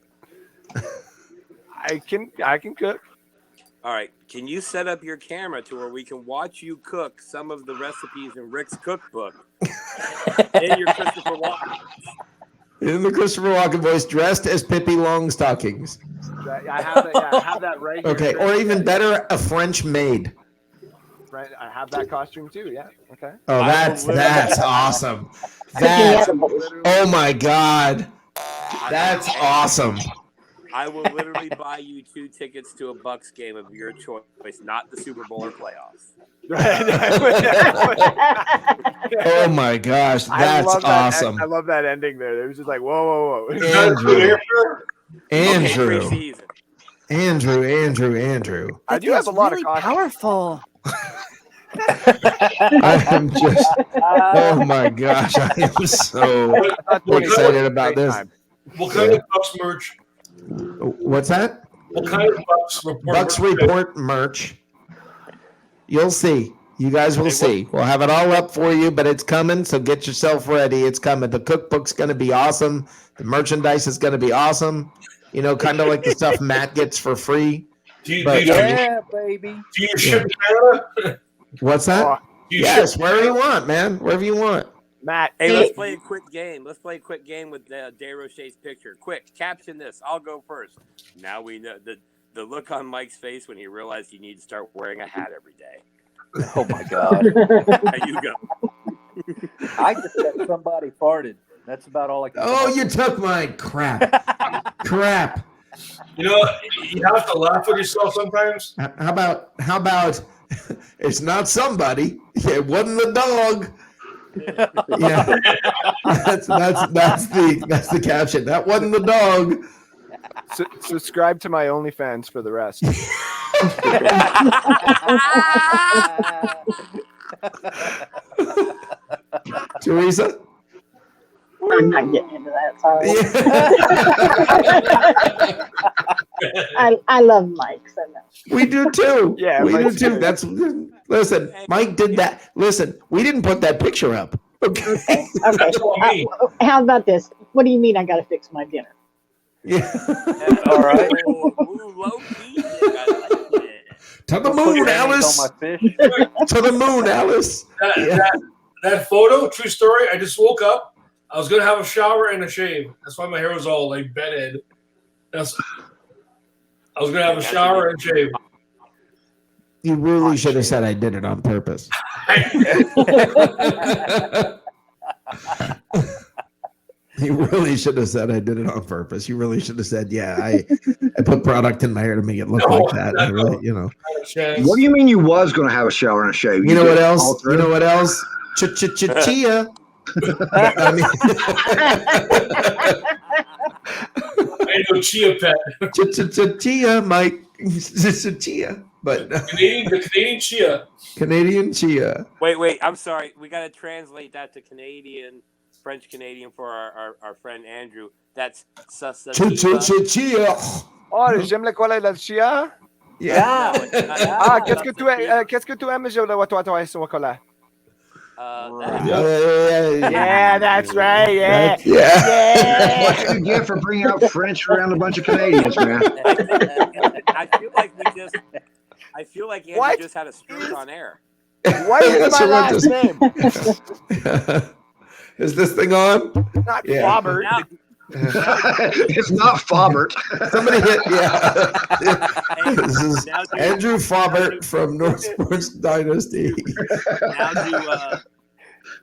I can cook. All right. Can you set up your camera to where we can watch you cook some of the recipes in Rick's cookbook in your Christopher Walken? in the Christopher Walken voice, dressed as Pippi Longstockings. I have that right here. Okay, or even better, a French maid. Right, I have that costume too. Yeah. Okay. Oh, that's awesome. That, oh my God, that's awesome. I will literally buy you 2 tickets to a Bucs game of your choice, not the Super Bowl or playoffs. Oh my gosh, that's awesome. I love that ending there. It was just like, whoa. Andrew, Okay, Andrew. I do have a lot really of costumes. powerful. I am just, oh my gosh, I am so excited about this. What kind of Bucs merch? What's that? What kind of Bucs report? Bucs Report merch. You'll see. You guys will see. We'll have it all up for you, but it's coming, so get yourself ready. It's coming. The cookbook's going to be awesome. The merchandise is going to be awesome. You know, kind of like the stuff Matt gets for free. Yeah, baby. Do you ship in Canada? What's that? Do you Yes, ship- wherever you want, man. Wherever you want. Matt, Hey, let's play a quick game. Let's play a quick game with Desroche's picture. Quick, caption this. I'll go first. Now we know the look on Mike's face when he realized he needs to start wearing a hat every day. Oh my God. Now you go. I just said somebody farted. That's about all I can. Oh, you took my crap. Crap. You know, you have to laugh at yourself sometimes. How about it's not somebody. It wasn't the dog. Yeah. That's the caption. That wasn't the dog. Subscribe to my OnlyFans for the rest. Teresa? I'm not getting into that. Sorry. I love Mike. So no. We do too. Yeah, we do Mike's too. good. Listen. Mike did that. Listen, we didn't put that picture up. Okay. Okay. How about this? What do you mean I got to fix my dinner? Yeah. All right. Ooh, low key. I like it. To the Put moon, your hands Alice. on my fish. To the moon, Alice. That photo, true story. I just woke up. I was gonna have a shower and a shave. That's why my hair was all like bedhead. I was gonna have a shower and shave. You really should have said I did it on purpose. You really should have said I did it on purpose. You really should have said, yeah, I put product in my hair to make it look like that. I really, What do you mean you was going to have a shower and a shave? You know what else? alter You it? know what else? Chia. I mean, I know chia pet. chia, Mike. Chia, but The Canadian chia. Canadian chia. Wait. I'm sorry. We got to translate that to French Canadian for our friend Andrew. That's Chia. Oh, j'aime le coller la chia. Yeah. Ah, qu'est-ce que tu aimes je le toi sur coller? Yeah, that's right. Yeah. What do you get for bringing out French around a bunch of Canadians, man? I feel like Andrew What? just had a streak on air. What is my last name? Is this thing on? Not Yeah. Faubert. It's not Faubert. Somebody hit, This is Andrew Faubert from North Sports Dynasty.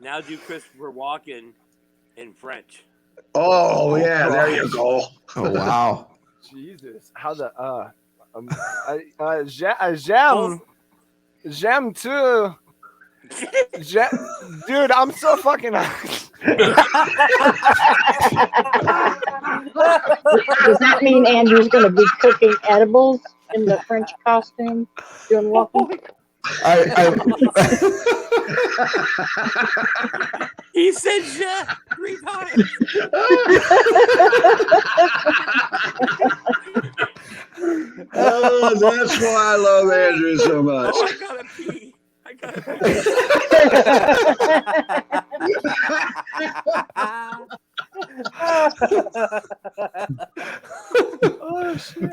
Now do Christopher Walken in French. Oh, yeah, there you go. Oh, wow. Jesus, how the j'aime too. Dude, I'm so fucking. Does that mean Andrew's going to be cooking edibles in the French costume, doing walking? He said "je" 3 times. Oh, that's why I love Andrew so much. Oh, I gotta pee. Oh shit!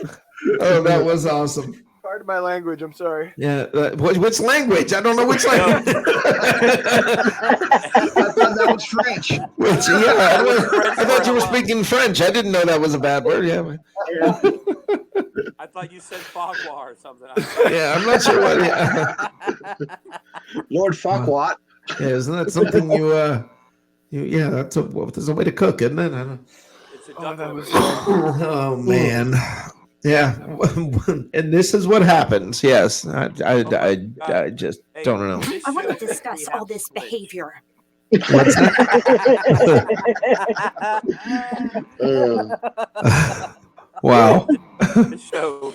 Oh, that was awesome. Pardon my language. I'm sorry. Yeah. Which language? I don't know which language. I thought that was French. I thought you were speaking French. I didn't know that was a bad word. Yeah. I thought you said Fagua or something. Yeah, I'm not sure what. Lord Fuckwat. Yeah, isn't that something that's there's a way to cook, isn't it? I don't. It's a duck. Oh man. Yeah, and this is what happens. Yes, I just don't know. I want to discuss all this behavior. What's that? Wow. The show.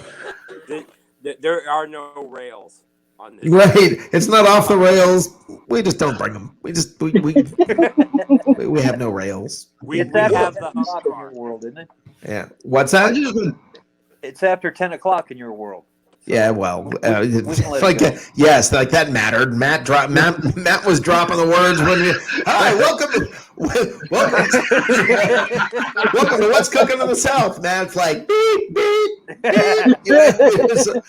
There are no rails on this. Right, it's not off the rails. We just don't bring them. We have no rails. We It's have after the 10 o'clock in car. your world, isn't it? Yeah. What's that? It's after 10 o'clock in your world. Yeah, well, let like it go. yes, like that mattered. Matt was dropping the words when you. Hi, welcome to What's Cooking in the South. Matt's like beep beep beep.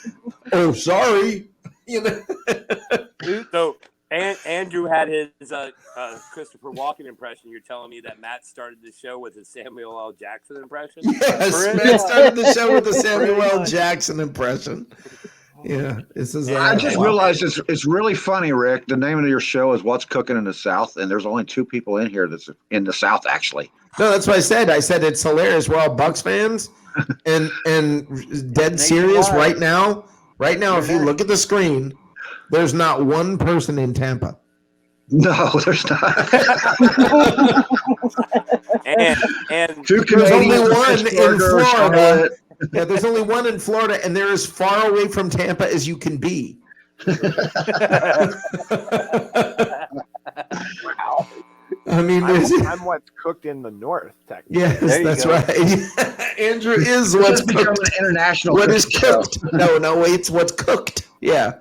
Oh, sorry. So Andrew had his Christopher Walken impression. You're telling me that Matt started the show with his Samuel L. Jackson impression? Yes, Matt started the show with the Samuel L. Jackson impression. Yeah, this is. I just realized it's really funny, Rick. The name of your show is What's Cooking in the South, and there's only 2 people in here that's in the South, actually. No, that's what I said. I said it's hilarious. We're all Bucs fans, and dead serious right now. Right now, if you look at the screen, there's not one person in Tampa. No, there's not. And Two There's only Canadians, one fish in burgers, Florida. Yeah, there's only one in Florida, and they're as far away from Tampa as you can be. Wow. I mean, I'm what's cooked in the north, technically. yes, There you that's go. right. Andrew is This what's has become cooked. an international. What is fishing show. cooked? No, wait, it's what's cooked. Yeah.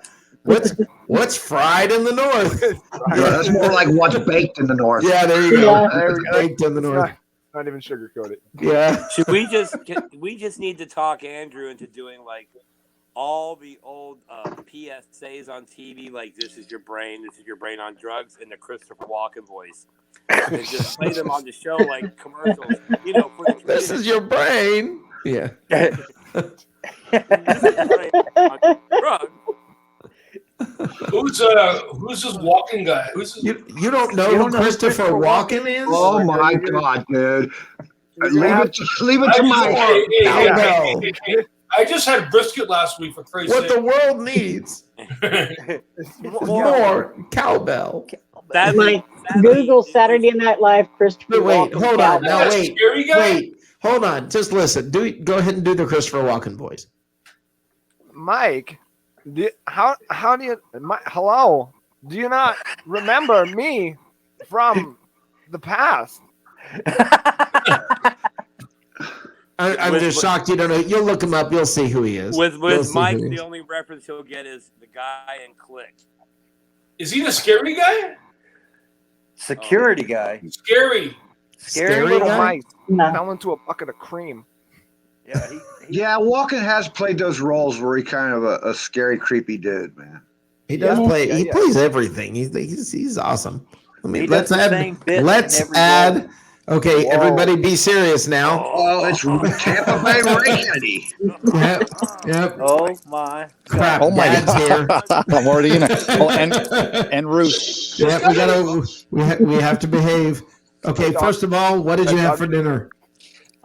What's fried in the north? Yeah, that's more like what's baked in the north. Yeah, there you Yeah. go. There we go. Baked in the north. Not even sugarcoat it. Yeah. should we just need to talk Andrew into doing like all the old PSAs on TV, like this is your brain on drugs, in the Christopher Walken voice, and just play them on the show like commercials. For the This is your brain. Yeah. This is your brain on drugs. Who's this walking guy? Who's this? You don't know who Christopher Walken is? Oh my God, dude! Leave it to Mike. Hey, I just had brisket last week for Christ's What sake. the world needs more cowbell. Mike, Google Saturday Night Live Christopher Wait, Walken. hold on. Now That's wait. scary guy? Wait. Hold on. Just listen. Go ahead and do the Christopher Walken voice. Mike, how do you? Hello? Do you not remember me from the past? I'm just shocked you don't know. You'll look him up. You'll see who he is. With You'll see Mike, who he the is. only reference he'll get is the guy in Click. Is he the scary guy? Security guy. Scary. Scary Little guy? Mike No. fell into a bucket of cream. Yeah, Yeah, Walken has played those roles where he kind of a scary, creepy dude, man. He does Yeah. play. Yeah, He yeah. plays everything. He's awesome. I mean, He let's does the add. same bit in Let's every add. role. Okay, Whoa. everybody, be serious now. Oh, it's Tampa Bay Ray Kennedy. Yep. Oh my. Crap. Oh my Dad's here. God! I'm already in it. Oh, and Ruth. Yep, we have to behave. Okay, first of all, what did you have for dinner?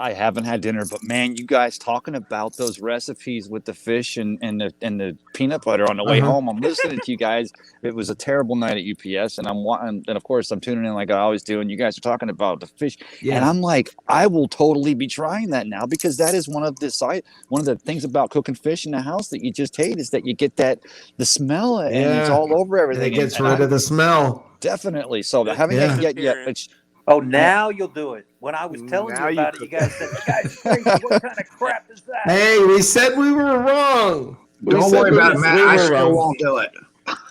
I haven't had dinner, but man, you guys talking about those recipes with the fish and the peanut butter on the way home. I'm listening to you guys. It was a terrible night at UPS, and of course I'm tuning in like I always do. And you guys are talking about the fish, and I'm like, I will totally be trying that now, because that is one of the things about cooking fish in the house that you just hate, is that you get the smell and it's all over everything. And it gets and rid of the smell. Definitely. So I haven't yet. It's, Oh, now you'll do it. When I was telling Now you you about it, you guys said, "You guys crazy. What kind of crap is that?" Hey, we said we were wrong. Don't worry about it, Matt. I still won't do it.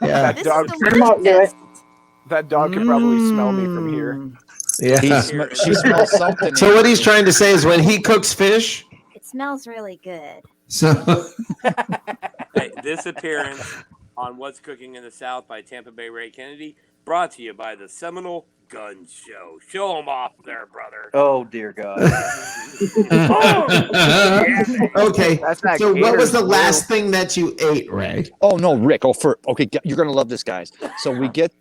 Yeah. That dog, I won't do it. that dog could probably smell me from here. Yeah. she smells something. So what he's trying to say is when he cooks fish, It smells really good. so Hey, this appearance on What's Cooking in the South by Tampa Bay Ray Kennedy, brought to you by the Seminole Gun Show. Show them off there, brother. Oh dear God. okay. That's that So what was the Gator's last thing that you ate, Ray? Oh no, Rick. Okay, you're gonna love this, guys. So we get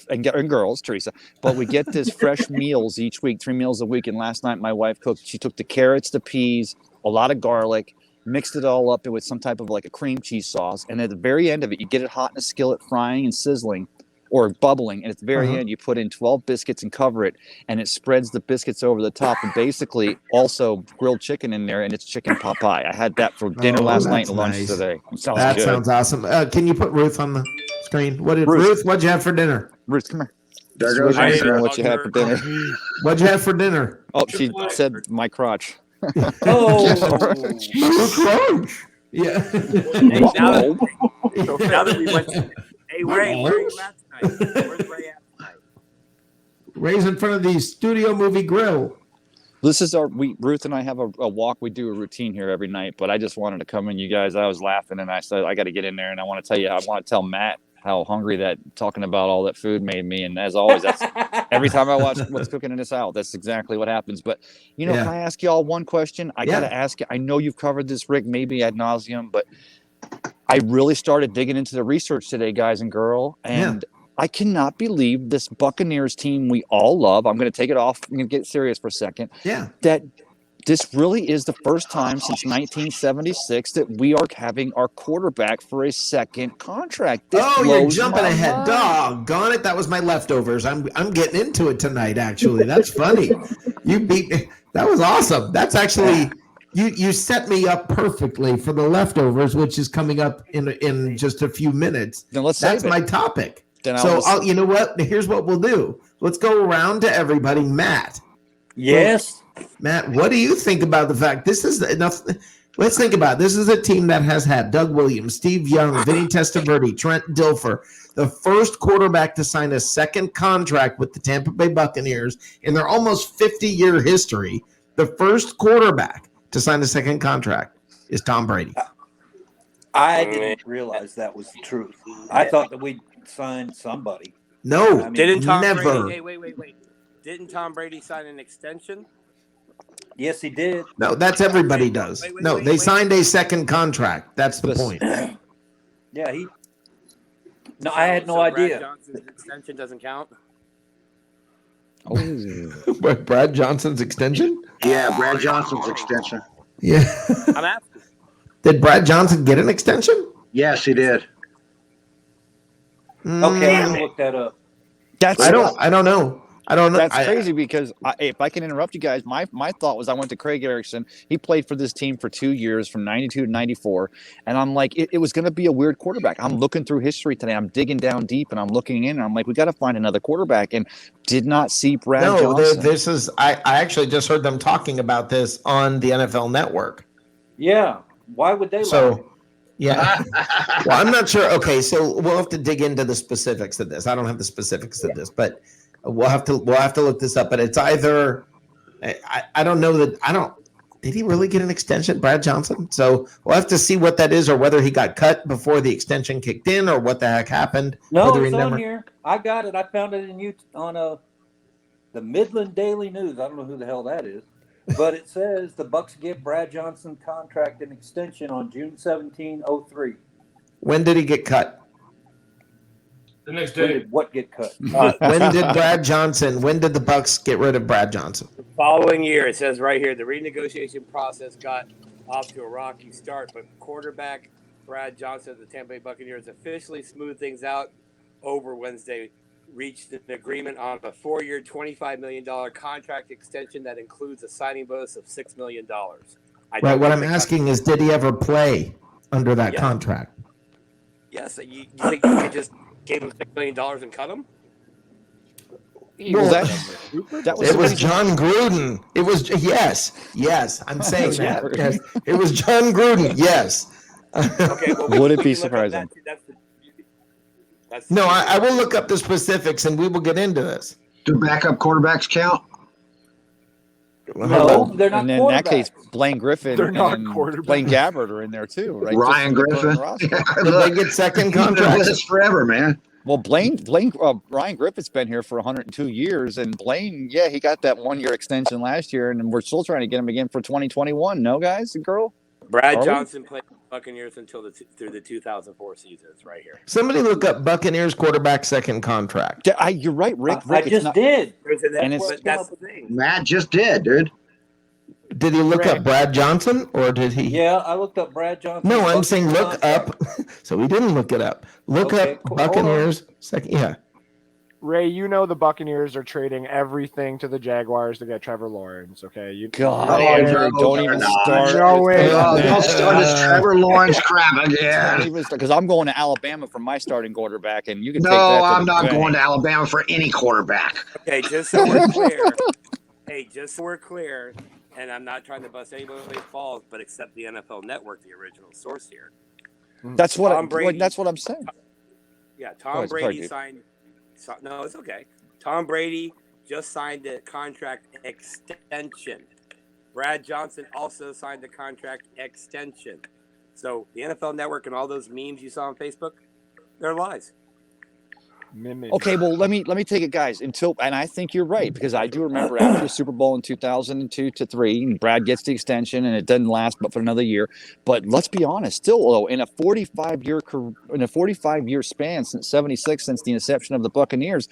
and girls, Teresa, but we get this fresh meals each week, 3 meals a week. And last night my wife cooked. She took the carrots, the peas, a lot of garlic, mixed it all up with some type of like a cream cheese sauce. And at the very end of it, you get it hot in a skillet, frying and sizzling, or bubbling, and at the very end you put in 12 biscuits and cover it, and it spreads the biscuits over the top, and basically also grilled chicken in there, and it's chicken pot pie. I had that for dinner last night and lunch nice. today. It sounds That good. sounds awesome. Can you put Ruth on the screen? Ruth, what'd you have for dinner? Ruth, come here. There goes I Ruth. didn't know what you had for dinner. What'd you have for dinner? Oh, she said my crotch. Oh. Crunch. Yeah. Hey, now that we went, hey Ray, where are you at tonight? Where's Ray at tonight? Ray's in front of the Studio Movie Grill. This is Ruth and I have a walk. We do a routine here every night, but I just wanted to come in, you guys. I was laughing and I said, I got to get in there. And I want to tell Matt how hungry that talking about all that food made me. And as always, that's every time I watch What's Cooking in the South, that's exactly what happens. But, can I ask you all one question? I got to ask you, I know you've covered this, Rick, maybe ad nauseum, but I really started digging into the research today, guys and girl. And I cannot believe this Buccaneers team we all love. I'm going to take it off. I'm going to get serious for a second. Yeah. That this really is the first time since 1976 that we are having our quarterback for a second contract. This you're blows jumping my ahead. mind. Doggone it. That was my leftovers. I'm getting into it tonight, actually. That's funny. You beat me. That was awesome. That's actually you set me up perfectly for the leftovers, which is coming up in just a few minutes. Then let's That's save my it. topic. Then So you know what? Here's what we'll do. Let's go around to everybody. Matt. Yes. Matt, what do you think about the fact this is enough? Let's think about it. This is a team that has had Doug Williams, Steve Young, Vinny Testaverde, Trent Dilfer, the first quarterback to sign a second contract with the Tampa Bay Buccaneers in their almost 50-year history. The first quarterback to sign a second contract is Tom Brady. I didn't realize that was the truth. I thought that we'd signed somebody. No, I mean, Didn't Tom never. Brady? Hey, wait. Didn't Tom Brady sign an extension? Yes, he did. No, that's everybody does. They signed a second contract. That's the point. Yeah, he. No, I had no so idea. Brad Johnson's extension doesn't count. What, Brad Johnson's extension? Yeah, Brad Johnson's extension. Yeah. I'm asking. Did Brad Johnson get an extension? Yes, he did. Okay, I'm gonna look that up. I don't know. That's crazy because if I can interrupt you guys, my thought was I went to Craig Erickson. He played for this team for 2 years from 92 to 94. And I'm like, it was going to be a weird quarterback. I'm looking through history today. I'm digging down deep and I'm looking in and I'm like, we got to find another quarterback and did not see Brad Johnson. This is, I actually just heard them talking about this on the NFL Network. Yeah. Why would they? Yeah. Well, I'm not sure. Okay, so we'll have to dig into the specifics of this. I don't have the specifics of this, but we'll have to look this up. But it's either I don't know that did he really get an extension, Brad Johnson? So we'll have to see what that is, or whether he got cut before the extension kicked in, or what the heck happened. No, it's on here. I got it. I found it on the Midland Daily News. I don't know who the hell that is. But it says the Bucs give Brad Johnson contract and extension on June 17, 2003. When did he get cut? The next When day. did what get cut? When did the Bucs get rid of Brad Johnson? The following year, it says right here, the renegotiation process got off to a rocky start, but quarterback Brad Johnson of the Tampa Bay Buccaneers officially smoothed things out over Wednesday, reached an agreement on a 4-year, $25 million contract extension that includes a signing bonus of $6 million. Right. What I'm asking is, did he ever play under that contract? Yes. You think you just gave him $6 million and cut him? Well, it was John Gruden. It was yes. I'm saying that. Yes, it was John Gruden. Yes. Okay. Well, would it be surprising? No, I will look up the specifics and we will get into this. Do backup quarterbacks count? No, they're not. And then in that case, Blaine Griffin They're not and quarterbacks. Blaine Gabbert are in there too, right? Ryan Griffin. Did they get second contracts? This forever, man. Well, Ryan Griffin's been here for 102 years, and Blaine, he got that 1-year extension last year, and we're still trying to get him again for 2021. No, guys and girl. Brad Johnson played Buccaneers until through the 2004 seasons, right here. Somebody look up Buccaneers quarterback second contract. You're right, Rick. I just did. And that's the thing. Matt just did, dude. Did he look up Brad Johnson, or did he? Yeah, I looked up Brad Johnson. No, I'm saying look up. So he didn't look it up. Look up Buccaneers second. Yeah. Ray, you know the Buccaneers are trading everything to the Jaguars to get Trevor Lawrence. Okay, Andrew, don't even start. Don't start this Trevor Lawrence crap again. Because I'm going to Alabama for my starting quarterback, and you can No, take that. I'm not going to Alabama for any quarterback. Okay, just so we're clear. And I'm not trying to bust anybody's balls, but except the NFL Network, the original source here. That's what I'm saying. Yeah, Tom Brady signed. No, it's okay. Tom Brady just signed a contract extension. Brad Johnson also signed a contract extension. So the NFL Network and all those memes you saw on Facebook, they're lies. Okay, well let me take it, guys. And I think you're right, because I do remember after the Super Bowl in 2002 to 3, and Brad gets the extension, and it doesn't last but for another year. But let's be honest, still though, in a 45-year span since '76, since the inception of the Buccaneers,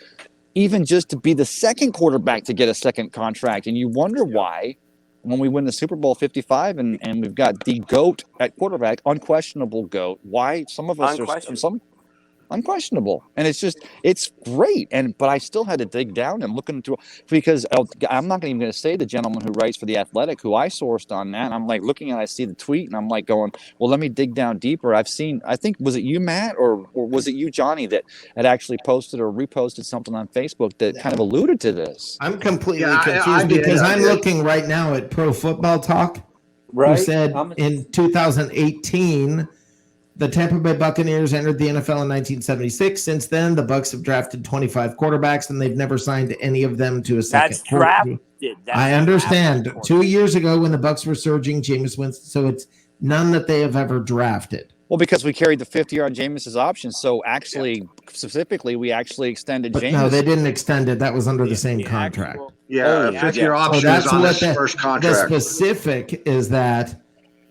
even just to be the second quarterback to get a second contract, and you wonder why, when we win the Super Bowl 55, and we've got the GOAT at quarterback, unquestionable GOAT. Why some of us are unquestionable, and it's great. But I still had to dig down and look into, because I'm not even going to say the gentleman who writes for The Athletic, who I sourced on that. And I'm like looking at, I see the tweet, and I'm like going, well, let me dig down deeper. I think, was it you, Matt, or was it you, Johnny, that had actually posted or reposted something on Facebook that kind of alluded to this? I'm completely Yeah, confused I did, because I I'm did. looking right now at Pro Football Talk, Right? who said in 2018 the Tampa Bay Buccaneers entered the NFL in 1976. Since then, the Bucs have drafted 25 quarterbacks, and they've never signed any of them to a second. That's drafted. I understand. 2 years ago, when the Bucs were surging, Jameis Winston, so it's none that they have ever drafted. Well, because we carried the 5th-year on Jameis's option, so actually, specifically, we actually extended But Jameis. no, they didn't extend it. That was under the same contract. Yeah, yeah, 5th-year yeah. option is on his first The contract. specific is that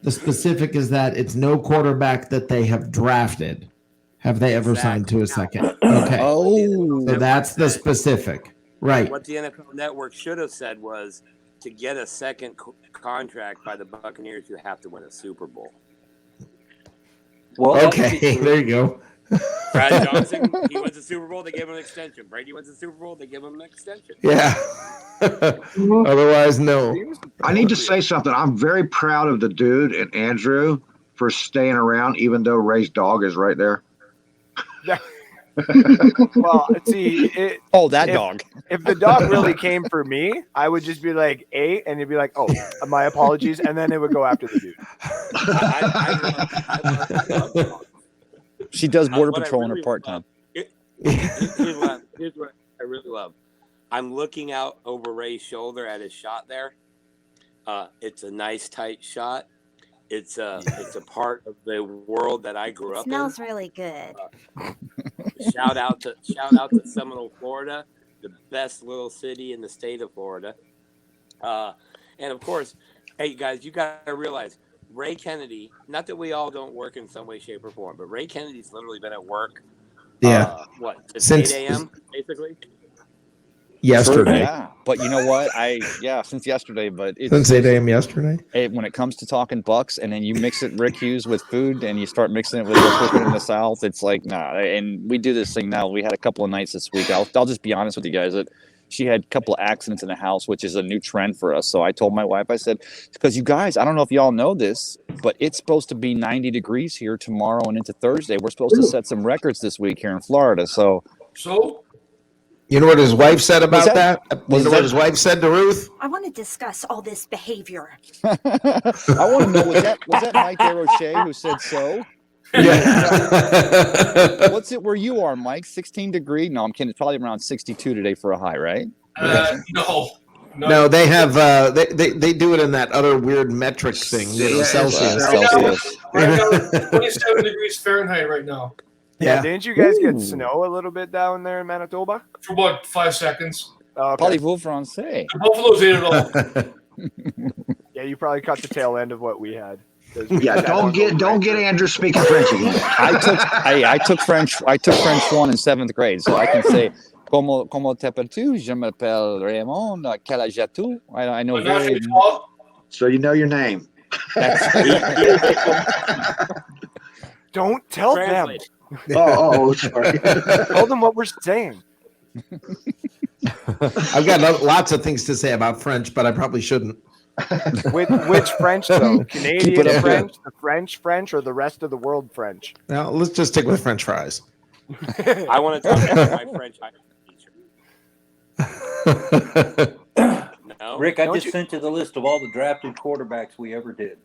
it's no quarterback that they have drafted have they ever signed to a second. Okay. Oh, So that's the specific. Right. What the NFL Network should have said was, to get a second contract by the Buccaneers, you have to win a Super Bowl. Well, Okay, there you go. Brad Johnson, he wins the Super Bowl, they give him an extension. Brady wins the Super Bowl, they give him an extension. Yeah. Otherwise, no. I need to say something. I'm very proud of the dude and Andrew for staying around, even though Ray's dog is right there. Well, see, dog. If the dog really came for me, I would just be like, "A," and he'd be like, "Oh, my apologies," and then it would go after the dude. I love dogs. She does border What I patrol in really her part-time. Here's what I really love. I'm looking out over Ray's shoulder at his shot there. It's a nice tight shot. It's a part of the world that I grew up in. Smells really good. Shout out to Seminole, Florida, the best little city in the state of Florida. And of course, hey guys, you got to realize Ray Kennedy. Not that we all don't work in some way, shape, or form, but Ray Kennedy's literally been at work. Since 8 a.m. basically. Yesterday. Yeah, but you know what? Since yesterday. But Since 8 a.m. yesterday. When it comes to talking Bucks, and then you mix it, Rick Hughes, with food, and you start mixing it with what's cooking in the South, it's like, nah. And we do this thing now. We had a couple of nights this week. I'll just be honest with you guys that she had a couple of accidents in the house, which is a new trend for us. So I told my wife, I said, because you guys, I don't know if y'all know this, but it's supposed to be 90 degrees here tomorrow and into Thursday. We're supposed to set some records this week here in Florida. So. You know what his wife said about that? You know what his wife said to Ruth? I want to discuss all this behavior. I want to know, was that Mike DeRoche who said so? Yeah. What's it where you are, Mike? 16 degree? No, I'm kidding. It's probably around 62 today for a high, right? No, they have they do it in that other weird metric thing, Celsius. Right now, 27 degrees Fahrenheit right now. Yeah, didn't you guys get snow a little bit down there in Manitoba? For about 5 seconds. Parlez-vous français? The Buffaloes ate it all. Yeah, you probably caught the tail end of what we had. Yeah, don't get Andrew speaking French again. I took French 1 in 7th grade, so I can say Comment t'appelles-tu? Je m'appelle Raymond. Quel âge as-tu? I know very. So you know your name. Don't tell Translate. them. Sorry. Tell them what we're saying. I've got lots of things to say about French, but I probably shouldn't. Which French though? Canadian French, the French, or the rest of the world French? Now let's just stick with French fries. I want to talk about my French teacher. No? Rick, I just sent you the list of all the drafted quarterbacks we ever did.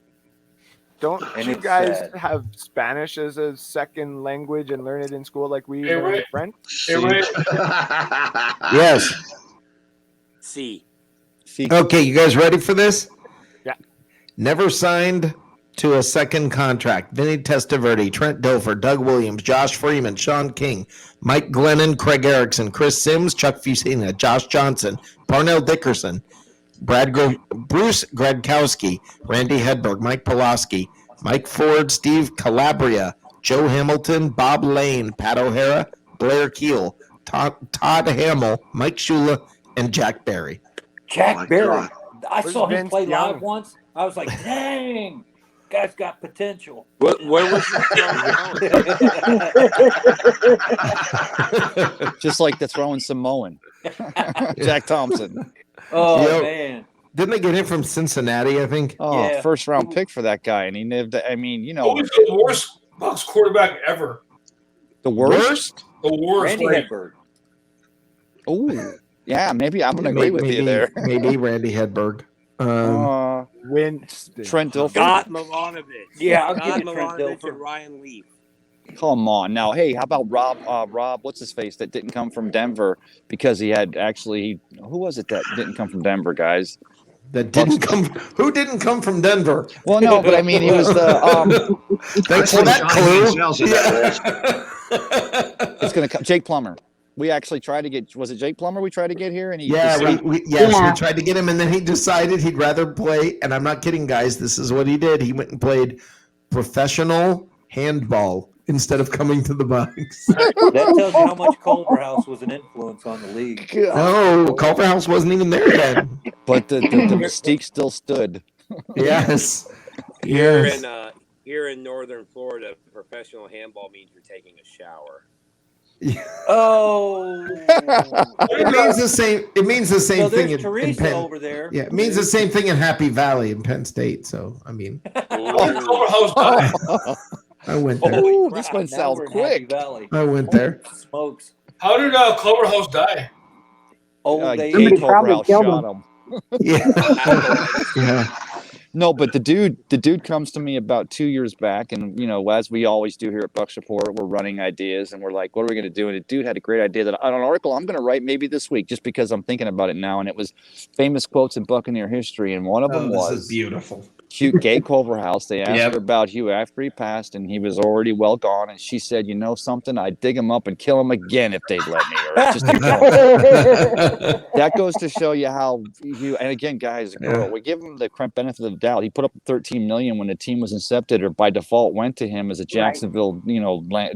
Don't you guys have Spanish as a second language and learn it in school like we learn French? Yes. C. Okay, you guys ready for this? Yeah. Never signed to a second contract. Vinny Testaverde, Trent Dilfer, Doug Williams, Josh Freeman, Sean King, Mike Glennon, Craig Erickson, Chris Sims, Chuck Fusina, Josh Johnson, Parnell Dickerson, Bruce Gradkowski, Randy Hedberg, Mike Pulaski, Mike Ford, Steve Calabria, Joe Hamilton, Bob Lane, Pat O'Hara, Blair Keel, Todd Hamill, Mike Shula, and Jack Barry. Jack Barry. God. I saw him Vince play Young? live once. I was like, dang. Guy's got potential. Where was he? Just like the throwing Samoan, Jack Thompson. Oh Yo. man. Didn't they get him from Cincinnati? I think. Oh, Yeah. first round pick for that guy, and he lived. I mean, you Who know, was the worst Bucs quarterback ever? the worst. The worst. Randy Like, Hedberg. Oh, yeah, maybe I'm gonna agree with you there. Maybe Randy Hedberg. Winston. Trent Dilfer. Scott Milanovic. Yeah, I'll Scott give you Trent Milanovic Dilfer. and Ryan Leaf. Come on now. Hey, how about Rob? Rob, what's his face that didn't come from Denver because he had actually. Who was it that didn't come from Denver, guys? That didn't come. Who didn't come from Denver? Well, no, but I mean, he was the. Thanks for that clue. It's gonna come. Jake Plummer. We actually tried to get. Was it Jake Plummer? We tried to get here, and he. Yeah, we tried to get him, and then he decided he'd rather play. And I'm not kidding, guys. This is what he did. He went and played professional handball instead of coming to the Bucs. That tells you how much Culverhouse was an influence on the league. No, Culverhouse wasn't even there then. But the mystique still stood. Yes. Here in northern Florida, professional handball means you're taking a shower. Oh, It means the same. It means the same so thing there's in Teresa Penn. over there. Yeah, it means the same thing in Happy Valley in Penn State. So I mean, Culverhouse died. I went there. Oh, this one Now sounds we're in Happy quick. Valley. I went there. Smokes. How did Culverhouse die? Oh, they Jake Somebody probably Culverhouse killed shot him. Yeah. Yeah. No, but the dude comes to me about 2 years back, and you know, as we always do here at Bucs Report, we're running ideas, and we're like, what are we going to do? And the dude had a great idea that on an article I'm going to write maybe this week, just because I'm thinking about it now. And it was famous quotes in Buccaneer history, and one of them This was is beautiful. Gay Culverhouse. They asked Yep. her about Hugh after he passed, and he was already well gone. And she said, "You know something? I'd dig him up and kill him again if they'd let me." Or just to kill him. That goes to show you how you. And again, guys, girl, we give him the benefit of the doubt. He put up $13 million when the team was incepted, or by default went to him as a Jacksonville,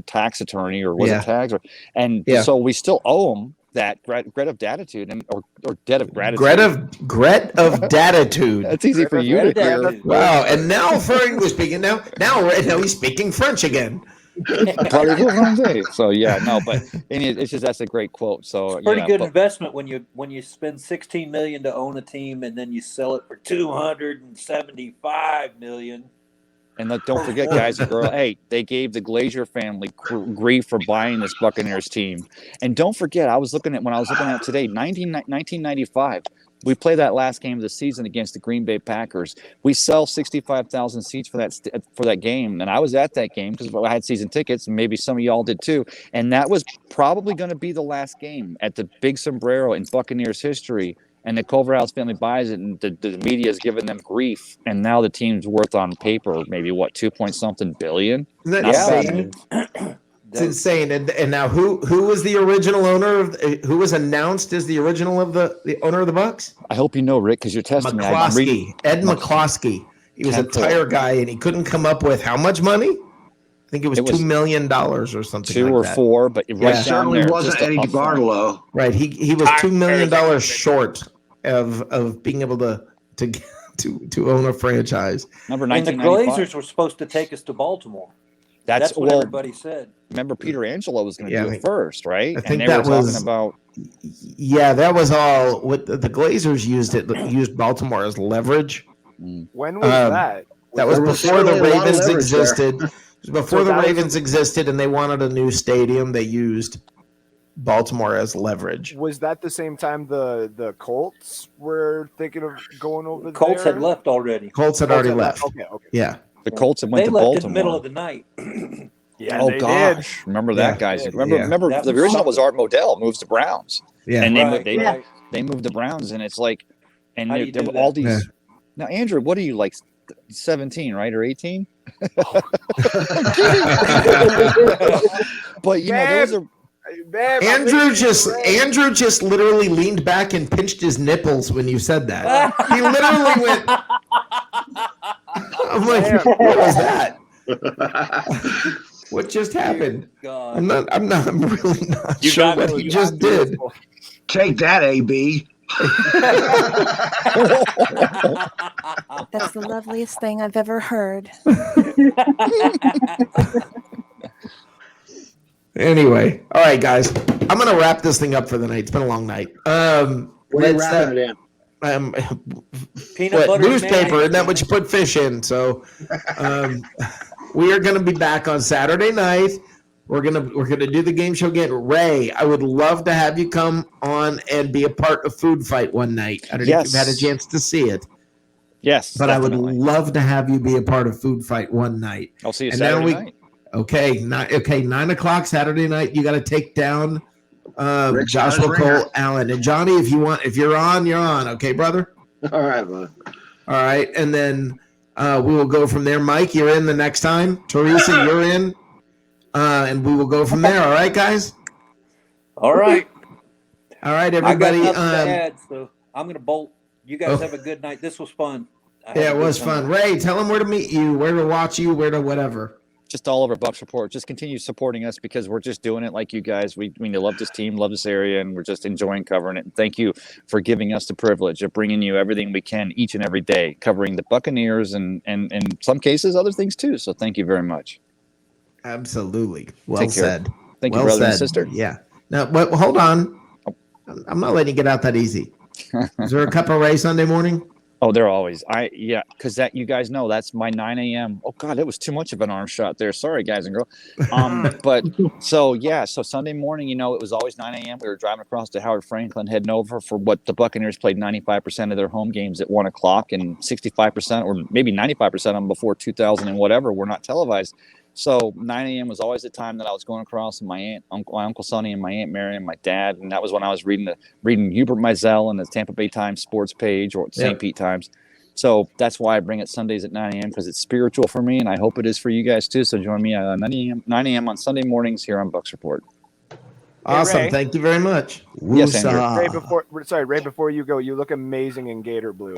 tax attorney, or was it tax? And so we still owe him that grat of gratitude, and or debt of gratitude. Gret of datitude. That's easy for you to hear. Wow! And now for English speaking, now he's speaking French again. So yeah, no, but it's just that's a great quote. So pretty good investment when you spend $16 million to own a team, and then you sell it for $275 million. And don't forget, guys and girls, hey, they gave the Glazier family grief for buying this Buccaneers team. And don't forget, when I was looking at today, 1995, we play that last game of the season against the Green Bay Packers. We sell 65,000 seats for that game. And I was at that game because I had season tickets, and maybe some of y'all did too. And that was probably going to be the last game at the Big Sombrero in Buccaneers history. And the Culverhouse family buys it, and the media is giving them grief. And now the team's worth on paper maybe what, 2-point-something billion? Isn't that insane? It's insane. And now who was the original owner who was announced as the original of the owner of the Bucs? I hope you know, Rick, because you're testing me. Ed McCloskey. He was a tire guy, and he couldn't come up with how much money? I think it was $2 million or something. 2 or 4, but right down certainly there, wasn't Eddie DeBartolo. Right, he was $2 million short of being able to own a franchise. Number And the 1995. Glazers were supposed to take us to Baltimore. That's what everybody said. Remember, Peter Angelo was going to do it first, right? I think and they were was, talking about. Yeah, that was all. What the Glazers used Baltimore as leverage. When was that? That was before the Ravens existed. It was before the Ravens existed, and they wanted a new stadium. They used Baltimore as leverage. Was that the same time the Colts were thinking of going over there? Colts had left already. Colts had already left. Okay. Yeah. The Colts had went they to left Baltimore. in the middle of the night. Yeah. Oh gosh, remember that, guys? Remember That the was original was something. Art Modell moves to Browns. Yeah. And Right. they moved to Browns, and it's like, and How do you there do were all that? these. Now, Andrew, what are you like? 17, right, or 18? But you know, those are. Andrew just literally leaned back and pinched his nipples when you said that. He literally went. I'm like, what was that? What just happened? God. I'm really not sure what he just did. Take that, AB. That's the loveliest thing I've ever heard. Anyway, all right, guys, I'm gonna wrap this thing up for the night. It's been a long night. What are you wrapping it in? Peanut What butter and newspaper? mayonnaise, Isn't that what you put fish in? So, we are gonna be back on Saturday night. We're gonna do the game show again. Ray, I would love to have you come on and be a part of Food Fight one night. I don't know if you've had a chance to see it. Yes, but definitely. I would love to have you be a part of Food Fight one night. I'll see you and Saturday night. Okay, 9 o'clock Saturday night. You got to take down Joshua Cole Allen and Johnny. If you're on, you're on. Okay, brother. All right, bud. All right, and then we will go from there. Mike, you're in the next time. Teresa, you're in, and we will go from there. All right, guys. All right. All right, everybody. I got nothing to add, so I'm gonna bolt. You guys have a good night. This was fun. Yeah, it was fun. Ray, tell them where to meet you, where to watch you, where to whatever. Just all over Bucs Report. Just continue supporting us because we're just doing it like you guys. We love this team, love this area, and we're just enjoying covering it. And thank you for giving us the privilege of bringing you everything we can each and every day, covering the Buccaneers and in some cases other things too. So thank you very much. Absolutely. Well said. Thank you, brother and sister. Yeah. Now, hold on. I'm not letting you get out that easy. Is there a cup of Ray Sunday morning? Oh, they're always. Because that you guys know that's my 9 a.m. Oh God, it was too much of an arm shot there. Sorry, guys and girls. But so Sunday morning, it was always 9 a.m. We were driving across to Howard Franklin, heading over for what the Buccaneers played 95% of their home games at 1 o'clock, and 65% or maybe 95% of them before 2000 and whatever were not televised. So 9 a.m. was always the time that I was going across, and my Uncle Sonny and my Aunt Mary and my dad, and that was when I was reading Hubert Mizell and the Tampa Bay Times sports page or St. Pete Times. So that's why I bring it Sundays at 9 a.m. because it's spiritual for me, and I hope it is for you guys too. So join me at 9 a.m. on Sunday mornings here on Bucs Report. Awesome. Ray. Thank you very much. Yes, Andrew. Ray, before you go, you look amazing in gator blue.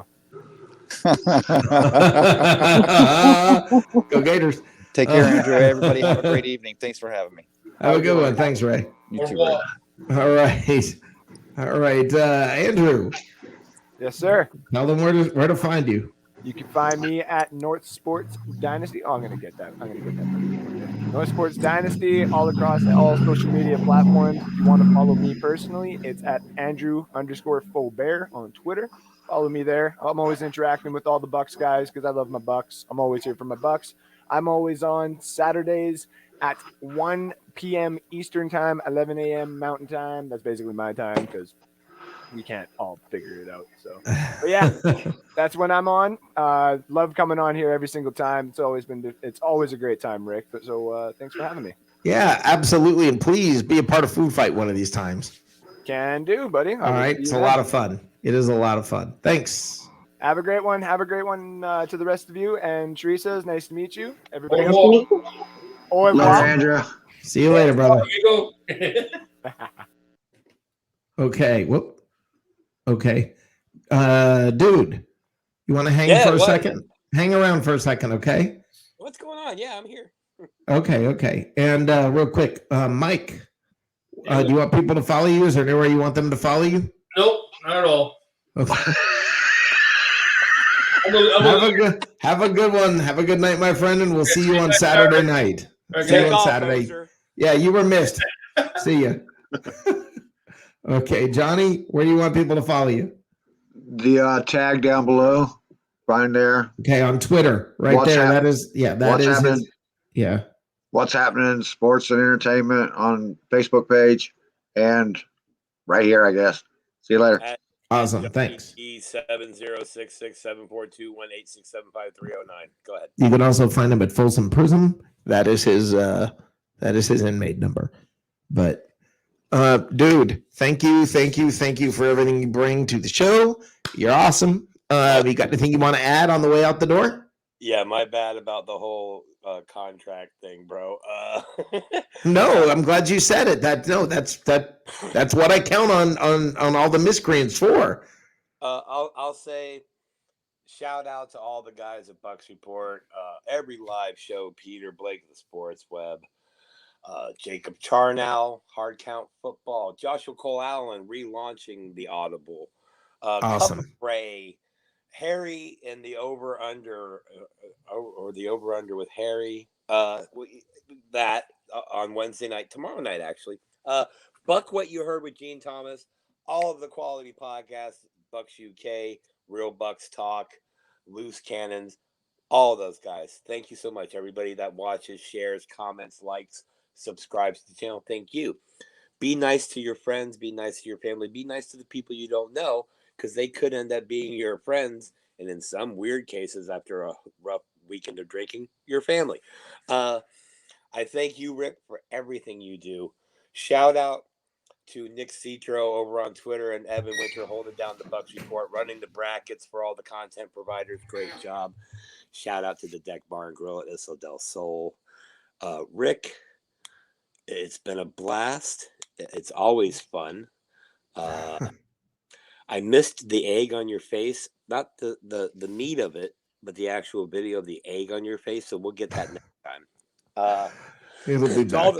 Go Gators. Take care, Andrew. Everybody have a great evening. Thanks for having me. Have a good one. Thanks, Ray. You too, Ray. All right. Andrew. Yes, sir. Tell them where to find you. You can find me at North Sports Dynasty. Oh, I'm gonna get that. North Sports Dynasty all across all social media platforms. If you want to follow me personally, it's at Andrew_Faubert on Twitter. Follow me there. I'm always interacting with all the Bucs guys because I love my Bucs. I'm always here for my Bucs. I'm always on Saturdays at 1 p.m. Eastern time, 11 a.m. Mountain time. That's basically my time because we can't all figure it out. So, but yeah, that's when I'm on. Love coming on here every single time. It's always a great time, Rick. So thanks for having me. Yeah, absolutely. And please be a part of Food Fight one of these times. Can do, buddy. All right. It's a lot of fun. It is a lot of fun. Thanks. Have a great one. Have a great one to the rest of you. And Teresa, it's nice to meet you. Everybody else. Au revoir, Andrew. See you later, brother. Here you go. Okay. Whoop. Okay. Dude, you want to hang for a second? Hang around for a second, okay? What's going on? Yeah, I'm here. Okay. And real quick, Mike, do you want people to follow you? Is there anywhere you want them to follow you? Nope, not at all. Okay. Have a good one. Have a good night, my friend, and we'll see you on Saturday night. See you on Saturday. Yeah, you were missed. See ya. Okay, Johnny, where do you want people to follow you? The tag down below, right there. Okay, on Twitter, right there. That is his. Yeah. What's happening in sports and entertainment on Facebook page, and right here, I guess. See you later. Awesome. Thanks. E70667421867530 Go ahead. You can also find him at Folsom Prism. That is his inmate number. But dude, thank you for everything you bring to the show. You're awesome. You got anything you want to add on the way out the door? Yeah, my bad about the whole contract thing, bro. No, I'm glad you said it. That's what I count on all the miscreants for. I'll say shout out to all the guys at Bucs Report, every live show, Peter Blake of the Sports Web, Jacob Charnow, Hard Count Football, Joshua Cole Allen relaunching the Audible, Awesome. Cover Ray, Harry, and the over under or the over under with Harry. That on Wednesday night, tomorrow night actually. Buck What You Heard with Gene Thomas, all of the quality podcasts, Bucks UK, Real Bucks Talk, Loose Cannons, all of those guys. Thank you so much, everybody that watches, shares, comments, likes, subscribes to the channel. Thank you. Be nice to your friends. Be nice to your family. Be nice to the people you don't know, because they could end up being your friends, and in some weird cases, after a rough weekend of drinking, your family. I thank you, Rick, for everything you do. Shout out to Nick Citro over on Twitter and Evan Winter holding down the Bucks Report, running the brackets for all the content providers. Great job. Shout out to the Deck Bar and Grill at Isla del Sol. Rick, it's been a blast. It's always fun. I missed the egg on your face, not the meat of it, but the actual video of the egg on your face. So we'll get that next time. It'll be back.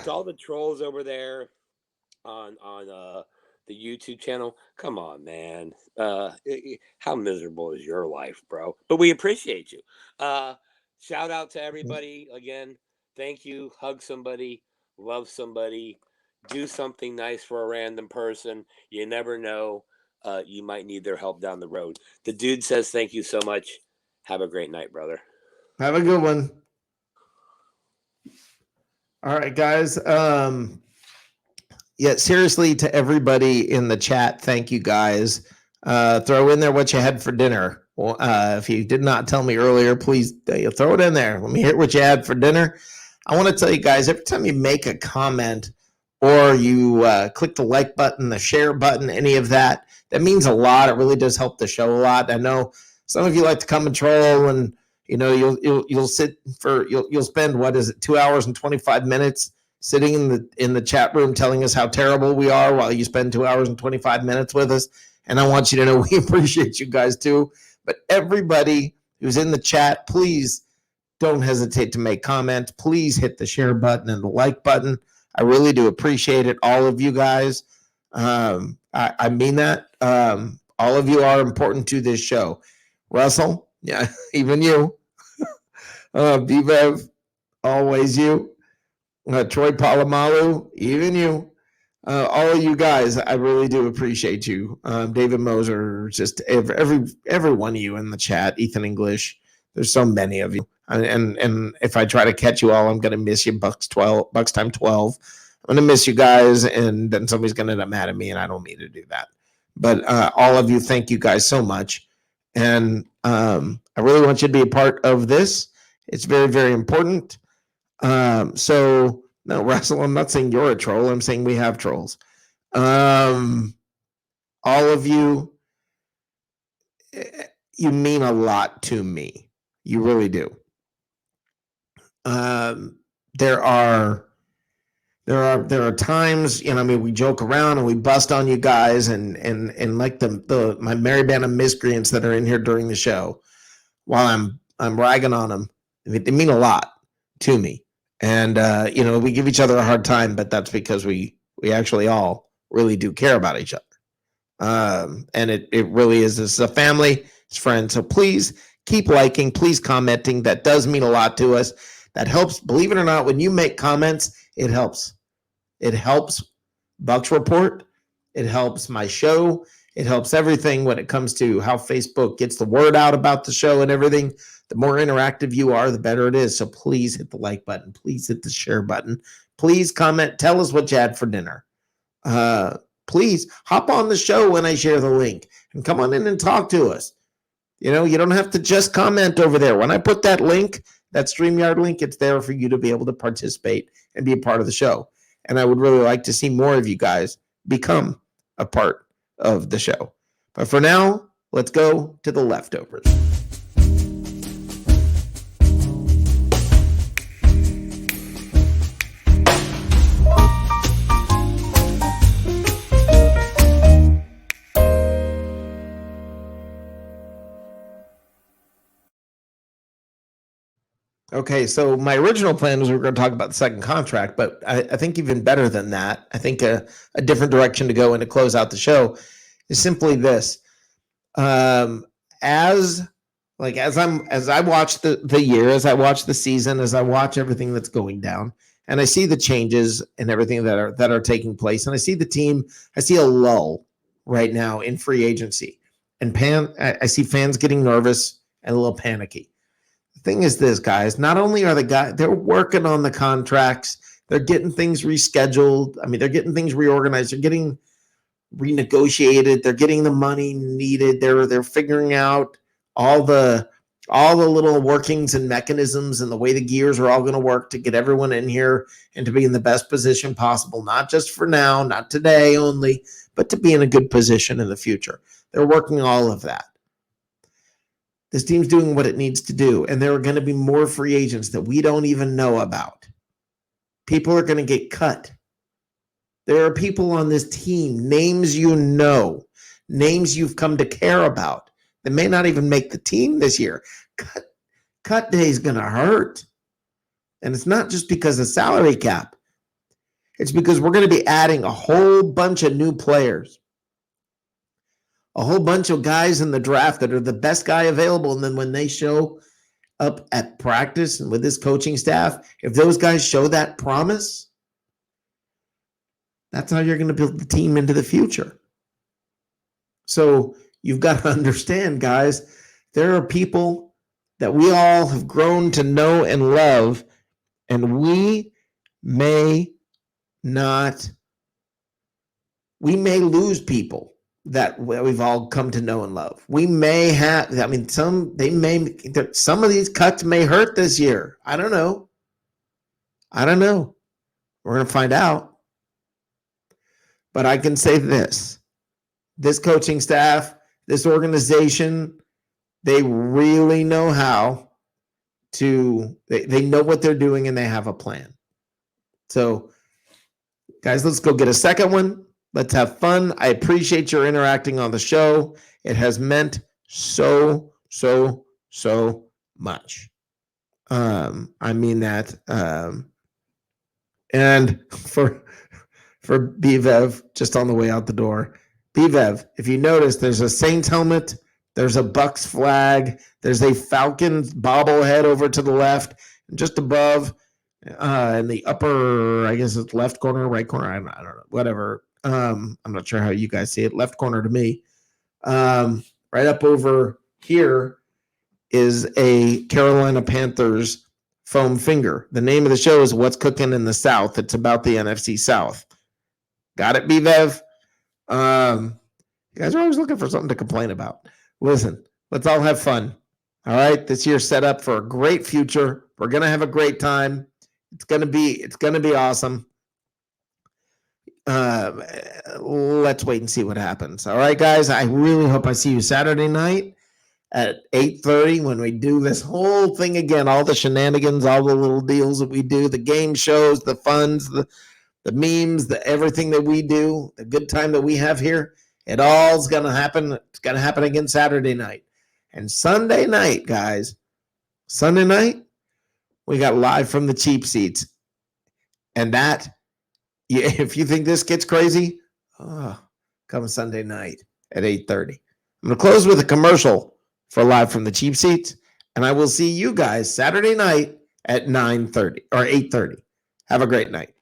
To all the trolls over there on the YouTube channel, come on, man. How miserable is your life, bro? But we appreciate you. Shout out to everybody again. Thank you. Hug somebody. Love somebody. Do something nice for a random person. You never know. You might need their help down the road. The dude says thank you so much. Have a great night, brother. Have a good one. All right, guys. Yeah, seriously, to everybody in the chat, thank you, guys. Throw in there what you had for dinner. Well, if you did not tell me earlier, please throw it in there. Let me hear what you had for dinner. I want to tell you guys, every time you make a comment or you click the like button, the share button, any of that, that means a lot. It really does help the show a lot. I know some of you like to come and troll, and you'll spend, what is it, 2 hours and 25 minutes sitting in the chat room telling us how terrible we are while you spend 2 hours and 25 minutes with us. And I want you to know we appreciate you guys too. But everybody who's in the chat, please don't hesitate to make comments. Please hit the share button and the like button. I really do appreciate it, all of you guys. I mean that. All of you are important to this show. Russell, yeah, even you. Bebev, always you. Troy Polamalu, even you. All of you guys, I really do appreciate you. David Moser, just every one of you in the chat. Ethan English, there's so many of you. And if I try to catch you all, I'm gonna miss you. Bucks time 12. I'm gonna miss you guys, and then somebody's gonna get mad at me, and I don't mean to do that. But all of you, thank you guys so much. And I really want you to be a part of this. It's very, very important. So no, Russell, I'm not saying you're a troll. I'm saying we have trolls. All of you, you mean a lot to me. You really do. There are times, we joke around and we bust on you guys, and like my merry band of miscreants that are in here during the show, while I'm ragging on them, they mean a lot to me. And we give each other a hard time, but that's because we actually all really do care about each other. And it really is. This is a family, it's friends. So please keep liking, please commenting. That does mean a lot to us. That helps. Believe it or not, when you make comments, it helps. It helps Bucks Report. It helps my show. It helps everything when it comes to how Facebook gets the word out about the show and everything. The more interactive you are, the better it is. So please hit the like button. Please hit the share button. Please comment. Tell us what you had for dinner. Please hop on the show when I share the link and come on in and talk to us. You don't have to just comment over there. When I put that link, that StreamYard link, it's there for you to be able to participate and be a part of the show. And I would really like to see more of you guys become a part of the show. But for now, let's go to the leftovers. Okay, so my original plan was we were going to talk about the second contract, but I think even better than that, I think a different direction to go and to close out the show is simply this. As I watch the year, as I watch the season, as I watch everything that's going down, and I see the changes and everything that are taking place, and I see the team, I see a lull right now in free agency, and I see fans getting nervous and a little panicky. The thing is this, guys, not only are the guys, they're working on the contracts, they're getting things rescheduled. I mean, they're getting things reorganized, they're getting renegotiated, they're getting the money needed, they're figuring out all the little workings and mechanisms and the way the gears are all going to work to get everyone in here and to be in the best position possible, not just for now, not today only, but to be in a good position in the future. They're working all of that. This team's doing what it needs to do, and there are going to be more free agents that we don't even know about. People are going to get cut. There are people on this team, names you know, names you've come to care about, that may not even make the team this year. Cut day is going to hurt. And it's not just because of salary cap. It's because we're going to be adding a whole bunch of new players. A whole bunch of guys in the draft that are the best guy available. And then when they show up at practice and with this coaching staff, if those guys show that promise, that's how you're going to build the team into the future. So you've got to understand, guys, there are people that we all have grown to know and love, and we may lose people that we've all come to know and love. We may have, I mean, some of these cuts may hurt this year. I don't know. We're going to find out. But I can say this coaching staff, this organization, they really know how to, they know what they're doing and they have a plan. So, guys, let's go get a second one. Let's have fun. I appreciate your interacting on the show. It has meant so much. I mean that. And for BVev, just on the way out the door, BVev, if you notice, there's a Saints helmet, there's a Bucs flag, there's a Falcons bobblehead over to the left, and just above, in the upper, I guess it's left corner, right corner, I don't know, whatever. I'm not sure how you guys see it. Left corner to me. Right up over here is a Carolina Panthers foam finger. The name of the show is What's Cooking in the South. It's about the NFC South. Got it, BVev? You guys are always looking for something to complain about. Listen, let's all have fun. All right, this year's set up for a great future. We're gonna have a great time. It's gonna be awesome. Let's wait and see what happens. All right, guys. I really hope I see you Saturday night at 8:30 when we do this whole thing again. All the shenanigans, all the little deals that we do, the game shows, the funs, the memes, the everything that we do, the good time that we have here. It all's gonna happen. It's gonna happen again Saturday night. And Sunday night, guys. Sunday night, we got live from the cheap seats. And that, if you think this gets crazy, come Sunday night at 8:30. I'm going to close with a commercial for live from the cheap seats, and I will see you guys Saturday night at 9:30 or 8:30. Have a great night.